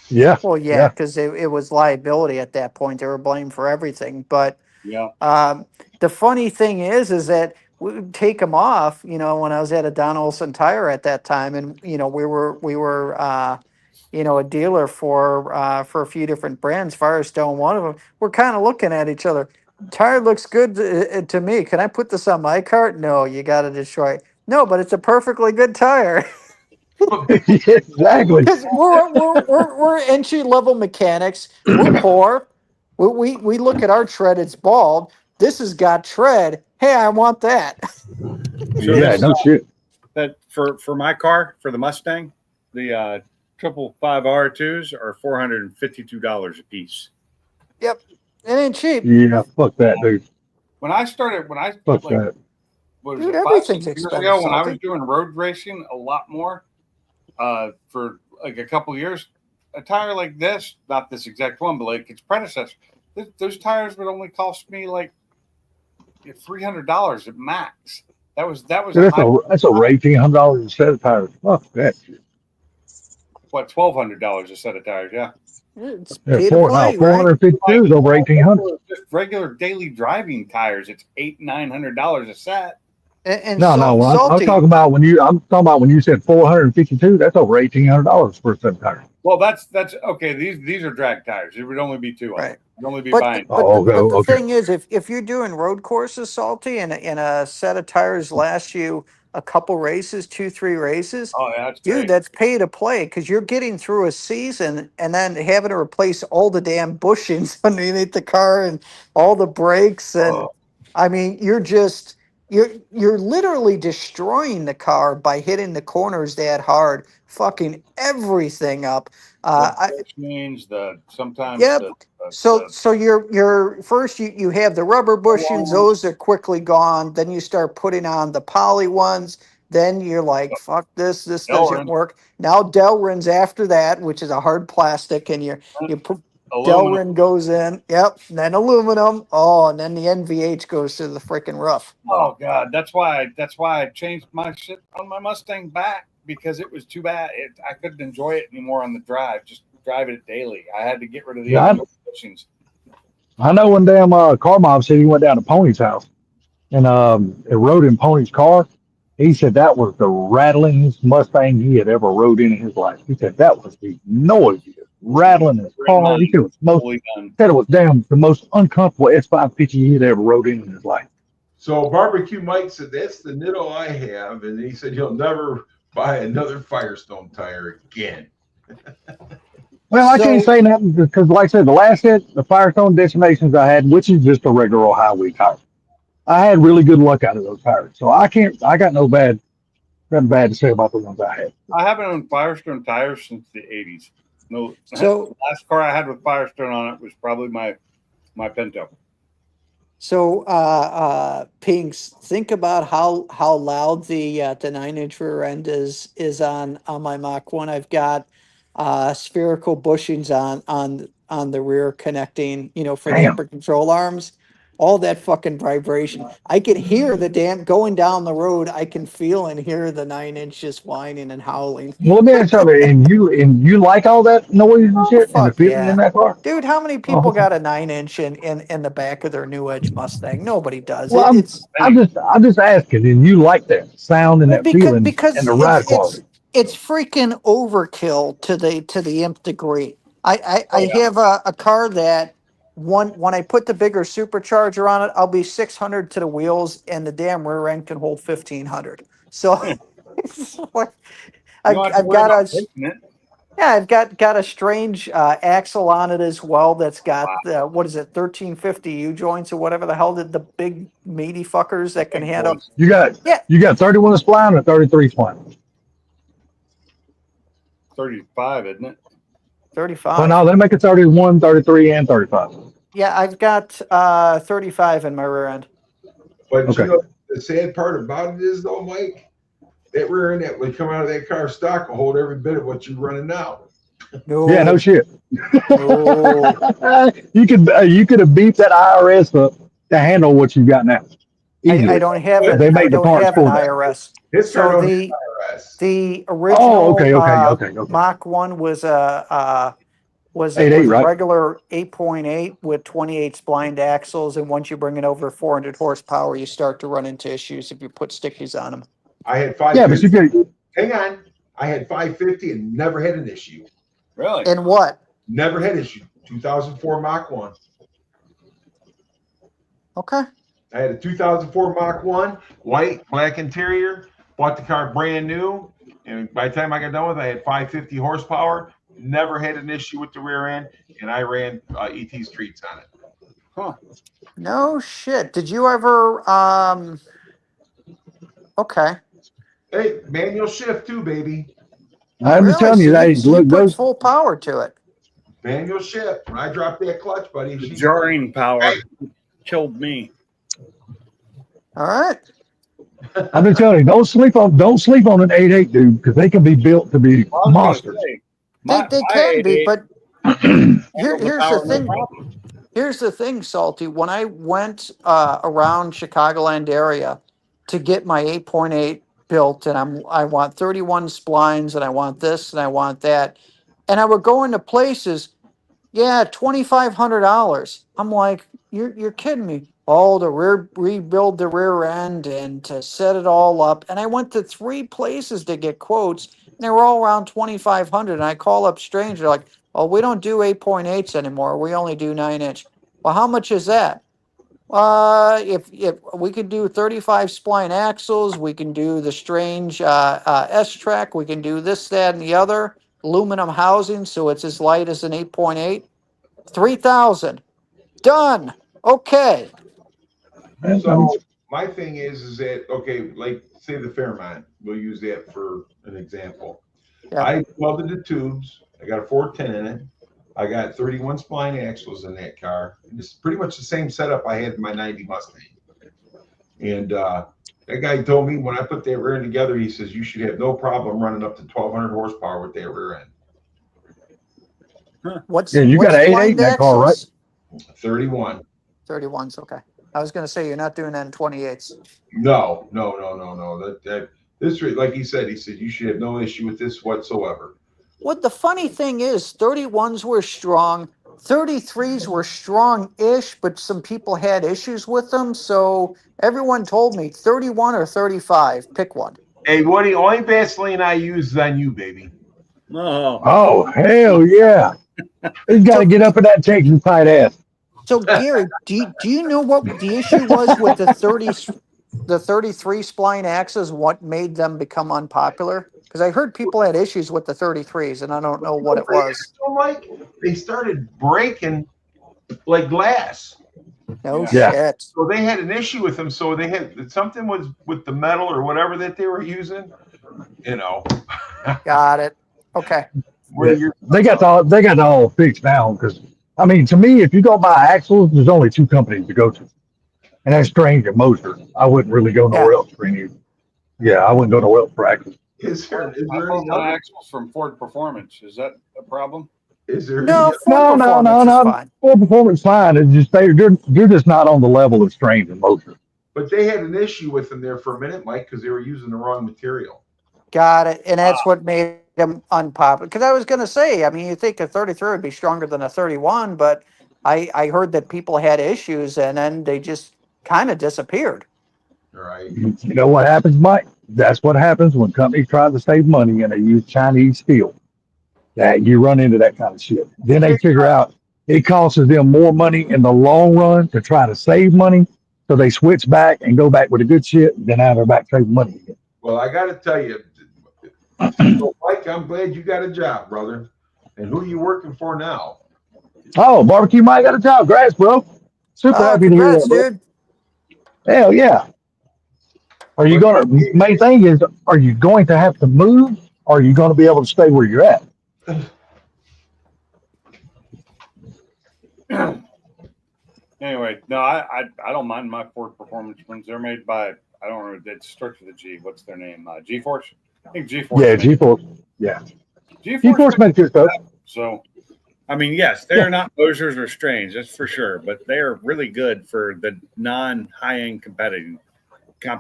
Yeah. Well, yeah, because it was liability at that point. They were blamed for everything. But the funny thing is that we would take them off. You know, when I was at a Don Olson Tire at that time, and we were a dealer for a few different brands, Firestone, one of them. We're kind of looking at each other. Tire looks good to me. Can I put this on my cart? No, you got to destroy it. No, but it's a perfectly good tire. Exactly. Because we're entry level mechanics. We're poor. We look at our tread. It's bald. This has got tread. Hey, I want that. Yeah, no shit. That for my car, for the Mustang, the 555 R2s are $452 a piece. Yep, it ain't cheap. Yeah, fuck that, dude. Fuck that. what was Dude, it, everything's 5 6 years expensive, ago when I was Salty. doing road racing a lot more for like a couple years. A tire like this, not this exact one, but like its predecessor, those tires would only cost me like $300 at max. That was Dude, a high. that's over $1,800 a set of tires. Fuck that shit. What, $1,200 a set of tires? Yeah. It's Yeah, pay to play, right? 452 is over 1,800. Just regular daily driving tires, it's $800-900 a set. And No, no. I'm Salty, talking about when you said 452. That's over $1,800 for a set of tires. Well, that's okay. These are drag tires. It would only be two of them. right? You'd only be But buying. Oh, but the okay. thing is, if you're doing road courses, Salty, and a set of tires lasts you a couple races, 2-3 races, Oh, yeah, that's dude, great. that's pay to play because you're getting through a season and then having to replace all the damn bushings underneath the car and all the brakes and Oh, I mean, you're literally destroying the car by hitting the corners that hard, fucking everything up. the I bushings, sometimes Yep. So you're first you have the rubber bushings, those are quickly gone. Then you start putting on the poly ones. Then you're like, fuck this doesn't Delrin, work. Now Delrin's after that, which is a hard plastic, and you put aluminum. Delrin goes in. Yep. And then aluminum. Oh, and then the NVH goes to the freaking roof. Oh God, that's why I changed my shit on my Mustang back because it was too bad. I couldn't enjoy it anymore on the drive. Just driving it daily. I had to get rid of the Yeah, other bushings. I know when damn car mom said he went down to Pony's house and it rode in Pony's car. He said that was the rattlingest Mustang he had ever rode in his life. He said that was the noisiest rattling his In car. He mine, said it was fully done. damn the most uncomfortable S550 he had ever rode in his life. So Barbecue Mike said, that's the Nitto I have. And he said, he'll never buy another Firestone tire again. Well, I So- can't say nothing because, like I said, the last set, the Firestone Destinations I had, which is just a regular old highway tire, I had really good luck out of those tires. So I got nothing bad to say about the ones I had. I haven't owned Firestone tires since the '80s. No, So- the last car I had with Firestone on it was probably my Pinto. So, Pinks, think about how loud the 9-inch rear end is on my Mach 1. I've got spherical bushings on the rear connecting, for the Damn. upper control arms. All that fucking vibration. I can hear the damn going down the road. I can feel and hear the 9-inch just whining and howling. Well, let me ask you something. And you like all that noise and Oh, shit and the fuck feeling yeah. in that car? Dude, how many Oh, people okay. got a 9-inch in the back of their new Edge Mustang? Nobody does. Well, It's I'm just asking, and you like that sound and Well, that because feeling because and the ride quality. it's freaking overkill to the nth degree. I Oh yeah. have a car that when I put the bigger supercharger on it, I'll be 600 to the wheels, and the damn rear end can hold 1,500. So it's like You don't have to I've worry got about a breaking it. yeah, I've got a strange axle on it as well. That's got what is it, 1350 U joints or whatever the hell did the big meaty fuckers that can Big handle. boys. You got 31 spline or 33 spline? 35, isn't it? 35. Well, no, they make it 31, 33, and 35. Yeah, I've got 35 in my rear end. But Okay. you know, the sad part about it is, though, Mike, that rear end that would come out of that car stock will hold every bit of what you're running now. No, Yeah, no shit. no. you could have beat that IRS up to handle what you got now. I Easily. don't have They an I make the don't parts have an for that. IRS. His car So don't the have IRS. the Oh, original okay. Mach 1 was a 8.8, right? regular 8.8 with 28 splined axles, and once you bring it over 400 horsepower, you start to run into issues if you put stickies on them. I had Yeah, but 550. you could. Hang on. I had 550 and never had an issue. Really? And what? Never had issue. 2004 Mach 1. Okay. I had a 2004 Mach 1, white, black interior. Bought the car brand new. And by the time I got done with it, I had 550 horsepower. Never had an issue with the rear end. And I ran ET Streets on it. Huh. No shit. Did you ever okay. Hey, manual shift too, baby. I'm just Really? telling you, So hey, you look, put those. full power to it. Manual shift. When I dropped that clutch, buddy, The she jarring power killed me. All right. I'm just telling you, don't sleep on an 8.8, dude, because they can be built to be Well, I was monsters. gonna say, They my can be, 8.8 but handled the here's the power no thing. problem. Here's the thing, Salty. When I went around Chicagoland area to get my 8.8 built, and I want 31 splines, and I want this, and I want that, and I would go into places. Yeah, $2,500. I'm like, you're kidding me. Oh, to rebuild the rear end and to set it all up. And I went to three places to get quotes, and they were all around 2,500. And I call up stranger like, oh, we don't do 8.8s anymore. We only do 9 inch. Well, how much is that? If we could do 35 spline axles, we can do the strange S track. We can do this, that, and the other aluminum housing, so it's as light as an 8.8. 3,000 done. Okay. So my thing is that okay, like say the Fairmont, we'll use that for an example. Yeah. I welded the tubes. I got a 410 in it. I got 31 spline axles in that car. And it's pretty much the same setup I had in my 90 Mustang. And that guy told me when I put that rear end together, he says you should have no problem running up to 1,200 horsepower with that rear end. What's Yeah, you got an 8.8 in splined that car, right? axles? 31. 31's okay. I was going to say you're not doing that in 28s. No. This like he said you should have no issue with this whatsoever. What the funny thing is, 31s were strong, 33s were strong-ish, but some people had issues with them. So everyone told me 31 or 35, pick one. Hey, Woody, only Vaseline I use is on you, baby. Oh, Oh, hell yeah. He's got to So, get up in that Texas tight ass. so Gary, do you know what the issue was with the 33 spline axes? What made them become unpopular? Because I heard people had issues with the 33s, and I don't know what it was. So, Mike, they started breaking like glass. No Yeah. shit. So they had an issue with them. So they had something was with the metal or whatever that they were using. You know, Got it. Okay. where you're They got it all fixed now. Because I mean, to me, if you go buy axles, there's only two companies to go to, and that's Strange and Moser. I wouldn't really go Yeah. nowhere else for any. Yeah, I wouldn't go nowhere else for axles. is there I any bought my other? axles from Ford Performance. Is that a problem? Is there any? No, Ford No, Performance is no. fine. Full performance fine. It's just you're just not on the level of Strange and Moser. But they had an issue with them there for a minute, Mike, because they were using the wrong material. Got it. And that's what made them unpopular. Because I was going to say, I mean, you think a 33 would be stronger than a 31, but I heard that people had issues and then they just kind of disappeared. All right. You know what happens, Mike? That's what happens when companies try to save money and they use Chinese steel. That you run into that kind of shit. Then they figure out it costs them more money in the long run to try to save money. So they switch back and go back with the good shit. Then now they're back saving money again. Well, I got to tell you, Mike, I'm glad you got a job, brother. And who are you working for now? Oh, Barbecue Mike got a job. Congrats, bro. Super happy to hear Congrats, that, bro. dude. Hell yeah. Are you gonna? Main thing is, are you going to have to move? Or are you going to be able to stay where you're at? Anyway, no, I don't mind my Ford Performance ones. They're made by, I don't remember, it starts with a G. What's their name? G-Force? I think G-Force. Yeah, G-Force. Yeah. G-Force makes good stuff. So, I mean, yes, they're not Mosers or Strange, that's for sure, but they're really good for the non-high-end competition.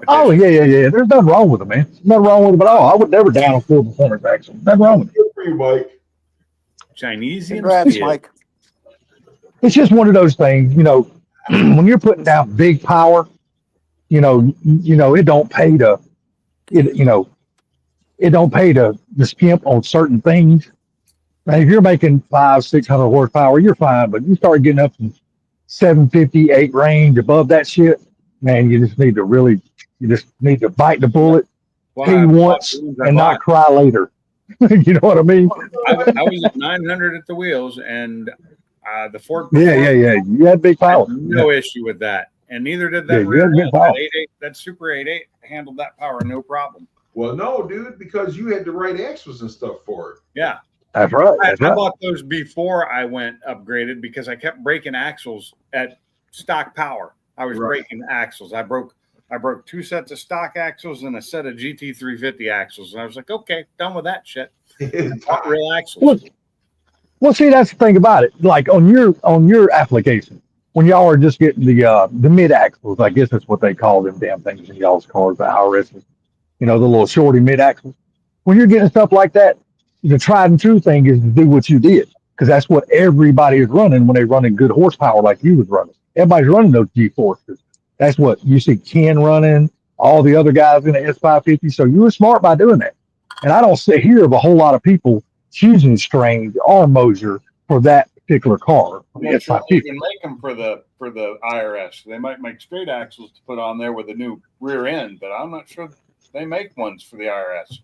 Oh, yeah. There's nothing wrong with them, man. Nothing wrong with them at all. I would never down a full performance axle. Nothing wrong with it. Good for you, Mike. Chinese. Congrats, Mike. It's just one of those things, when you're putting down big power, it don't pay to, it don't pay to skimp on certain things. Now, if you're making 500-600 horsepower, you're fine. But you start getting up to 750, 8 range above that shit, man, you just need to bite the bullet, pay once, and not cry later. You know what I mean? I was at 900 at the wheels, and the Ford. Yeah. You had big power. No issue with that, and neither did that. Yeah, you had good power. That Super 8.8 handled that power no problem. Well, no, dude, because you had the right axles and stuff for it. Yeah. That's right. I bought those before I went upgraded because I kept breaking axles at stock power. I was breaking axles. I broke I broke 2 sets of stock axles and a set of GT350 axles. And I was like, okay, done with that shit. Bought real axles. Well, see, that's the thing about it. Like on your application, when y'all are just getting the mid axles, I guess that's what they call them damn things in y'all's cars, the IRS, the little shorty mid axles. When you're getting stuff like that, the tried and true thing is to do what you did, because that's what everybody is running when they're running good horsepower like you was running. Everybody's running those G-forces. That's what you see Ken running, all the other guys in the S550. So you were smart by doing that. And I don't hear of a whole lot of people choosing Strange or Moser for that particular car. I'm not sure they even make them for the IRS. They might make straight axles to put on there with a new rear end, but I'm not sure they make ones for the IRS.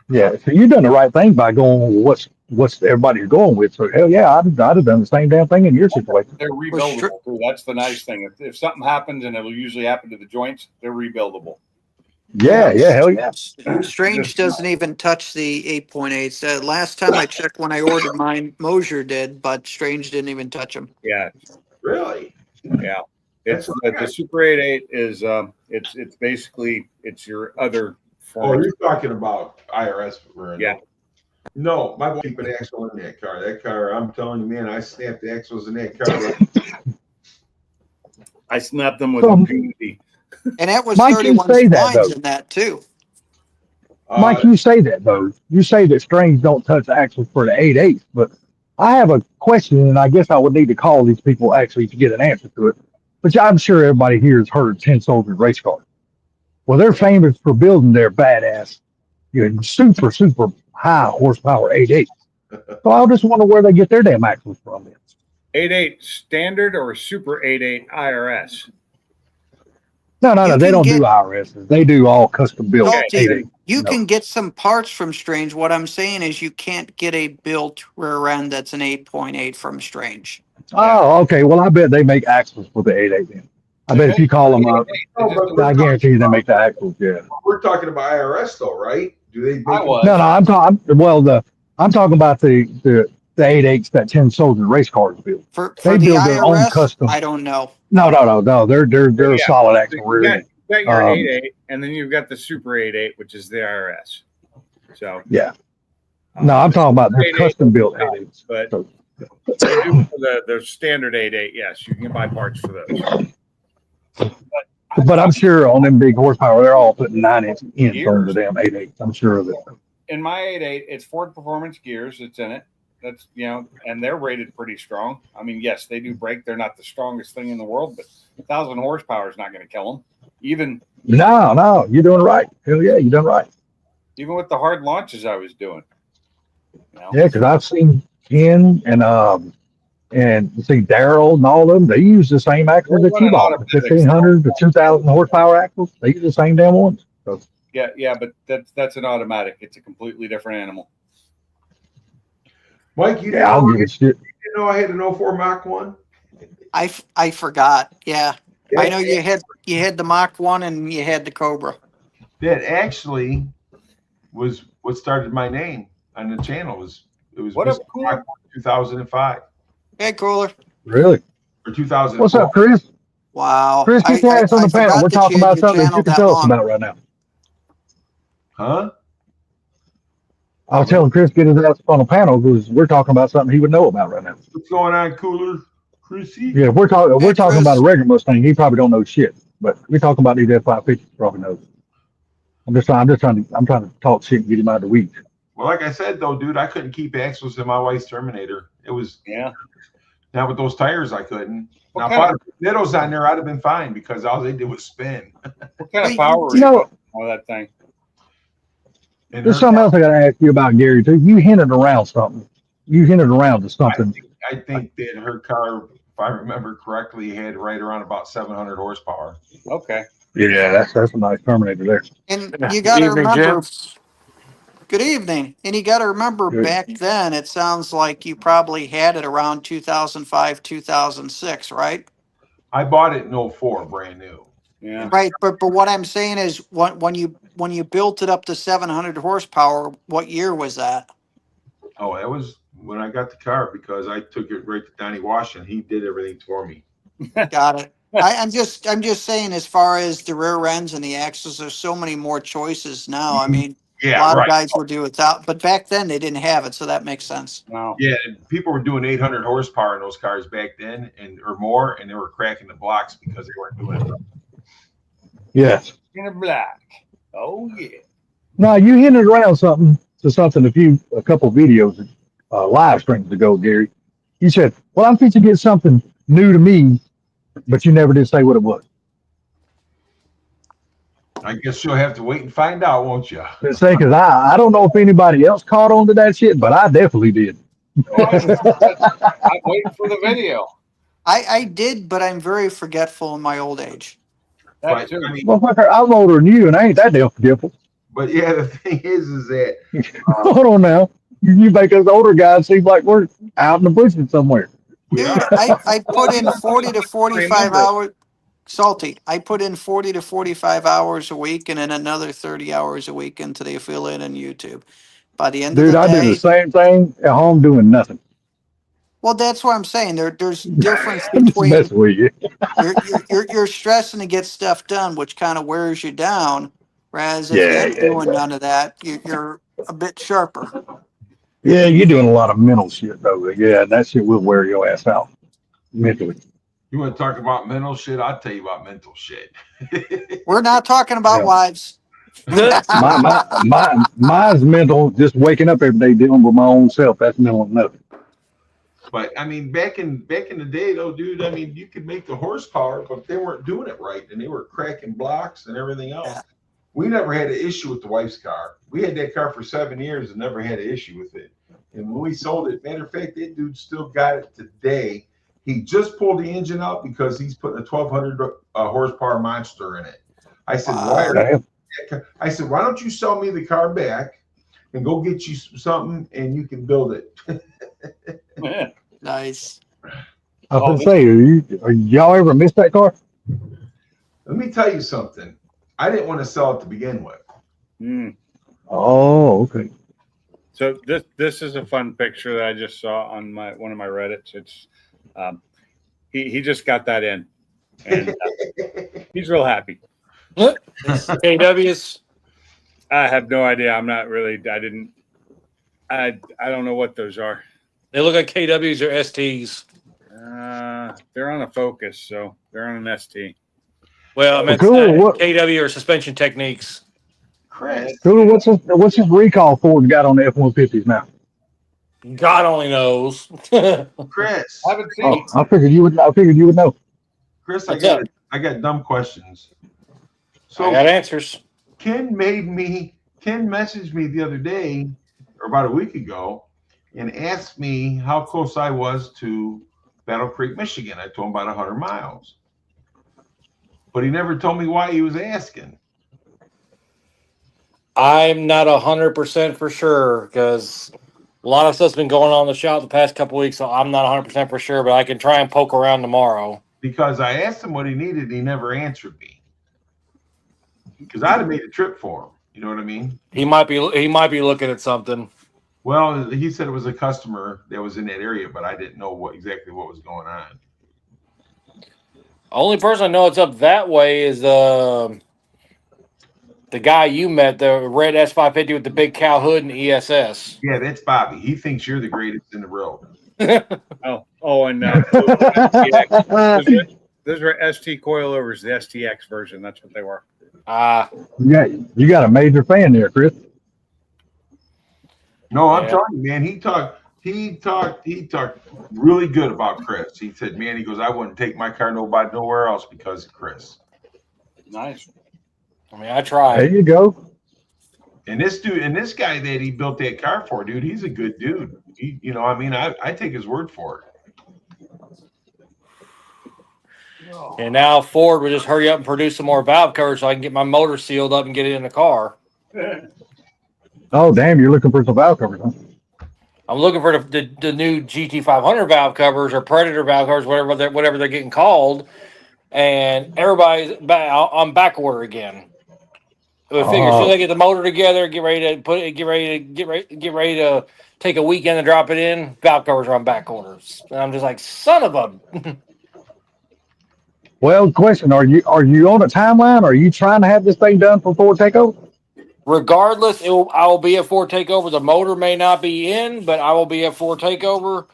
Yeah, so you've done the right thing by going with what's everybody's going with. So hell yeah, I'd have done the same damn thing in your situation. They're rebuildable too. That's the nice thing. If something happens, and it'll usually happen to the joints, they're rebuildable. Yeah, hell yeah. Strange doesn't even touch the 8.8s. Last time I checked when I ordered mine, Mosier did, but Strange didn't even touch them. Yeah. Really? Yeah. It's the Super 8.8 is it's basically it's your other form. Oh, you're talking about IRS. Yeah. No, my wife put an axle in that car. That car, I'm telling you, man, I snapped the axles in that car. I snapped them with impunity. And that was Mike, 31 you say that, lines though. in that too. Mike, you say that though. You say that Strange don't touch axles for the 8.8, but I have a question, and I guess I would need to call these people actually to get an answer to it. But I'm sure everybody here has heard of 10 Soldiers race cars. Well, they're famous for building their badass, super, super high horsepower 8.8. So I just wonder where they get their damn axles from. 8.8 standard or Super 8.8 IRS? No, they don't do IRSs. They do all custom built. You can get some parts from Strange. What I'm saying is you can't get a built rear end that's an 8.8 from Strange. Oh, okay. Well, I bet they make axles for the 8.8 then. I bet if you call them up, I guarantee you they make the axles. Yeah. We're talking about IRS though, right? Do they? No, I'm talking. Well, I'm talking about the 8.8s that 10 Soldier race cars build. They build the their IRS, own custom. I don't know. No. They're a solid axle rear end. You got your 8.8, and then you've got the Super 8.8, which is the IRS. So yeah. No, I'm talking about their custom built 8.8s. But they do for the standard 8.8. Yes, you can buy parts for those. But I'm sure on them big horsepower, they're all putting 9-inch ends on the damn 8.8. I'm sure of it. In my 8.8, it's Ford Performance gears. It's in it. That's and they're rated pretty strong. I mean, yes, they do brake. They're not the strongest thing in the world, but 1,000 horsepower is not going to kill them. No, you're doing right. Hell yeah, you're doing right. Even with the hard launches I was doing. Yeah, because I've seen Ken and you see Daryl and all of them. They use the same axles that you bought, the 1,500 to 2,000 horsepower axles. They use the same damn ones. So. Yeah, but that's an automatic. It's a completely different animal. Mike, you I'll give it shit. You know I had an 04 Mach 1? I forgot. Yeah. I know you had the Mach 1 and you had the Cobra. That actually was what started my name on the channel. It was Mr. Mach 1 2005. Hey, Cooler. Really? Or 2004. What's up, Chris? Wow. Chris, get your ass on the panel. We're talking about something that you can tell us about right now. Huh? I was telling Chris get his ass on the panel because we're talking about something he would know about right now. What's going on, Cooler? Chrissy? Yeah, we're talking about a regular Mustang. He probably don't know shit, but we're talking about these F550s. He probably knows. I'm trying to talk shit and get him out of the weeds. Well, like I said though, dude, I couldn't keep axles in my wife's Terminator. It was not with those tires. I couldn't. Now, if I had Nittos on there, I'd have been fine because all they did was spin. What kind of power is all that thing? And there's something else I got to ask you about, Gary, too. You hinted around something. You hinted around to something. I think that her car, if I remember correctly, had right around about 700 horsepower. Okay. Yeah, that's a nice Terminator there. And you got to remember. Good evening. And you got to remember back then, it sounds like you probably had it around 2005, 2006, right? I bought it in 04, brand new. Yeah. Right. But what I'm saying is when you built it up to 700 horsepower, what year was that? Oh, that was when I got the car because I took it right to Donnie Washington. He did everything for me. Got it. I'm just saying, as far as the rear ends and the axles, there's so many more choices now. I mean, a Yeah, lot of right. guys would do without, but back then they didn't have it, so that makes sense. No. Yeah, and people were doing 800 horsepower in those cars back then, and or more, and they were cracking the blocks because they weren't doing it right. Yes. In a black. Oh yeah. Now you hinted around something to something a couple videos, live streams ago, Gary. You said, "Well, I'm fixing to get something new to me," but you never did say what it was. I guess you'll have to wait and find out, won't you? Let's say, because I don't know if anybody else caught on to that shit, but I definitely did. Oh, I'm waiting for the video. I did, but I'm very forgetful in my old age. That But too. I mean, Motherfucker, I'm older than you, and I ain't that damn forgetful. but yeah, the thing is that Hold on now. You make us older guys seem like we're out in the bushes somewhere. we Dude, are. I put in 40 to 45 Remember. hours. Salty. I put in 40 to 45 hours a week and then another 30 hours a week into the affiliate and YouTube. By the end of Dude, the I do the day, same thing at home doing nothing. well, that's what I'm saying. There's difference I'm just between messing with you. you're stressing to get stuff done, which kind of wears you down. Whereas if you Yeah, ain't yeah, doing none of that, you're a bit sharper. yeah. You're doing a lot of mental shit though. Yeah, that shit will wear your ass out mentally. You want to talk about mental shit? I'll tell you about mental shit. We're not talking about Yeah. wives. Mine's mental. Just waking up every day dealing with my own self. That's mental enough. But I mean, back in the day, though, dude, I mean, you could make the horsepower, but they weren't doing it right, and they were cracking blocks and everything else. Yeah. We never had an issue with the wife's car. We had that car for 7 years and never had an issue with it. And when we sold it, matter of fact, that dude still got it today. He just pulled the engine out because he's putting a 1,200 horsepower monster in it. I said, why? Damn. I said, why don't you sell me the car back and go get you something and you can build it. Yeah. Nice. I was gonna say, are y'all ever missed that car? Let me tell you something. I didn't want to sell it to begin with. Mm. Oh, okay. So this is a fun picture that I just saw on one of my Reddits. It's he just got that in, and he's real happy. KWs. I have no idea. I'm not really. I didn't. I don't know what those are. They look like KWs or STs. They're on a Focus, so they're on an ST. Well, I meant Cool, what- KW or suspension techniques. Chris, Cool. What's his recall Ford got on the F-150s now? God only knows. Chris, Haven't seen. Oh, I figured you would. I figured you would know. Chris, What's up? I got dumb questions. I So got answers. Ken messaged me the other day or about a week ago and asked me how close I was to Battle Creek, Michigan. I told him about 100 miles. But he never told me why he was asking. I'm not 100% for sure because a lot of stuff's been going on in the shop the past couple weeks, so I'm not 100% for sure, but I can try and poke around tomorrow. Because I asked him what he needed, and he never answered me. Because I'd have made a trip for him. You know what I mean? He might be looking at something. Well, he said it was a customer that was in that area, but I didn't know exactly what was going on. Only person I know it's up that way is the guy you met, the red S550 with the big cow hood and ESS. Yeah, that's Bobby. He thinks you're the greatest in the world. And those were ST coilovers, the STX version. That's what they were. you got a major fan there, Chris. No, I'm Yeah. telling you, man. He talked really good about Chris. He said, man, he goes, I wouldn't take my car nowhere else because of Chris. Nice. I mean, I tried. There you go. And this guy that he built that car for, dude, he's a good dude. I take his word for it. And now Ford would just hurry up and produce some more valve covers so I can get my motor sealed up and get it in the car. Oh, damn, you're looking for some valve covers, huh? I'm looking for the new GT500 valve covers or Predator valve covers, whatever they're getting called, and everybody's on back order again. I figure as soon as I get the motor together, get ready to take a weekend and drop it in, valve covers are on back orders, and I'm just like, son of a. Well, question: are you on a timeline? Are you trying to have this thing done before takeover? Regardless, I will be at Ford Takeover. The motor may not be in, but I will be at Ford Takeover.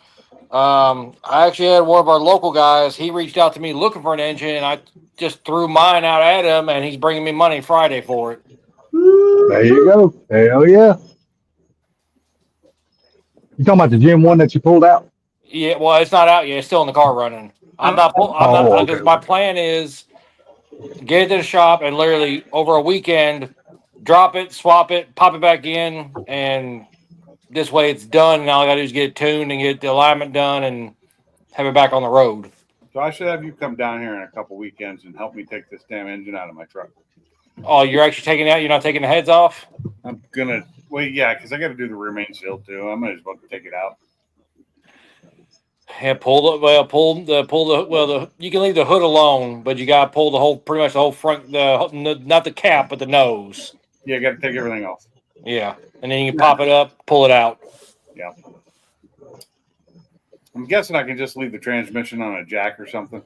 I actually had one of our local guys. He reached out to me looking for an engine, and I just threw mine out at him, and he's bringing me money Friday for it. There you go. Hell yeah! You talking about the Gen 1 that you pulled out? Yeah, well, it's not out yet. It's still in the car running. I'm not. I'm not Oh, because okay. my plan is get it to the shop and literally over a weekend, drop it, swap it, pop it back in, and this way it's done. And all I got to do is get it tuned and get the alignment done and have it back on the road. So I should have you come down here in a couple weekends and help me take this damn engine out of my truck. Oh, you're actually taking it out? You're not taking the heads off? I'm gonna yeah, because I got to do the remain seal too. I might as well take it out. Yeah, you can leave the hood alone, but you got to pull pretty much the whole front, not the cap, but the nose. Yeah, I got to take everything off. Yeah, and then you can pop it up, pull it out. Yeah. I'm guessing I can just leave the transmission on a jack or something.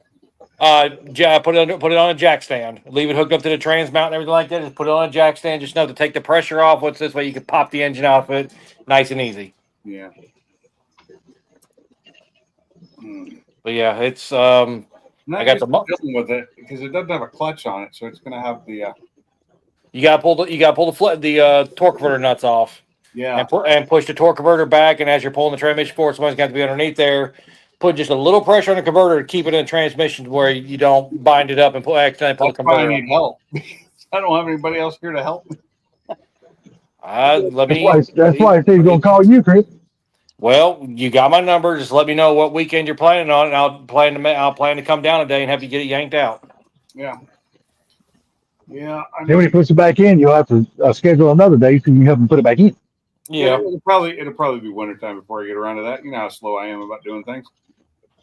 Put it on a jack stand. Leave it hooked up to the trans mount and everything like that. Just put it on a jack stand. Just know to take the pressure off. What's this way? You can pop the engine off it, nice and easy. Yeah. But yeah, it's I'm I not got used the to dealing with it because it doesn't have a clutch on it, so it's gonna have the. You gotta pull the torque converter nuts off. Yeah. And push the torque converter back. And as you're pulling the transmission forward, someone's got to be underneath there. Put just a little pressure on the converter to keep it in the transmission where you don't bind it up and accidentally pull the That's why I converter. need help. I don't have anybody else here to help me. That's why he's gonna call you, Chris. Well, you got my number. Just let me know what weekend you're planning on, and I'll plan to come down today and have you get it yanked out. Yeah. Yeah. Then when he puts it back in, you'll have to schedule another day so you can help him put it back in. Yeah. It'll probably be wintertime before I get around to that. You know how slow I am about doing things.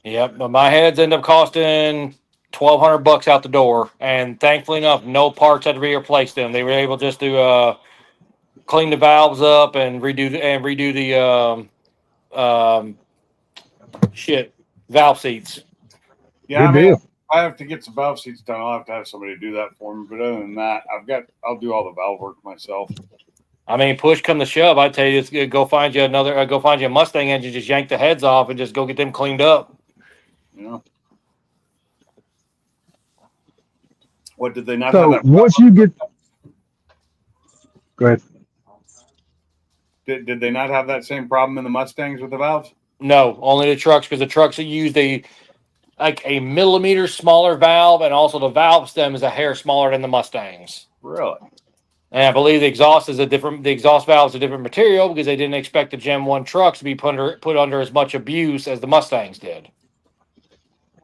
Yep. But my heads end up costing $1,200 out the door, and thankfully enough, no parts had to be replaced. Them they were able just to clean the valves up and redo the valve seats. Yeah, Good deal. I have to get some valve seats done. I'll have to have somebody do that for me. But other than that, I'll do all the valve work myself. I mean, push come to shove, I tell you, it's go find you a Mustang engine, just yank the heads off and just go get them cleaned up. Yeah. What did they not So have that once you get, go ahead. Did they not have that same problem in the Mustangs with the valves? No, only the trucks, because the trucks that use a millimeter smaller valve, and also the valve stem is a hair smaller than the Mustangs. Really? And I believe the exhaust valve is a different material because they didn't expect the Gen 1 trucks to be put under as much abuse as the Mustangs did.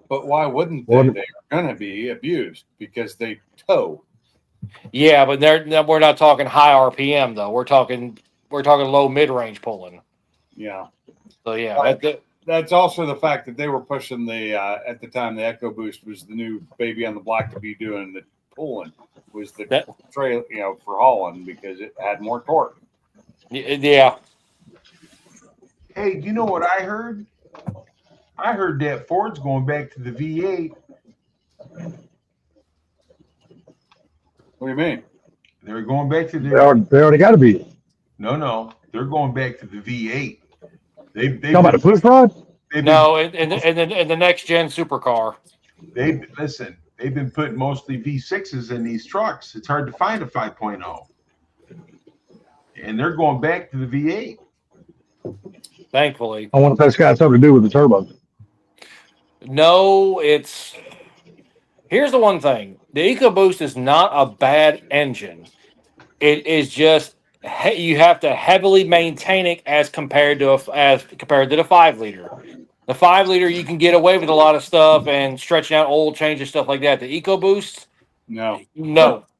But why wouldn't they? They are going to be abused because they tow. Yeah, but we're not talking high RPM though. We're talking low mid range pulling. Yeah. So yeah, that's also the fact that they were pushing at the time the EcoBoost was the new baby on the block to be doing the pulling was the trail, for hauling because it had more torque. Yeah. Hey, do you know what I heard? I heard that Ford's going back to the V8. What do you mean? They're going back to the. They already got to be. No, they're going back to the V8. They've talking about the push rod? No, in the next gen supercar. They've been putting mostly V6s in these trucks. It's hard to find a 5.0. And they're going back to the V8. Thankfully. I wonder if that's got something to do with the turbo. No, here's the one thing. The EcoBoost is not a bad engine. It is just you have to heavily maintain it as compared to the 5 liter. The 5 liter you can get away with a lot of stuff and stretching out oil changes, stuff like that. The EcoBoost, no,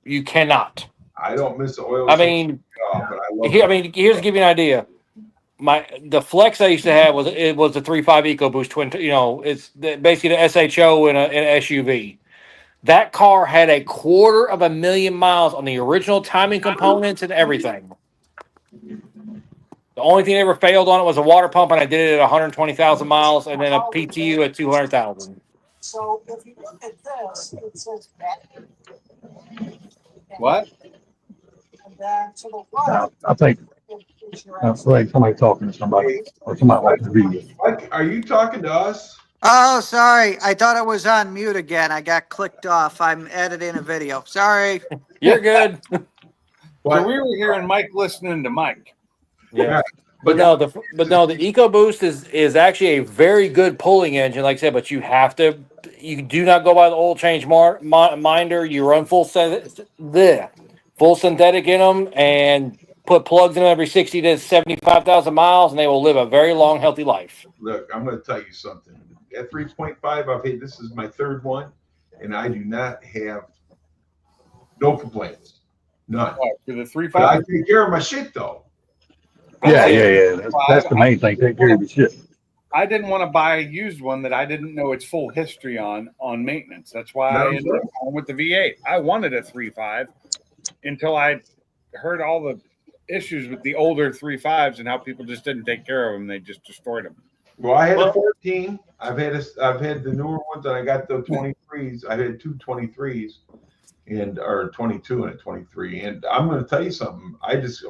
you cannot. I don't miss the oil. I mean, but I love here's to give you an idea. The Flex I used to have was the 3.5 EcoBoost twin. It's basically the SHO in an SUV. That car had 250,000 miles on the original timing components and everything. The only thing that ever failed on it was a water pump, and I did it at 120,000 miles, and then a PTU at 200,000. So if you look at this, it says back. What? And then to the right, I think is your like somebody talking to somebody or somebody watching the video. Mike, are you talking to us? Oh, sorry. I thought I was on mute again. I got clicked off. I'm editing a video. Sorry. You're good. So But we were hearing Mike listening to Mike. Yeah. But But no, the EcoBoost is actually a very good pulling engine, like I said. But you do not go by the oil change minder. You run full synthetic in them and put plugs in them every 60 to 75,000 miles, and they will live a very long, healthy life. look, I'm going to tell you something. At 3.5, I've had this is my third one, and I do not have no complaints, none. Oh, for the But I 3.5. take care of my shit though. Yeah. That's the main thing. Take care of your shit. I didn't want to buy a used one that I didn't know its full history on maintenance. That's why I ended up going with the V8. I wanted a 3.5 until I heard all the issues with the older 3.5s and how people just didn't take care of them. They just destroyed them. Well, I had a 14. I've had the newer ones, and I got the 23s. I had two 23s, or 22 and a 23. And I'm going to tell you something.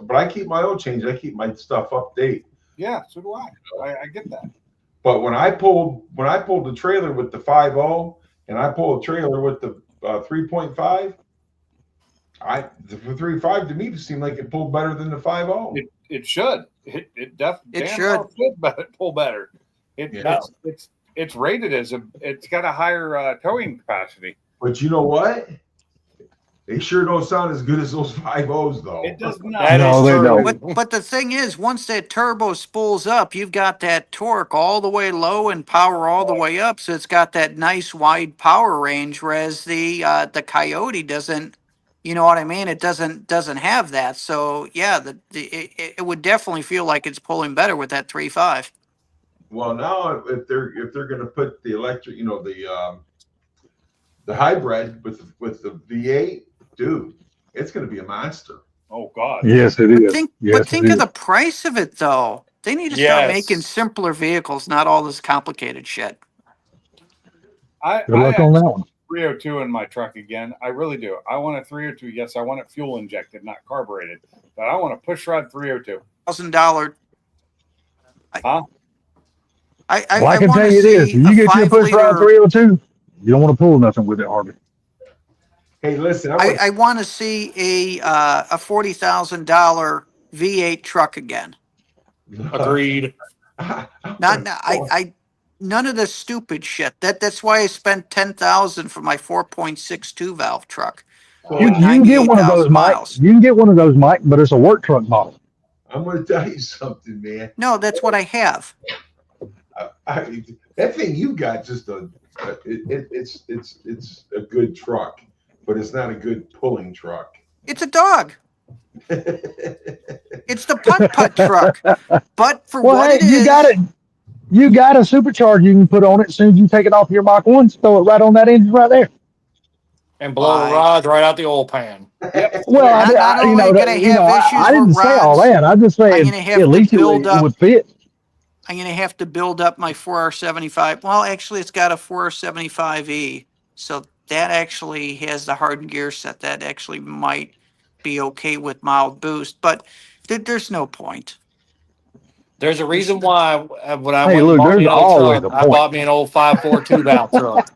But I keep my oil change. I keep my stuff update. Yeah, so do I. I get that. But when I pulled the trailer with the 5.0 and I pulled the trailer with the 3.5, the 3.5 to me seemed like it pulled better than the 5.0. It should. It definitely It should. pull better. Yeah. It's rated as it's got a higher towing capacity. But you know what? They sure don't sound as good as those 5.0s though. It does not. That No, is they true. don't. But the thing is, once that turbo spools up, you've got that torque all the way low and power all the way up. So it's got that nice wide power range, whereas the Coyote doesn't. You know what I mean? It doesn't have that. So yeah, it would definitely feel like it's pulling better with that 3.5. Well, now if they're going to put the electric, the hybrid with the V8, dude, it's going to be a monster. Oh God. Yes, it is. But think of the price of it, though. They need to start making Yes. simpler vehicles, not all this complicated shit. Good luck on that one. 302 in my truck again. I really do. I want a 302. Yes, I want it fuel injected, not carbureted. But I want a push rod 302. $1,000. Huh? Well, I can tell you this: if you get your push rod 302, you don't want to pull nothing with it, Harvey. Hey, listen, I want to see a $40,000 V8 truck again. Agreed. None of the stupid shit. That's why I spent $10,000 for my 4.62 valve truck. You can get one of those, Mike. You can get one of those, Mike, but it's a work truck model. I'm going to tell you something, man. No, that's what I have. That thing you got it's a good truck, but it's not a good pulling truck. It's a dog. It's the putt truck. But for what it is, you got it. You got a supercharger you can put on it as soon as you take it off your Mach 1, throw it right on that engine right there. And blow the rods right out the oil pan. Well, I didn't say all that. I just saying at least it would fit. I'm going to have to build up my 4R75. Well, actually, it's got a 4R75E. So that actually has the hardened gear set. That actually might be okay with mild boost. But there's no point. There's a reason why when I Hey, went look, and bought me there's an old always truck, a I point. bought me an old 542 valve truck.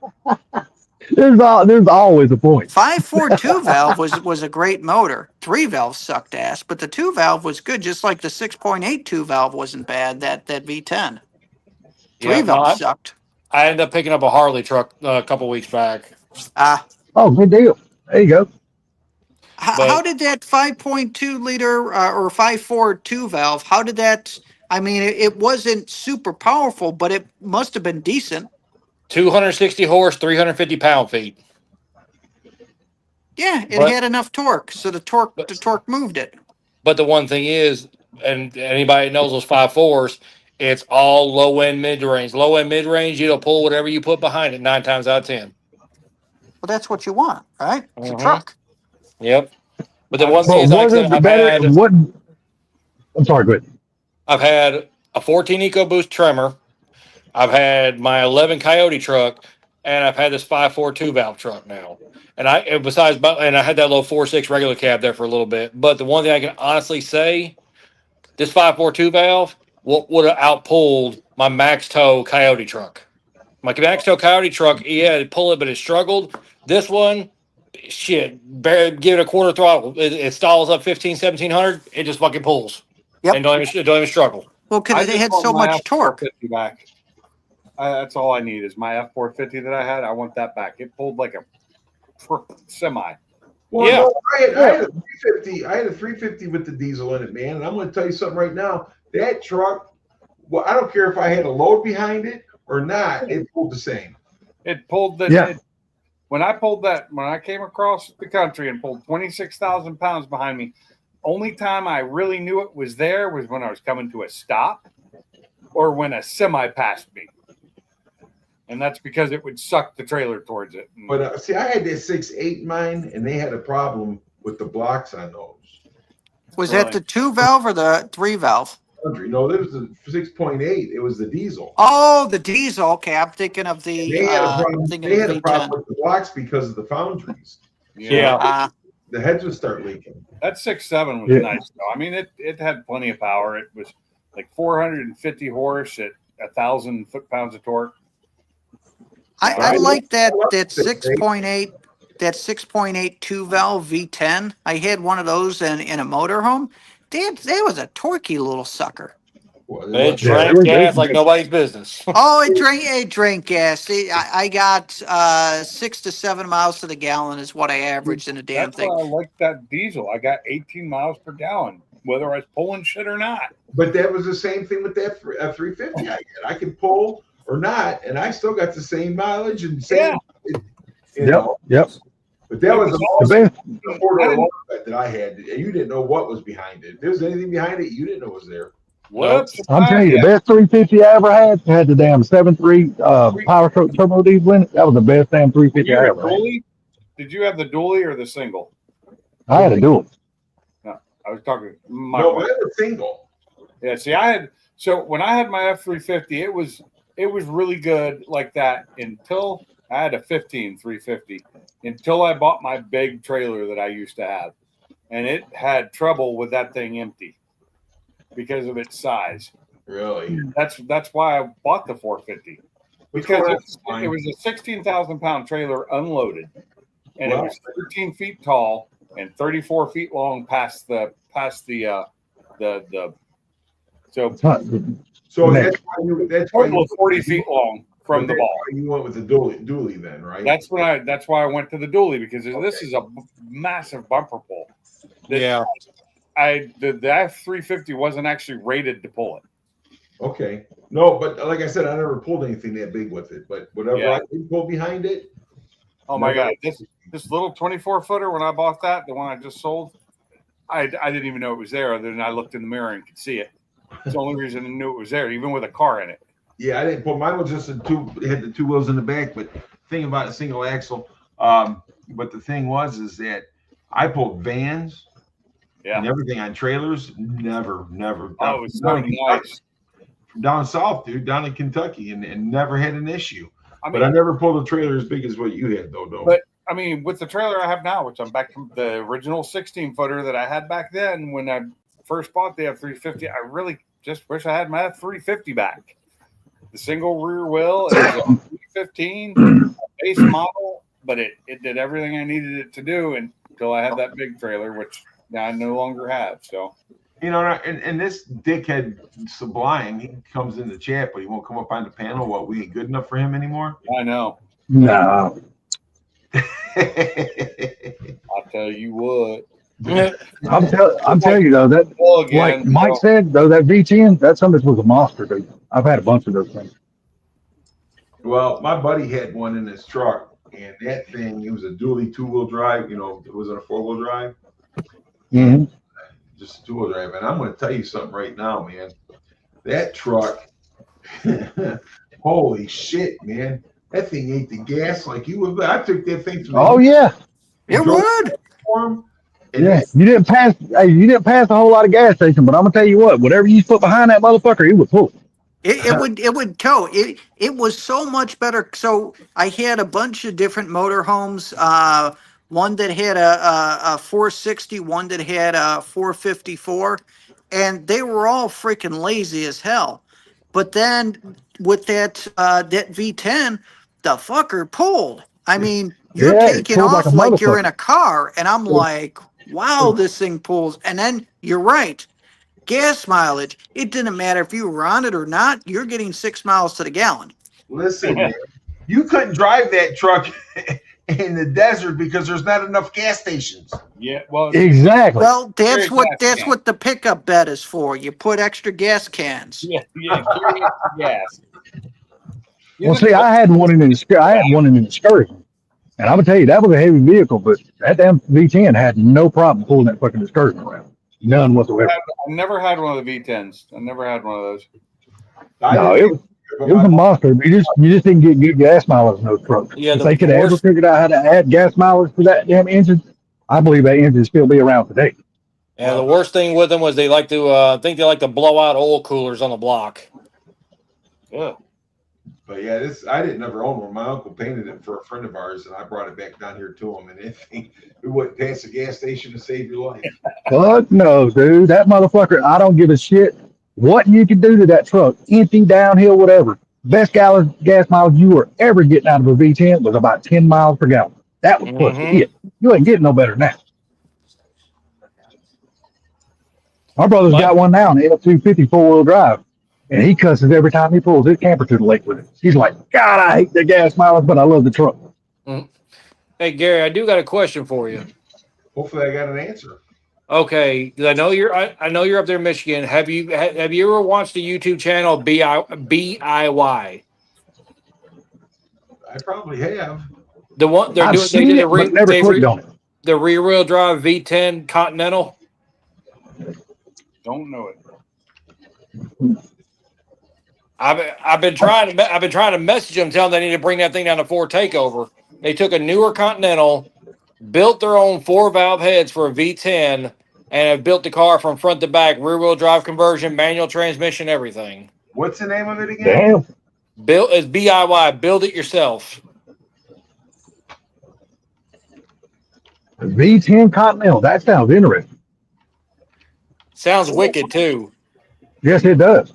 There's always a point. 542 valve was a great motor. 3 valve sucked ass, but the 2 valve was good, just like the 6.82 valve wasn't bad, that V10. 3 valve sucked. I ended up picking up a Harley truck a couple weeks back. Oh, good deal. There you go. How did that 5.2 liter or 542 valve, how did that, I mean, it wasn't super powerful, but it must have been decent. 260 horse, 350 pound-feet. Yeah, it had enough torque, so the torque moved it. But the one thing is, and anybody that knows those 5.4s, it's all low end mid range. Low end mid range, it'll pull whatever you put behind it 9 times out of 10. Well, that's what you want, right? It's a truck. Yep. But the one thing is, like I said, I'm sorry, go ahead. I've had a 14 EcoBoost Tremor. I've had my 11 Coyote truck. and I've had this 5.42 valve truck now. And I had that little 4.6 regular cab there for a little bit. But the one thing I can honestly say, this 5.42 valve would have outpulled my max tow Coyote truck. My max tow Coyote truck, yeah, it pull it, but it struggled. This one, shit, give it a quarter throttle. It stalls up 1,700. It just fucking pulls. Yep. And don't even struggle. Well, because it just had want so my much torque. F450 back. That's all I need is my F450 that I had. I want that back. It pulled like a semi. Well, Yeah. no, I had a 350. I had a 350 with the diesel in it, man. And I'm going to tell you something right now. That truck, well, I don't care if I had a load behind it or not. It pulled the same. It pulled the. Yeah. When I came across the country and pulled 26,000 pounds behind me, only time I really knew it was there was when I was coming to a stop or when a semi passed me. And that's because it would suck the trailer towards it. But see, I had that 6.8 in mine, and they had a problem with the blocks on those. Was that the 2 valve or the 3 valve? No, there was the 6.8. It was the diesel. Oh, the diesel. Okay, I'm thinking of the. They had a problem. Thinking They of had the a problem V10. with the blocks because of the foundries. Yeah. The heads would start leaking. That 6.7 was nice though. I mean, it had plenty of power. It was like 450 horse at 1,000 foot-pounds of torque. I like that 6.8 that 6.8 2 valve V10. I had one of those in a motorhome. That was a torquey little sucker. Well, It drank gas like nobody's business. Oh, it drank gas. I got 6 to 7 miles to the gallon is what I averaged in a damn That's thing. why I like that diesel. I got 18 miles per gallon, whether I was pulling shit or not. But that was the same thing with that 350 I had. I could pull or not, and I still got the same mileage and same. Yep. But that was The best. the four-door long that I had. You didn't know what was behind it. If there was anything behind it, you didn't know was there. I'm telling you, the best 350 I ever had the damn 7.3 Power Stroke turbo diesel in it. That was the best damn 350 I ever had. Did you have the dually or the single? I had a dual. No, I was talking. I had a single. Yeah, see, so when I had my F350, it was really good like that until I had a 15 350 until I bought my big trailer that I used to have, and it had trouble with that thing empty because of its size. Really? That's why I bought the 450 because it was a 16,000 pound trailer unloaded, and it was 13 feet tall and 34 feet long past the so that's why total 40 feet long from the ball. You went with the dually then, right? That's why I went to the dually because this is a massive bumper pull. Yeah. The F350 wasn't actually rated to pull it. Okay. No, but like I said, I never pulled anything that big with it. But whatever I did pull behind it. Oh my God. This little 24 footer, when I bought that, the one I just sold, I didn't even know it was there other than I looked in the mirror and could see it. It's the only reason I knew it was there, even with a car in it. Yeah, I didn't pull. Mine was just it had the two wheels in the back. But the thing about a single axle, but the thing is that I pulled vans and everything on trailers. Never. Oh, it was so nice. Down south, dude, down in Kentucky, and never had an issue. But I never pulled a trailer as big as what you had, though. But I mean, with the trailer I have now, which I'm back to the original 16 footer that I had back then when I first bought the F350, I really just wish I had my F350 back. The single rear wheel is a 315 base model, but it did everything I needed it to do until I had that big trailer, which I no longer have. So, and this dickhead Sublime, he comes in the chat, but he won't come up on the panel. What, we ain't good enough for him anymore? I know. No. I'll tell you what. I'm telling you though, that like Mike said though, that V10, that something was a monster, dude. I've had a bunch of those things. Well, my buddy had one in his truck, and that thing, it was a dually 2-wheel drive. It wasn't a 4-wheel drive. Mm-hmm. Just a 2-wheel drive. And I'm going to tell you something right now, man. That truck, holy shit, man. That thing ate the gas like you would. I took that thing to it would. Yeah, you didn't pass a whole lot of gas station, but I'm gonna tell you what, whatever you put behind that motherfucker, it would pull. It would tow. It was so much better. So I had a bunch of different motorhomes. One that had a 460, one that had a 454, and they were all freaking lazy as hell. But then with that V10, the fucker pulled. I mean, you're Yeah, it taking pulls like a off like you're in motherfucker. a car, and I'm like, wow, this thing pulls. And then you're right. Gas mileage, it didn't matter if you were on it or not, you're getting 6 miles to the gallon. Listen, man, you couldn't drive that truck in the desert because there's not enough gas stations. Yeah, well, Exactly. Well, that's Very what gas that's can. what the pickup bed is for. You put extra gas cans. yeah, carry extra gas. Well, see, I had one in an excursion, and I'm gonna tell you that was a heavy vehicle, but that damn V10 had no problem pulling that fucking excursion around, none whatsoever. I never had one of the V10s. I never had one of those. No, it was a monster. You just didn't get good gas mileage in those trucks. Yeah, If the they could have ever worst. figured out how to add gas mileage to that damn engine, I believe that engine would still be around today. Yeah, the worst thing with them was they like to. I think they like to blow out oil coolers on the block. Yeah. But yeah, I didn't ever own one. My uncle painted it for a friend of ours, and I brought it back down here to him. And it wouldn't pass a gas station to save your life. Fuck no, dude. That motherfucker, I don't give a shit what you could do to that truck, empty, downhill, whatever. Best gas mileage you were ever getting out of a V10 was about 10 miles per gallon. That was plus Mhm. it. You ain't getting no better than that. My brother's got one now, an F-250 4-wheel drive, and he cusses every time he pulls his camper to the lake with it. He's like, God, I hate the gas mileage, but I love the truck. Hey Gary, I do got a question for you. Hopefully, I got an answer. Okay, 'cause I know you're up there in Michigan. Have you ever watched the YouTube channel BIY? I probably have. The one they're I've doing, they seen did it, but never clicked on it. the rear wheel drive V10 Continental. Don't know it. I've been trying to message them, telling them they need to bring that thing down to Ford Takeover. They took a newer Continental, built their own 4-valve heads for a V10, and have built the car from front to back, rear wheel drive conversion, manual transmission, everything. What's the name of it again? Damn. Built as BIY. Build it yourself. The V10 Continental. That sounds interesting. Sounds wicked too. Yes, it does.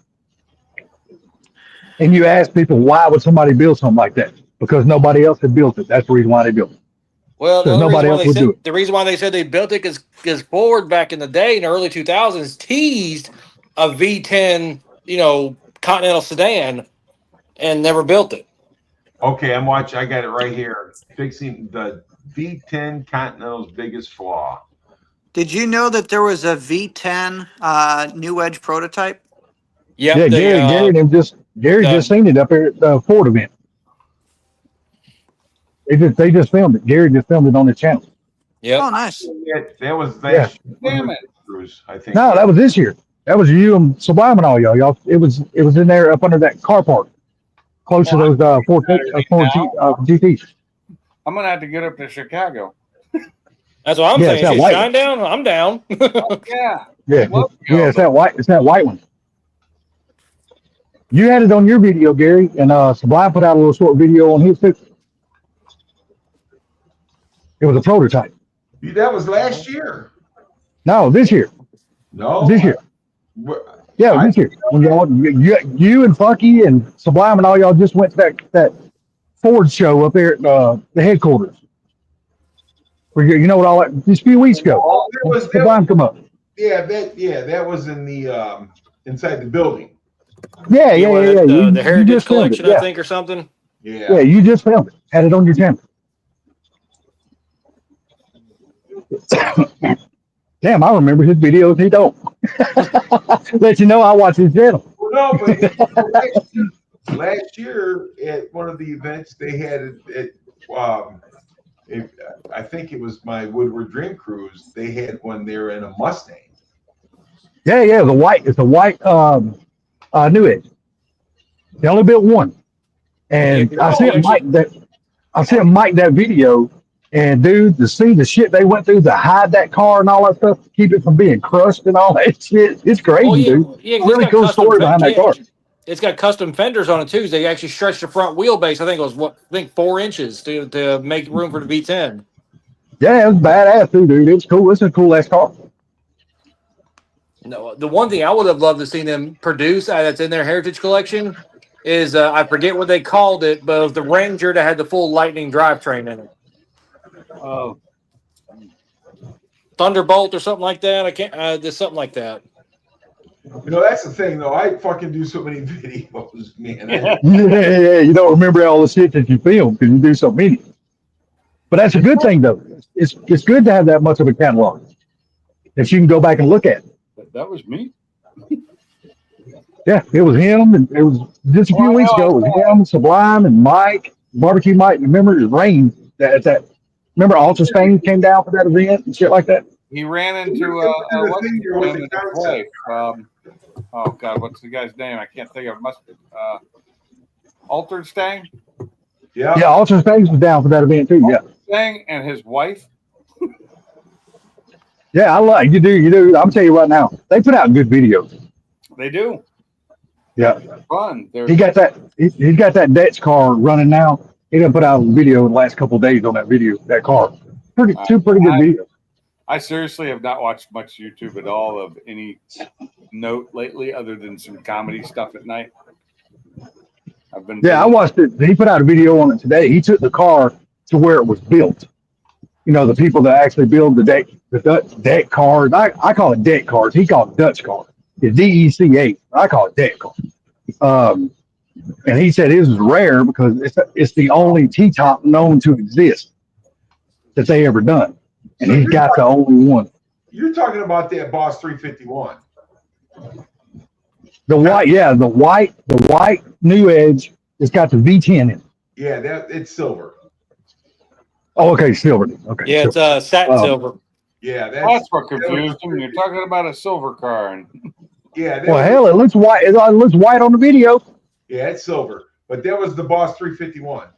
And you ask people, why would somebody build something like that? Because nobody else had built it. That's the reason why they built it. Well, Because nobody else would do it. the reason why they said they built it is Ford back in the day in the early 2000s teased a V10, Continental sedan and never built it. Okay, I'm watching. I got it right here. Fixing the V10 Continental's biggest flaw. Did you know that there was a V10 New Edge prototype? Yep, Yeah, Gary just seen it up here at the Ford event. They just filmed it. Gary just filmed it on his channel. Yep. Oh, nice. That was last year. Damn it. Cruise, I think. No, that was this year. That was you and Sublime and all y'all. It was in there up under that car park, close to those Ford GTs. I'm gonna have to get up to Chicago. That's what I'm Yeah, saying. it's that Shit, white shine down. I'm down. Yeah. Yeah, Love to go, yeah, it's that white. It's that white one. You had it on your video, Gary, and Sublime put out a little short video on his too. It was a prototype. That was last year. No, this year. No, This year. Yeah, this year. When you and Funky and Sublime and all y'all just went to that Ford show up there at the headquarters. Where you know what all that just a few weeks ago. Sublime come up. Yeah, that was in the inside the building. Yeah. The Heritage just filmed Collection, it. I think, or something. Yeah, you just filmed it. Had it on your channel. Damn, I remember his videos. He don't. Let you know I watch his channel. Well, no, but last year at one of the events they had it. I think it was my Woodward Dream Cruise. They had one there in a Mustang. Yeah, it's a white New Edge. They only built one, and I sent Mike that video. And dude, to see the shit they went through to hide that car and all that stuff, to keep it from being crushed and all that shit, it's crazy, dude. Yeah, Really cool story behind that car. it's got custom fenders on it too. They actually stretched the front wheelbase. I think it was 4 inches to make room for the V10. Yeah, it was badass too, dude. It was cool. It's a cool ass car. No, the one thing I would have loved to see them produce that's in their heritage collection is I forget what they called it, but it was the Ranger that had the full Lightning drivetrain in it. Oh, Thunderbolt or something like that. I can't. There's something like that. You know, that's the thing, though. I fucking do so many videos, man. Yeah. You don't remember all the shit that you film because you do so many. But that's a good thing, though. It's good to have that much of a catalog that you can go back and look at. that was me. Yeah, it was him, and it was just a few weeks ago. It was him, Sublime, and Mike, Barbecue Mike. Remember, it was rain that. Remember, Ultra Spain came down for that event and shit like that. He ran into what's his name and his wife. Oh God, what's the guy's name? I can't think of. It must be Altered Stang. Yeah, Ultra Spain was down for that event too. Yeah, Stang and his wife. Yeah, I like you do. I'm tell you right now, they put out good videos. They do. Yeah, Fun. he got that. He's got that Dutch car running now. He done put out a video in the last couple of days on that car. Two pretty good videos. I seriously have not watched much YouTube at all of any note lately, other than some comedy stuff at night. I watched it. He put out a video on it today. He took the car to where it was built. You know, the people that actually build the Dutch deck cars. I call it deck cars. He called it Dutch cars. It's DEC8. I call it deck cars. And he said his is rare because it's the only T-top known to exist that they ever done. And he's got the only one. You're talking about that Boss 351. The white New Edge. It's got the V10 in it. Yeah, it's silver. Oh, okay, silver. Okay. Yeah, silver. it's satin silver. Yeah, that's what confused him. You're talking about a silver car, and hell, it looks white. It looks white on the video. Yeah, it's silver, but that was the Boss 351.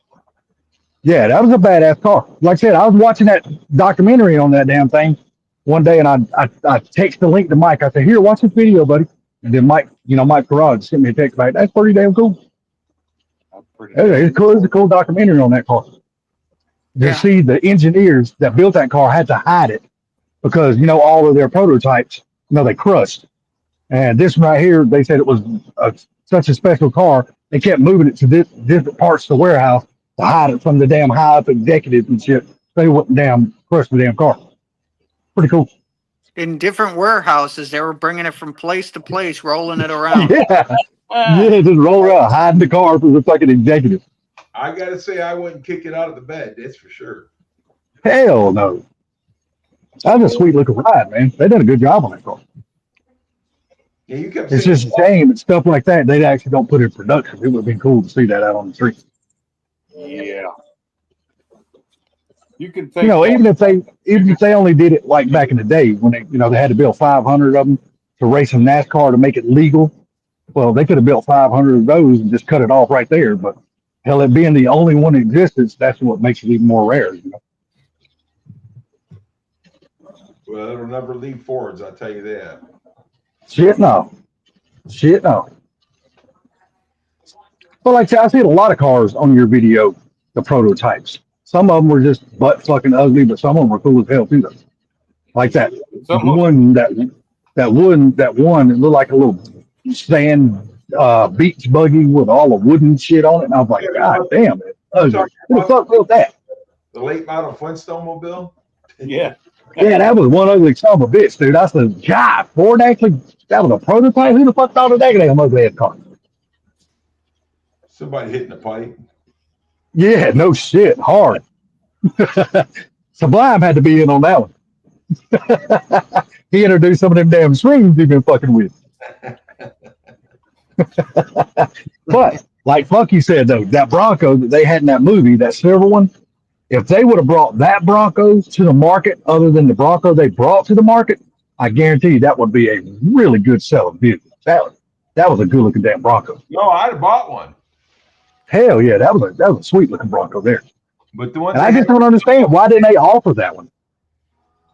Yeah, that was a badass car. Like I said, I was watching that documentary on that damn thing one day, and I text the link to Mike. I said, "Here, watch this video, buddy." And then Mike Garage sent me a text back. That's pretty damn cool. It's cool. It's a cool documentary on that car. You see, the engineers that built that car had to hide it because all of their prototypes, they crushed. And this one right here, they said it was such a special car. They kept moving it to different parts of the warehouse to hide it from the damn high up executives and shit. They wouldn't damn crush the damn car. Pretty cool. In different warehouses, they were bringing it from place to place, rolling it around. Yeah, just roll around, hiding the car from the fucking executive. I gotta say, I wouldn't kick it out of the bed. That's for sure. Hell no. That was a sweet looking ride, man. They did a good job on that car. Yeah, you kept. It's just a shame and stuff like that. They actually don't put it in production. It would have been cool to see that out on the street. Yeah. You can think. Even if they only did it like back in the day when they had to build 500 of them to race in NASCAR to make it legal. Well, they could have built 500 of those and just cut it off right there. But hell, it being the only one in existence, that's what makes it even more rare. Well, it'll never leave Fords. I'll tell you that. Shit no. But like I said, I see a lot of cars on your video, the prototypes. Some of them were just butt fucking ugly, but some of them were cool as hell too. Though. Like that one, that one, it looked like a little sand beach buggy with all the wooden shit on it. And I was like, God damn it. Who the fuck built that? The late model Flintstone mobile? Yeah. Yeah, that was one ugly son of a bitch, dude. I said, God, Ford actually, that was a prototype? Who the fuck thought of that damn ugly ass car? Somebody hitting the pipe. Yeah, no shit. Hard. Sublime had to be in on that one. He introduced some of them damn strings he's been fucking with. But, like Funky said, though, that Bronco that they had in that movie, that silver one, if they would have brought that Bronco to the market other than the Bronco they brought to the market, I guarantee you that would be a really good selling vehicle. That was a good looking damn Bronco. No, I'd have bought one. Hell yeah, that was a sweet looking Bronco there. But the one, and I just don't understand why didn't they offer that one?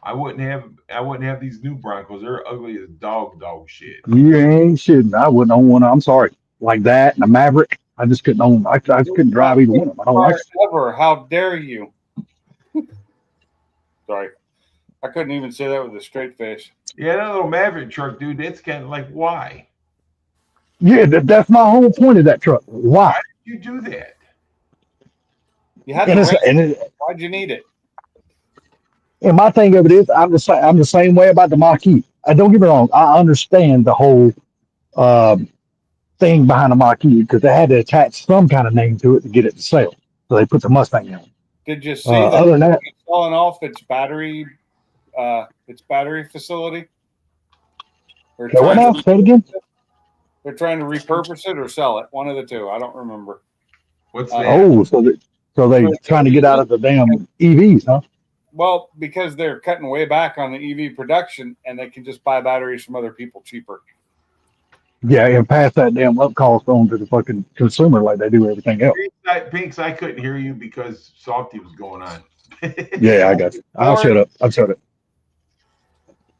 I wouldn't have these new Broncos. They're ugly as dog shit. You ain't shitting. I wouldn't own one. I'm sorry. like that and a Maverick. I just couldn't own. I just couldn't drive either one of them. I don't like. Ever. How dare you? Sorry. I couldn't even say that with a straight face. Yeah, that little Maverick truck, dude. That's kind of like, why? Yeah, that's my whole point of that truck. Why? You do that. You had And to it's rent and, it. it, Why'd you need it? and my thing of it is, I'm the same way about the Mach-E. Don't get me wrong. I understand the whole um, thing behind the Mach-E because they had to attach some kind of name to it to get it to sell. So they put the Mustang in. Did you see that Other than that, it's falling off its battery facility? They're okay, what trying now? Say it again. They're trying to repurpose it or sell it. One of the two. I don't remember. What's that? Oh, so they trying to get out of the damn EVs, huh? Well, because they're cutting way back on the EV production, and they can just buy batteries from other people cheaper. Yeah, and pass that damn up cost on to the fucking consumer like they do everything else. Pinks, I couldn't hear you because Salty was going on. Yeah, I got you. I'll shut up. I'll shut up.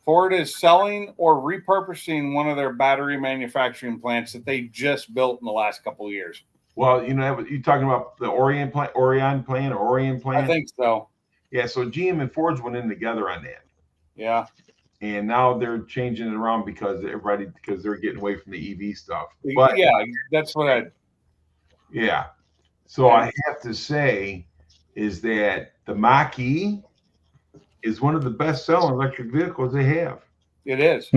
Ford is selling or repurposing one of their battery manufacturing plants that they just built in the last couple of years. Well, you know, you talking about the Orion plant, I think so. Yeah, so GM and Ford's went in together on that. Yeah. And now they're changing it around because they're getting away from the EV stuff. But yeah, that's what I. Yeah. So I have to say is that the Mach-E is one of the best-selling electric vehicles they have. It is.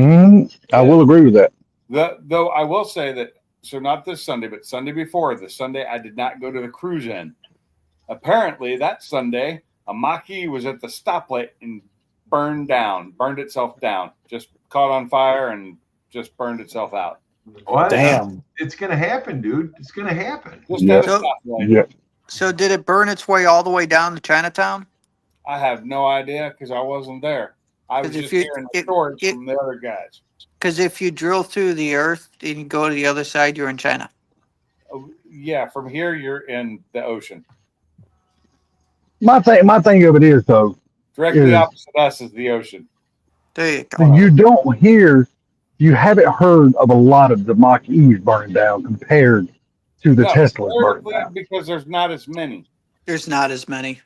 I will agree with that. Though I will say that, so not this Sunday, but Sunday before, the Sunday I did not go to the cruise in. Apparently, that Sunday, a Mach-E was at the stoplight and burned itself down, just caught on fire and just burned itself out. Well, damn. It's going to happen, dude. It's going to happen. Just at a stoplight. Yeah. So did it burn its way all the way down to Chinatown? I have no idea because I wasn't there. I was just hearing the stories from the other guys. Because if you drill through the earth and you go to the other side, you're in China. Yeah, from here you're in the ocean. My thing of it is though, directly opposite us is the ocean. There you go. You haven't heard of a lot of the Mach-E's burning down compared to the Teslas burning down. Because there's not as many. There's not as many.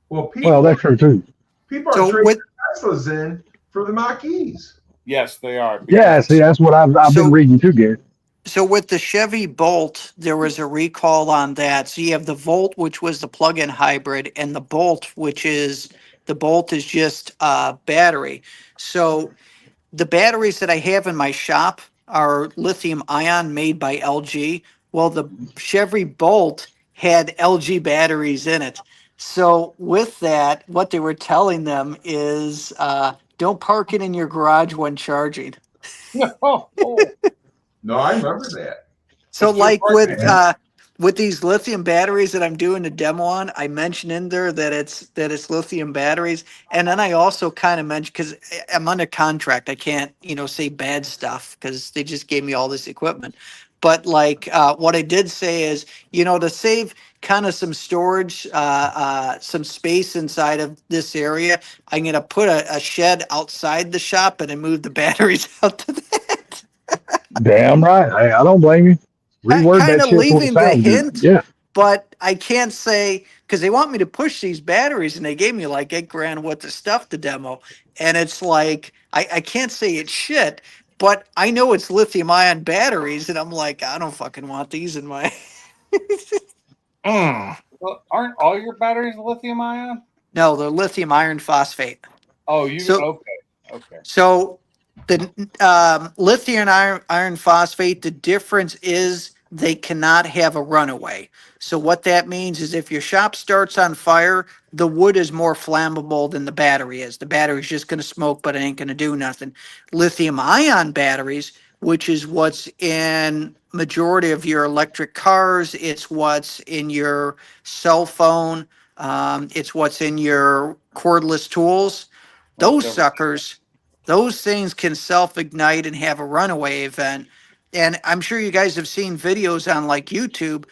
Well, that's true too. People are trading Teslas in for the Mach-E's. Yes, they are. Yeah, see, that's what I've been reading too, Gary. So with the Chevy Bolt, there was a recall on that. So you have the Volt, which was the plug-in hybrid, and the Bolt, the Bolt is just battery. So the batteries that I have in my shop are lithium ion made by LG. Well, the Chevy Bolt had LG batteries in it. So with that, what they were telling them is don't park it in your garage when charging. No, I remember that. So like with these lithium batteries that I'm doing the demo on, I mentioned in there that it's lithium batteries. And then I also kind of mentioned, because I'm under contract, I can't, say bad stuff because they just gave me all this equipment. But like what I did say is, to save kind of some storage, some space inside of this area, I'm going to put a shed outside the shop and I move the batteries out to that. Damn right. I don't blame you. Reword Kind that of shit leaving the hint, yeah. But I can't say, because they want me to push these batteries and they gave me like $8,000 worth of stuff to demo. And it's like, I can't say it's shit, but I know it's lithium ion batteries. And I'm like, I don't fucking want these in my. Well, aren't all your batteries lithium ion? No, they're lithium iron phosphate. Oh, okay. So the lithium iron phosphate, the difference is they cannot have a runaway. So what that means is if your shop starts on fire, the wood is more flammable than the battery is. The battery is just going to smoke, but it ain't going to do nothing. Lithium ion batteries, which is what's in majority of your electric cars, it's what's in your cell phone, it's what's in your cordless tools. Those suckers, those things can self-ignite and have a runaway event. And I'm sure you guys have seen videos on like YouTube.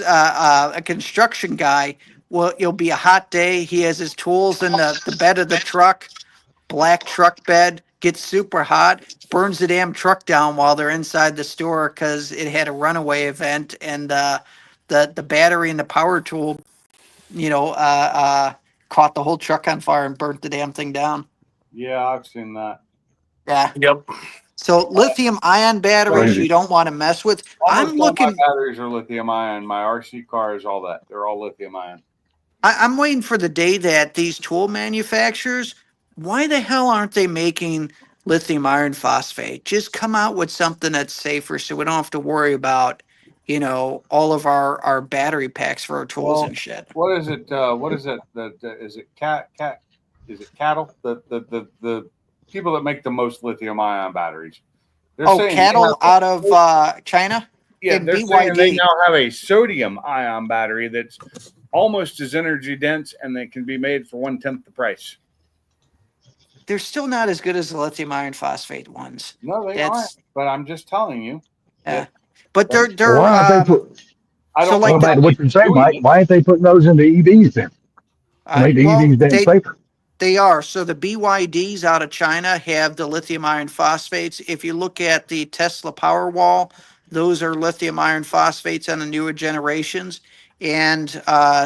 A construction guy, well, it'll be a hot day. He has his tools in the bed of the truck, black truck bed, gets super hot, burns the damn truck down while they're inside the store because it had a runaway event, and the battery and the power tool, caught the whole truck on fire and burnt the damn thing down. Yeah, I've seen that. Yeah. Yep. So lithium ion batteries Crazy. you don't want to mess with. Almost I'm all my looking. batteries are lithium ion. My RC cars, all that. They're all lithium ion. I'm waiting for the day that these tool manufacturers, why the hell aren't they making lithium iron phosphate? Just come out with something that's safer so we don't have to worry about, all of our battery packs for our tools Well, and shit. what is it? What is it? Is it cat? Is it cattle? The people that make the most lithium ion batteries. They're Oh, saying they cattle have, out of China? yeah, And they're saying they BYD. now have a sodium ion battery that's almost as energy dense and they can be made for 1/10 the price. They're still not as good as the lithium iron phosphate ones. No, they aren't. That's But I'm just telling you that but that they're Why aren't they put? I so don't like know Going the back how to what they're you're saying, doing Mike, it. why aren't they putting those into EVs then to make the well EVs damn safer? they are. So the BYDs out of China have the lithium iron phosphates. If you look at the Tesla Powerwall, those are lithium iron phosphates on the newer generations. And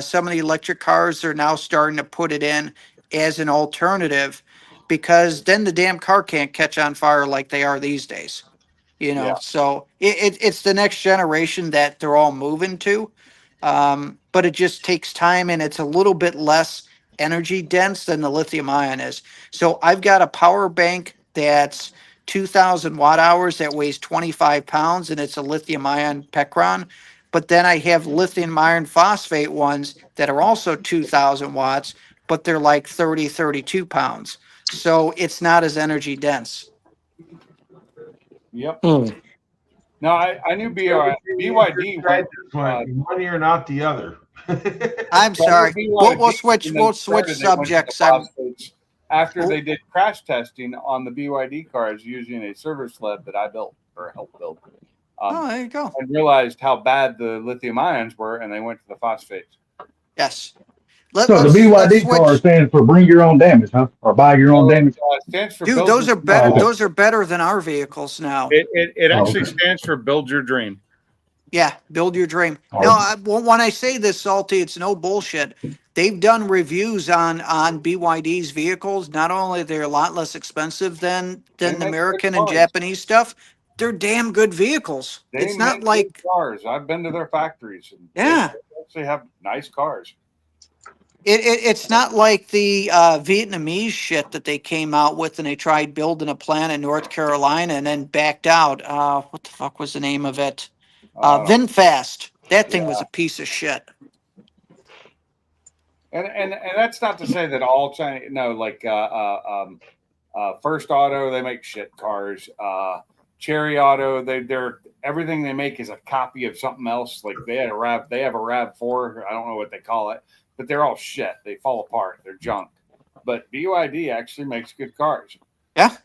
some of the electric cars are now starting to put it in as an alternative because then the damn car can't catch on fire like they are these days. Yeah. So it's the next generation that they're all moving to. But it just takes time and it's a little bit less energy dense than the lithium ion is. So I've got a power bank that's 2000 watt hours that weighs 25 pounds and it's a lithium ion Pecron. But then I have lithium iron phosphate ones that are also 2000 watts, but they're like 30, 32 pounds. So it's not as energy dense. Yep. Hmm. No, I knew Everything BYD went. went in one ear and out the other. I'm So I know sorry. We'll, we'll BYD, switch. when they We'll switch started, they went to the subjects. phosphates after Well, they did crash testing on the BYD cars using a server sled that I built or helped build, oh, there you go. and realized how bad the lithium ions were, and they went to the phosphates. Yes. So the Let's BYD car switch. stands for bring your own damage, huh? Or buy your own So damage. it stands for Dude, build those your. are better. Oh, okay. Those are better than our vehicles now. It Oh, actually okay. stands for build your dream. Yeah, build your dream. Oh, No, when I say this, Salty, it's no bullshit. They've done reviews on BYD's vehicles. Not only they're a lot less expensive They than the make good American and cars. Japanese stuff, they're damn good vehicles. They It's not make good like cars. I've been to their factories, and they yeah. actually have nice cars. It's not like the Vietnamese shit that they came out with and they tried building a plant in North Carolina and then backed out. What the fuck was the name of it? Uh, VinFast. That yeah. thing was a piece of shit. And that's not to say that all China, no, like First Auto, they make shit cars. Cherry Auto, they're everything they make is a copy of something else. Like they have a Rav4, I don't know what they call it, but they're all shit. They fall apart. They're junk. But BYD actually makes good cars. Yeah.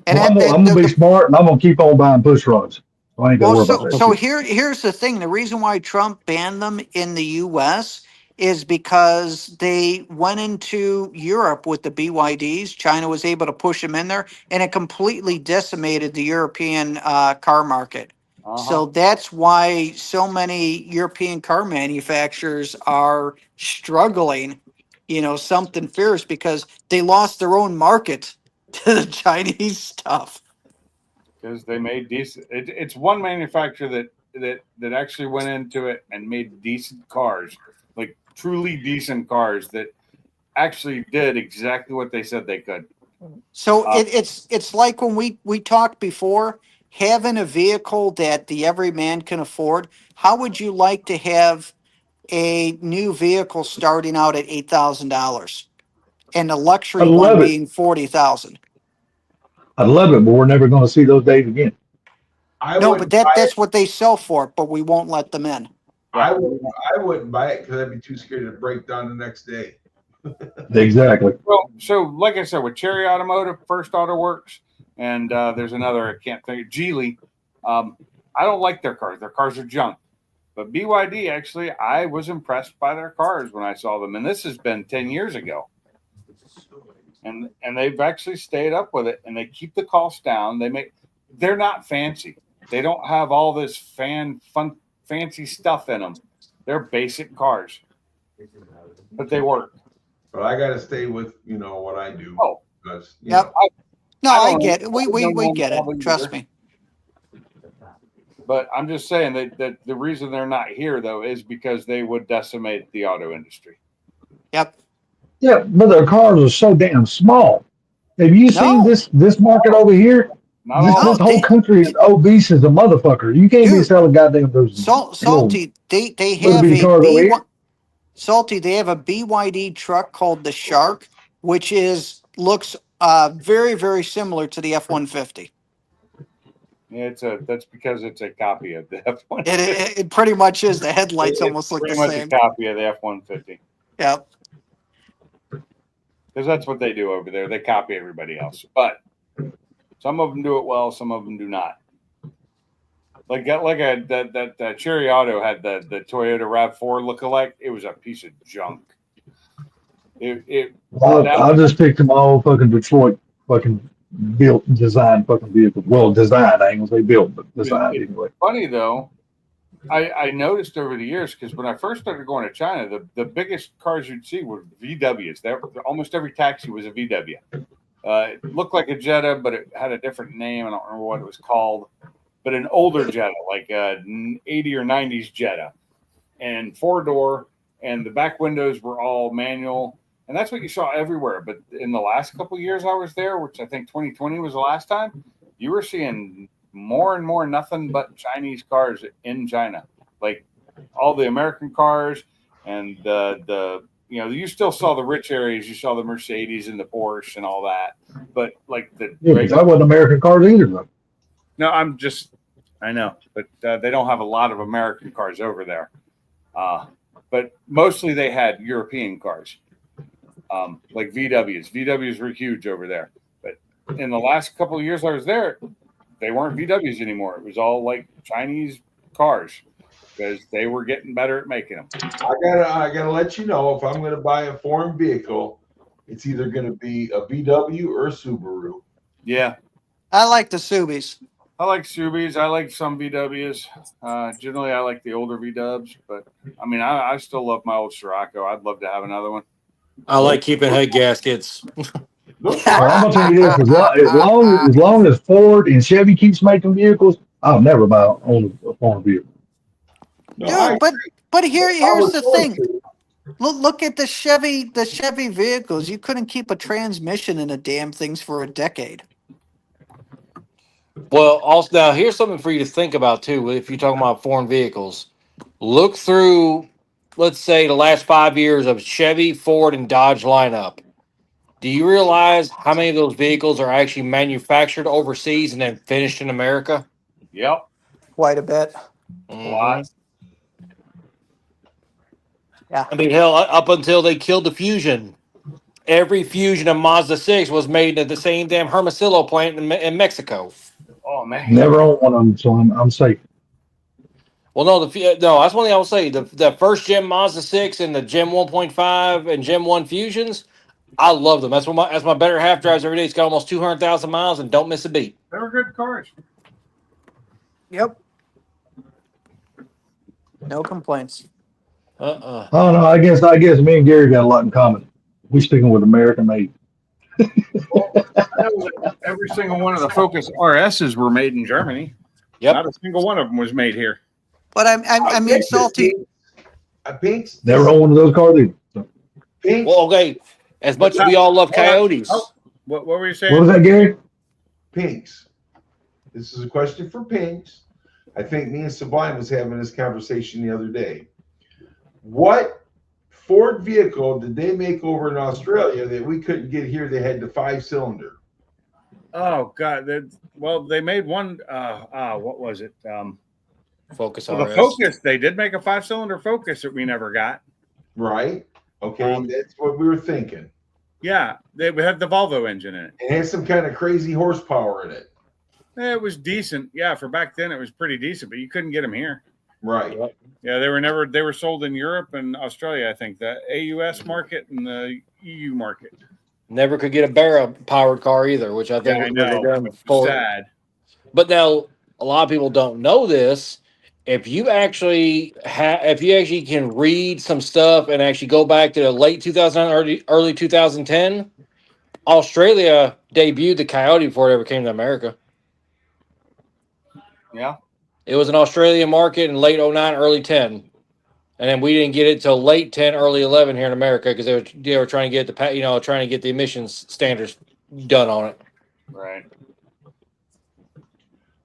And well, I'm gonna be smart and I'm gonna keep on buying push rods. So I ain't gonna well, worry about that so shit. here's the thing. The reason why Trump banned them in the U.S. is because they went into Europe with the BYDs. China was able to push them in there, and it completely decimated the European car market. So that's why so many European car manufacturers are struggling, something fierce because they lost their own market to the Chinese stuff. Because they made decent. It's one manufacturer that actually went into it and made decent cars, like truly decent cars that actually did exactly what they said they could. So it's like when we talked before, having a vehicle that the everyman can afford. How would you like to have a new vehicle starting out at $8,000 and a I luxury one love it. being 40,000? I love it, but we're never gonna see those days again. I No, but wouldn't buy it. that's what they sell for, but we won't let them in. I would. I wouldn't buy it because I'd be too scared to break down the next day. Exactly. Well, so like I said, with Cherry Automotive, First Auto Works, and there's another I can't think of, Geely. I don't like their cars. Their cars are junk. But BYD, actually, I was impressed by their cars when I saw them, and this has been 10 years ago. and they've actually stayed up with it, and they keep the cost down. They're not fancy. They don't have all this fancy stuff in them. They're basic cars, but they work. But I got to stay with what I do. Oh, Because Yep. No, I I don't get it. We know get it. probably Trust either. me. But I'm just saying that the reason they're not here though is because they would decimate the auto industry. Yep. Yeah, but their cars are so damn small. Have you seen No. this market over here? Not This all. No, this whole country is obese as a motherfucker. You can't be dude. selling goddamn those little Salty. They little have bitty a cars over here. Salty. They have a BYD truck called the Shark, which looks very very similar to the F-150. Yeah, that's because it's a copy of the F-150. It pretty much is. The headlights It's almost look the pretty much same. a copy of the F-150 Yep. because that's what they do over there. They copy everybody else, but some of them do it well, some of them do not. That Cherry Auto had the Toyota RAV4 lookalike. It was a piece of junk. I'll just pick them all fucking Detroit fucking built design fucking vehicles. Well, design. I ain't gonna say built, but designed anyway. Funny though, I noticed over the years because when I first started going to China, the biggest cars you'd see were VWs. Almost every taxi was a VW. It looked like a Jetta, but it had a different name. I don't remember what it was called. But an older Jetta, like an 80 or 90s Jetta, and 4-door, and the back windows were all manual. And that's what you saw everywhere. But in the last couple of years I was there, which I think 2020 was the last time, you were seeing more and more nothing but Chinese cars in China. Like all the American cars and you still saw the rich areas. You saw the Mercedes and the Porsche and all that. But like But that wasn't American cars either, though. No, I know, but they don't have a lot of American cars over there. But mostly they had European cars, like VWs. VWs were huge over there. But in the last couple of years I was there, they weren't VWs anymore. It was all like Chinese cars because they were getting better at making them. I gotta let you know, if I'm gonna buy a foreign vehicle, it's either gonna be a VW or a Subaru. Yeah. I like the Subis. I like Subis. I like some VWs. Generally, I like the older VWs, but I mean, I still love my old Scirocco. I'd love to have another one. I like keeping head gaskets. Well, I'm gonna tell you this: as long as Ford and Chevy keeps making vehicles, I'll never own a foreign vehicle. No, Dude, but here's the thing. Look at the Chevy vehicles. You couldn't keep a transmission in the damn things for a decade. Well, also now here's something for you to think about too. If you're talking about foreign vehicles, look through, let's say, the last 5 years of Chevy, Ford, and Dodge lineup. Do you realize how many of those vehicles are actually manufactured overseas and then finished in America? Yep. Quite a bit. A lot. Yeah. I mean, hell, up until they killed the Fusion, every Fusion of Mazda 6 was made at the same damn Hermosillo plant in Mexico. Oh man. Never own one of them, so I'm safe. Well, no, that's one thing I will say. The first Gen Mazda 6 and the Gen 1.5 and Gen 1 Fusions, I love them. That's my better half drives every day. It's got almost 200,000 miles and don't miss a beat. They were good cars. Yep. No complaints. I don't know. I guess me and Gary got a lot in common. We sticking with American made. Well, I know that every single one of the Focus RSs were made in Germany. Yep. Not a single one of them was made here. But I mean, Salty. Pinks. Never owned one of those cars either. Pinks. Well, okay. As much as we all love coyotes. What were you saying? What was that, Gary? Pinks. This is a question for Pinks. I think me and Sublime was having this conversation the other day. What Ford vehicle did they make over in Australia that we couldn't get here? They had the 5-cylinder. Oh God! They made one. What was it? Focus So RS. the Focus. They did make a 5-cylinder Focus that we never got. Right. Okay, that's what we were thinking. Yeah, they had the Volvo engine in it. It had some kind of crazy horsepower in it. It was decent. Yeah, for back then it was pretty decent, but you couldn't get them here. Right. Yeah, they were sold in Europe and Australia, I think, the AUS market and the EU market. Never could get a Barra powered car either, which I think Yeah, I was what they know. done Which was for. sad. But now a lot of people don't know this. If you actually can read some stuff and actually go back to the late 2000, early 2010, Australia debuted the Coyote before it ever came to America. Yeah. It was an Australian market in late 09, early 10. And then we didn't get it till late 10, early 11 here in America because they were trying to get trying to get the emissions standards done on it. Right.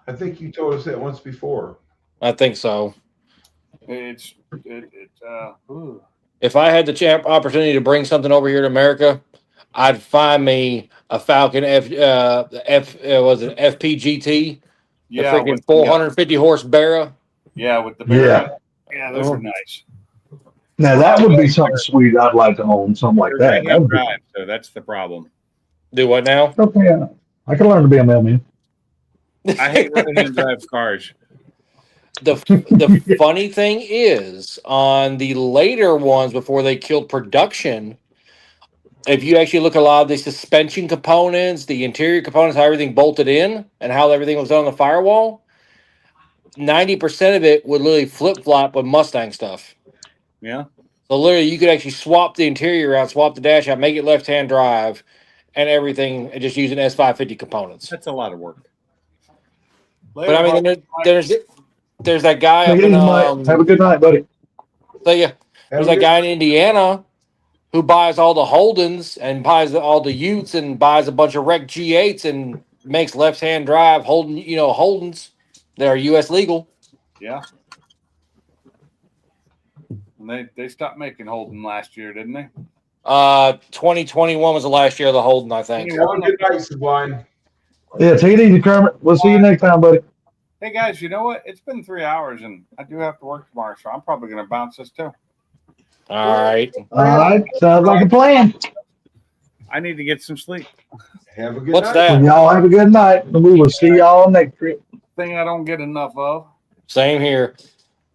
I think you told us that once before. I think so. Ooh. If I had the opportunity to bring something over here to America, I'd find me a Falcon was it FPGT, the Yeah, freaking with 450 horse Barra. with the Yeah. bear. Yeah, those are nice. Now that would be something sweet. I'd like to own something like They're that. That right-hand would be drive, so that's the problem. Do what now? okay. I can learn to be a mailman. I hate right-hand drive cars. The funny thing is, on the later ones before they killed production, if you actually look at a lot of the suspension components, the interior components, how everything bolted in, and how everything was done on the firewall, 90% of it would literally flip flop with Mustang stuff. Yeah. So literally, you could actually swap the interior out, swap the dash out, make it left-hand drive, and everything, and just using S550 components. That's a lot of work. But I mean, there's that guy Take up it in easy, Mike. Have a good night, buddy. so yeah, there's that guy in Indiana who buys all the Holdens and buys all the Utes and buys a bunch of wrecked G8s and makes left-hand drive Holdens that are U.S. legal. Yeah. And they stopped making Holden last year, didn't they? 2021 was the last year of the Holden, I think. Have a good night, Sublime. Yeah, take it easy, Kermit. We'll see you next time, buddy. Hey guys, you know what? It's been 3 hours and I do have to work tomorrow, so I'm probably gonna bounce this too. All right. All right. Sounds like a plan. I need to get some sleep. Have a good What's night. that? Well, y'all have a good night. And we will see y'all next trip. Thing I don't get enough of. Same here.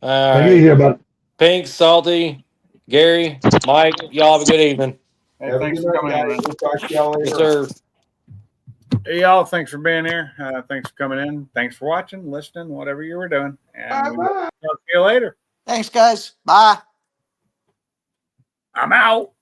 All Take it right. easy, buddy. Pink, Salty, Gary, Mike, y'all have a good evening. Hey, Have a thanks good for night, coming in, guys. man. We'll talk to y'all Yes, later. sir. Hey, y'all, thanks for being here. Thanks for coming in. Thanks for watching, listening, whatever you were doing. And we'll Bye-bye. talk to you later. Thanks, guys. Bye. I'm out.